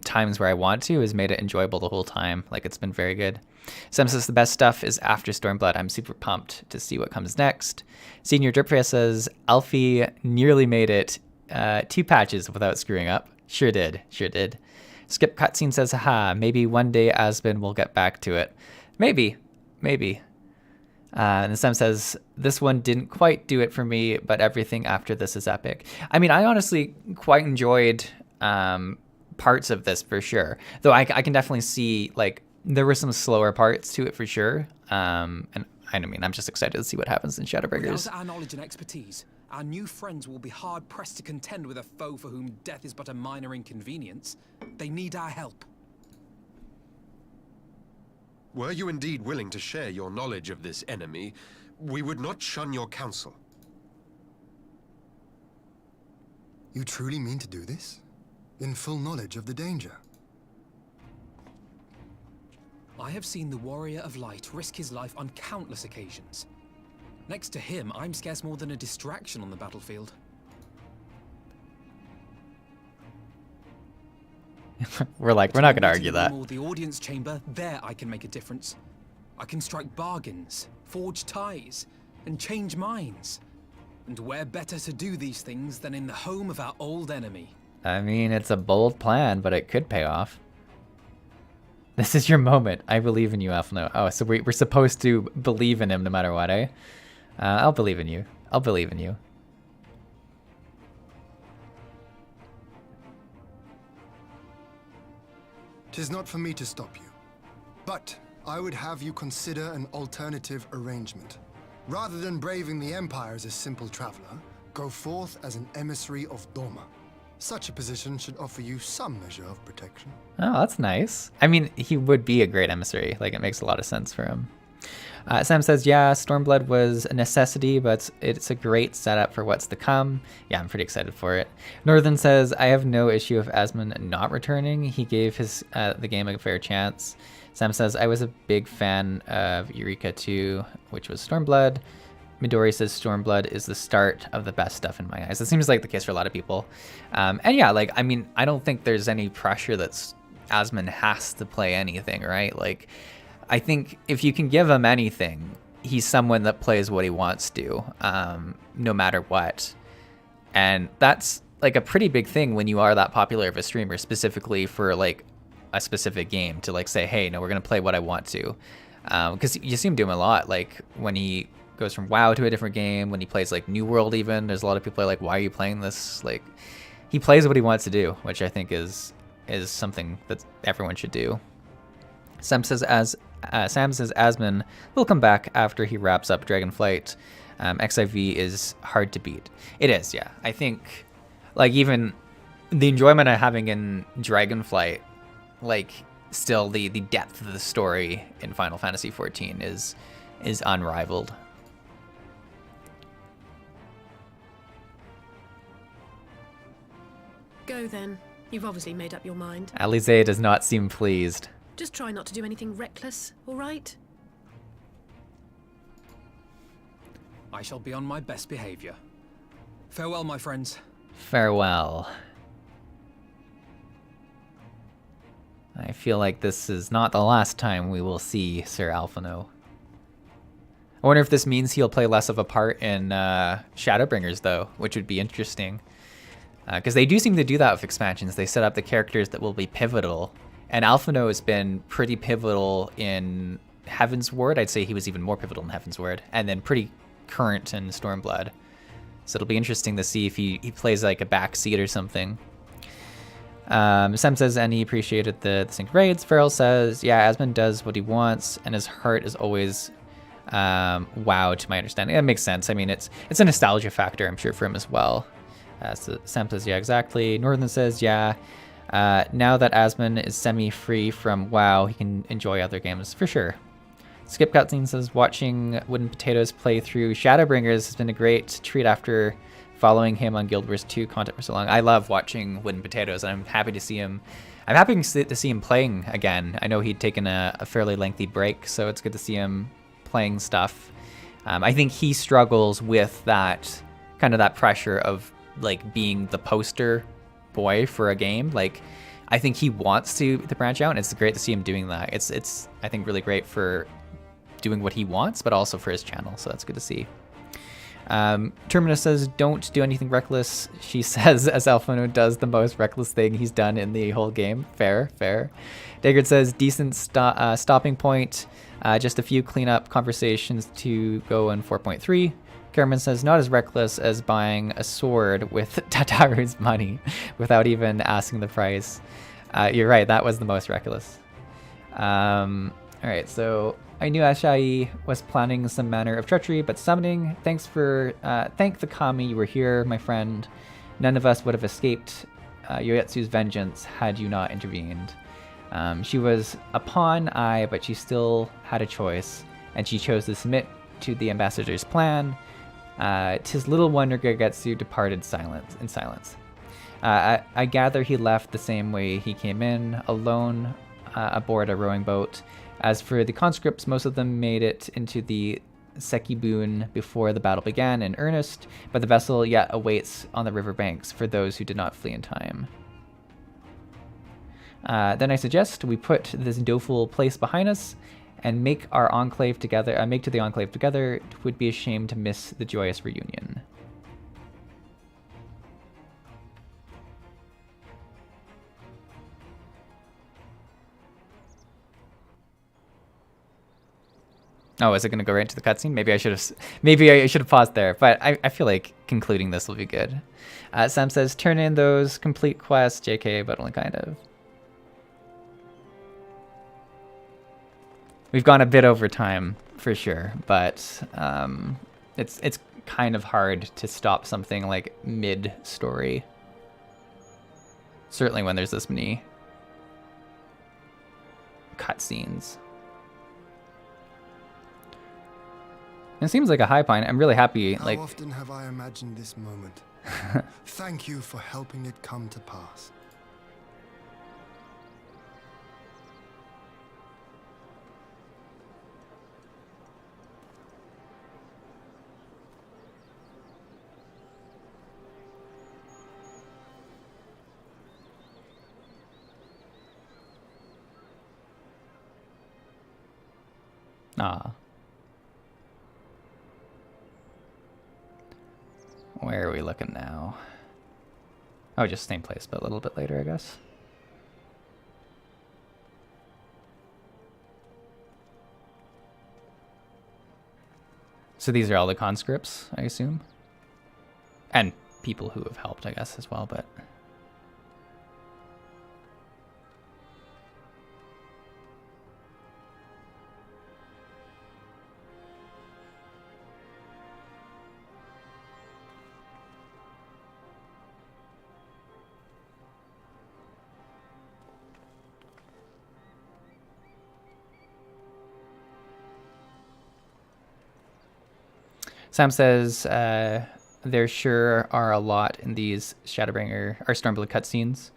times where I want to has made it enjoyable the whole time. Like, it's been very good. Sam says the best stuff is after Stormblood. I'm super pumped to see what comes next. Senior Dripfria says Alfie nearly made it 2 patches without screwing up. Sure did. Skip Cutscene says, haha, maybe one day Asbin will get back to it. Maybe. And Sam says, this one didn't quite do it for me, but everything after this is epic. I mean, I honestly quite enjoyed parts of this for sure. Though I can definitely see, like, there were some slower parts to it for sure. And I mean, I'm just excited to see what happens in Shadowbringers. Without our knowledge and expertise, our new friends will be hard-pressed to contend with a foe for whom death is but a minor inconvenience. They need our help. Were you indeed willing to share your knowledge of this enemy, we would not shun your counsel. You truly mean to do this? In full knowledge of the danger? I have seen the Warrior of Light risk his life on countless occasions. Next to him, I'm scarce more than a distraction on the battlefield. We're not going to argue that. The audience chamber, there I can make a difference. I can strike bargains, forge ties, and change minds. And where better to do these things than in the home of our old enemy? I mean, it's a bold plan, but it could pay off. This is your moment. I believe in you, Alphino. Oh, so we're supposed to believe in him no matter what, eh? I'll believe in you. I'll believe in you. Tis not for me to stop you, but I would have you consider an alternative arrangement. Rather than braving the Empire as a simple traveler, go forth as an emissary of Doma. Such a position should offer you some measure of protection. Oh, that's nice. I mean, he would be a great emissary. Like, it makes a lot of sense for him. Sam says, yeah, Stormblood was a necessity, but it's a great setup for what's to come. Yeah, I'm pretty excited for it. Northern says, I have no issue with Asmund not returning. He gave the game a fair chance. Sam says, I was a big fan of Eureka 2, which was Stormblood. Midori says Stormblood is the start of the best stuff in my eyes. It seems like the case for a lot of people. And yeah, like, I mean, I don't think there's any pressure that Asmund has to play anything, right? Like, I think if you can give him anything, he's someone that plays what he wants to, no matter what. And that's like a pretty big thing when you are that popular of a streamer, specifically for like a specific game, to like say, hey, no, we're going to play what I want to. Because you see him do him a lot, like when he goes from WoW to a different game, when he plays like New World even, there's a lot of people are like, why are you playing this? Like, he plays what he wants to do, which I think is something that everyone should do. Sam says Asmund will come back after he wraps up Dragonflight. XIV is hard to beat. It is, yeah. I think, like, even the enjoyment I'm having in Dragonflight, like, still the depth of the story in Final Fantasy XIV is unrivaled. Go then. You've obviously made up your mind. Alize does not seem pleased. Just try not to do anything reckless, all right? I shall be on my best behavior. Farewell, my friends. Farewell. I feel like this is not the last time we will see Sir Alphino. I wonder if this means he'll play less of a part in Shadowbringers, though, which would be interesting. Because they do seem to do that with expansions. They set up the characters that will be pivotal. And Alphino has been pretty pivotal in Heaven's Ward. I'd say he was even more pivotal in Heaven's Ward. And then pretty current in Stormblood. So it'll be interesting to see if he plays like a backseat or something. Sam says, and he appreciated the synced raids. Farrell says, yeah, Asmund does what he wants, and his heart is always WoW, to my understanding. That makes sense. I mean, it's a nostalgia factor, I'm sure, for him as well. So Sam says, yeah, exactly. Northern says, yeah. Now that Asmund is semi-free from WoW, he can enjoy other games for sure. Skip Cutscene says, watching Wooden Potatoes play through Shadowbringers has been a great treat after following him on Guild Wars 2 content for so long. I love watching Wooden Potatoes, and I'm happy to see him. I'm happy to see him playing again. I know he'd taken a fairly lengthy break, so it's good to see him playing stuff. I think he struggles with that kind of that pressure of like being the poster boy for a game. Like, I think he wants to branch out, and it's great to see him doing that. It's I think really great for doing what he wants, but also for his channel. So that's good to see. Terminus says, don't do anything reckless. She says, as Alphino does the most reckless thing he's done in the whole game. Fair. Dagard says, decent stopping point. Just a few cleanup conversations to go in 4.3. Kerman says, not as reckless as buying a sword with Tataru's money without even asking the price. You're right, that was the most reckless. Alright, so I knew Ashai was planning some manner of treachery, but summoning. Thank the Kami you were here, my friend. None of us would have escaped Yoetsu's vengeance had you not intervened. She was a pawn, but she still had a choice, and she chose to submit to the ambassador's plan. 'Tis little wonder Gegetsu departed in silence. I gather he left the same way he came in, alone aboard a rowing boat. As for the conscripts, most of them made it into the Sekibun before the battle began in earnest, but the vessel yet awaits on the riverbanks for those who did not flee in time. Then I suggest we put this doleful place behind us and make our enclave together. Make to the enclave together. It would be a shame to miss the joyous reunion. Oh, is it going to go right into the cutscene? Maybe I should have paused there, but I feel like concluding this will be good. Sam says, turn in those complete quests, JK, but only kind of. We've gone a bit over time for sure, but it's kind of hard to stop something like mid-story. Certainly when there's this many cutscenes. It seems like a high point. I'm really happy. How often have I imagined this moment? Thank you for helping it come to pass. Ah. Where are we looking now? Oh, just same place, but a little bit later, I guess. So these are all the conscripts, I assume? And people who have helped, I guess, as well, but... Sam says there sure are a lot in these Shadowbringer or Stormblood cutscenes.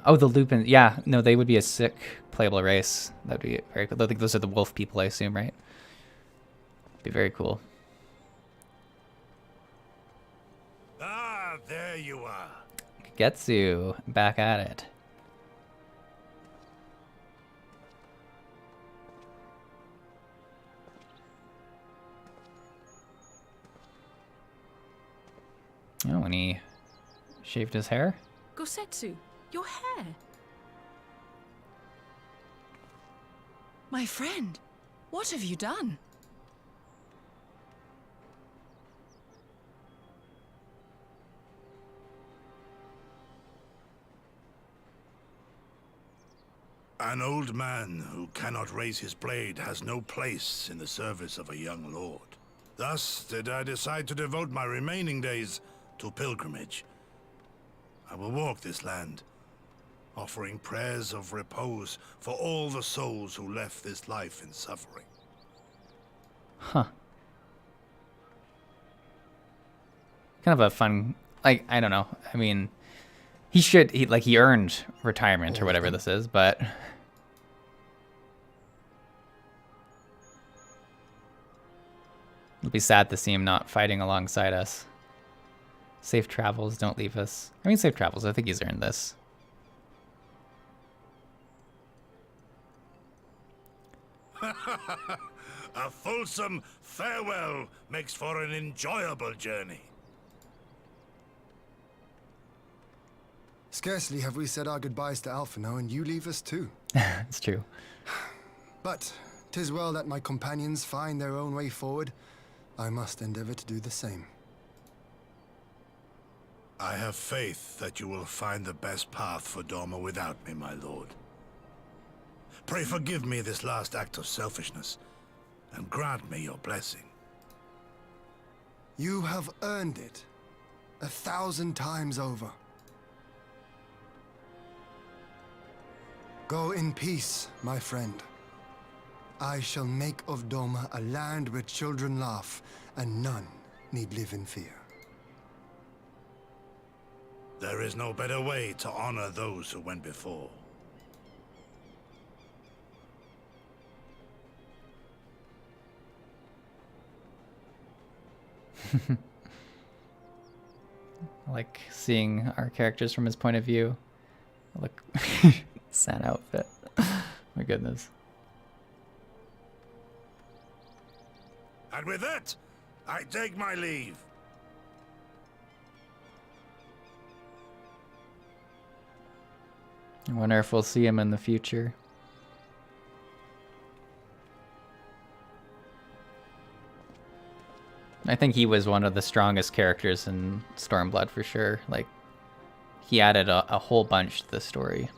Oh, the Lupin. Yeah, no, they would be a sick playable race. That'd be very cool. I think those are the wolf people, I assume, right? Be very cool. Ah, there you are. Getsu, back at it. Oh, when he shaved his hair. Gosetsu, your hair. My friend, what have you done? An old man who cannot raise his blade has no place in the service of a young lord. Thus did I decide to devote my remaining days to pilgrimage. I will walk this land, offering prayers of repose for all the souls who left this life in suffering. Huh. Kind of a fun, like, I don't know. I mean, he earned retirement or whatever this is, but it'll be sad to see him not fighting alongside us. Safe travels, don't leave us. I mean, safe travels, I think he's earned this. A fulsome farewell makes for an enjoyable journey. Scarcely have we said our goodbyes to Alphino, and you leave us too. It's true. But 'tis well that my companions find their own way forward. I must endeavor to do the same. I have faith that you will find the best path for Doma without me, my lord. Pray forgive me this last act of selfishness, and grant me your blessing. You have earned it 1,000 times over. Go in peace, my friend. I shall make of Doma a land where children laugh and none need live in fear. There is no better way to honor those who went before. I like seeing our characters from his point of view. Look, sad outfit. My goodness. And with that, I take my leave. I wonder if we'll see him in the future. I think he was one of the strongest characters in Stormblood for sure. Like, he added a whole bunch to the story.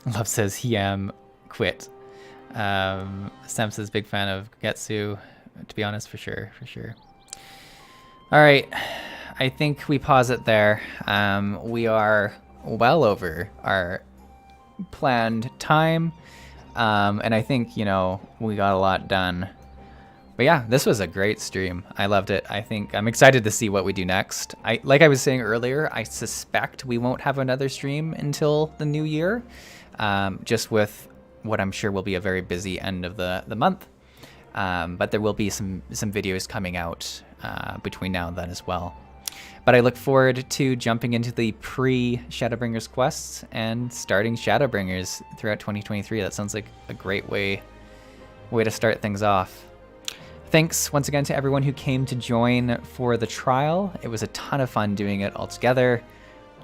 Love says he quit. Sam says big fan of Getsu. To be honest, for sure. All right, I think we pause it there. We are well over our planned time, and I think, you know, we got a lot done. But yeah, this was a great stream. I loved it. I think I'm excited to see what we do next. Like I was saying earlier, I suspect we won't have another stream until the new year, just with what I'm sure will be a very busy end of the month. But there will be some videos coming out between now and then as well. But I look forward to jumping into the pre-Shadowbringers quests and starting Shadowbringers throughout 2023. That sounds like a great way to start things off. Thanks once again to everyone who came to join for the trial. It was a ton of fun doing it all together.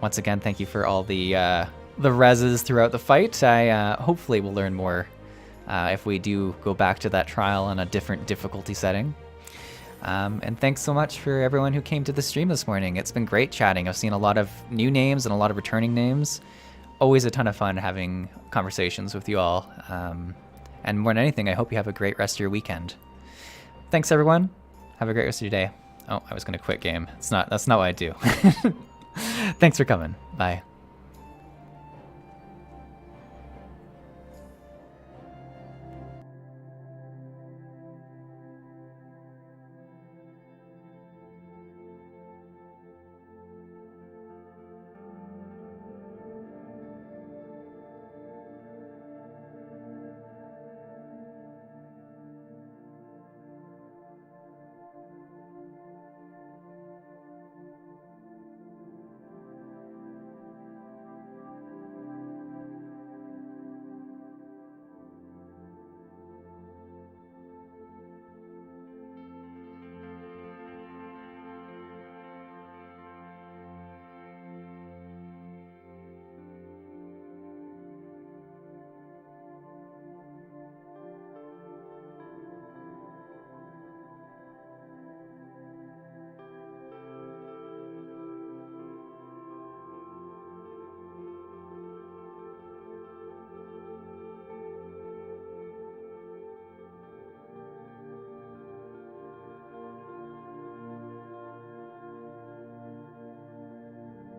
Once again, thank you for all the reses throughout the fight. I hopefully will learn more if we do go back to that trial on a different difficulty setting. And thanks so much for everyone who came to the stream this morning. It's been great chatting. I've seen a lot of new names and a lot of returning names. Always a ton of fun having conversations with you all. And more than anything, I hope you have a great rest of your weekend. Thanks, everyone. Have a great rest of your day. Oh, I was going to quit game. That's not what I do. Thanks for coming. Bye.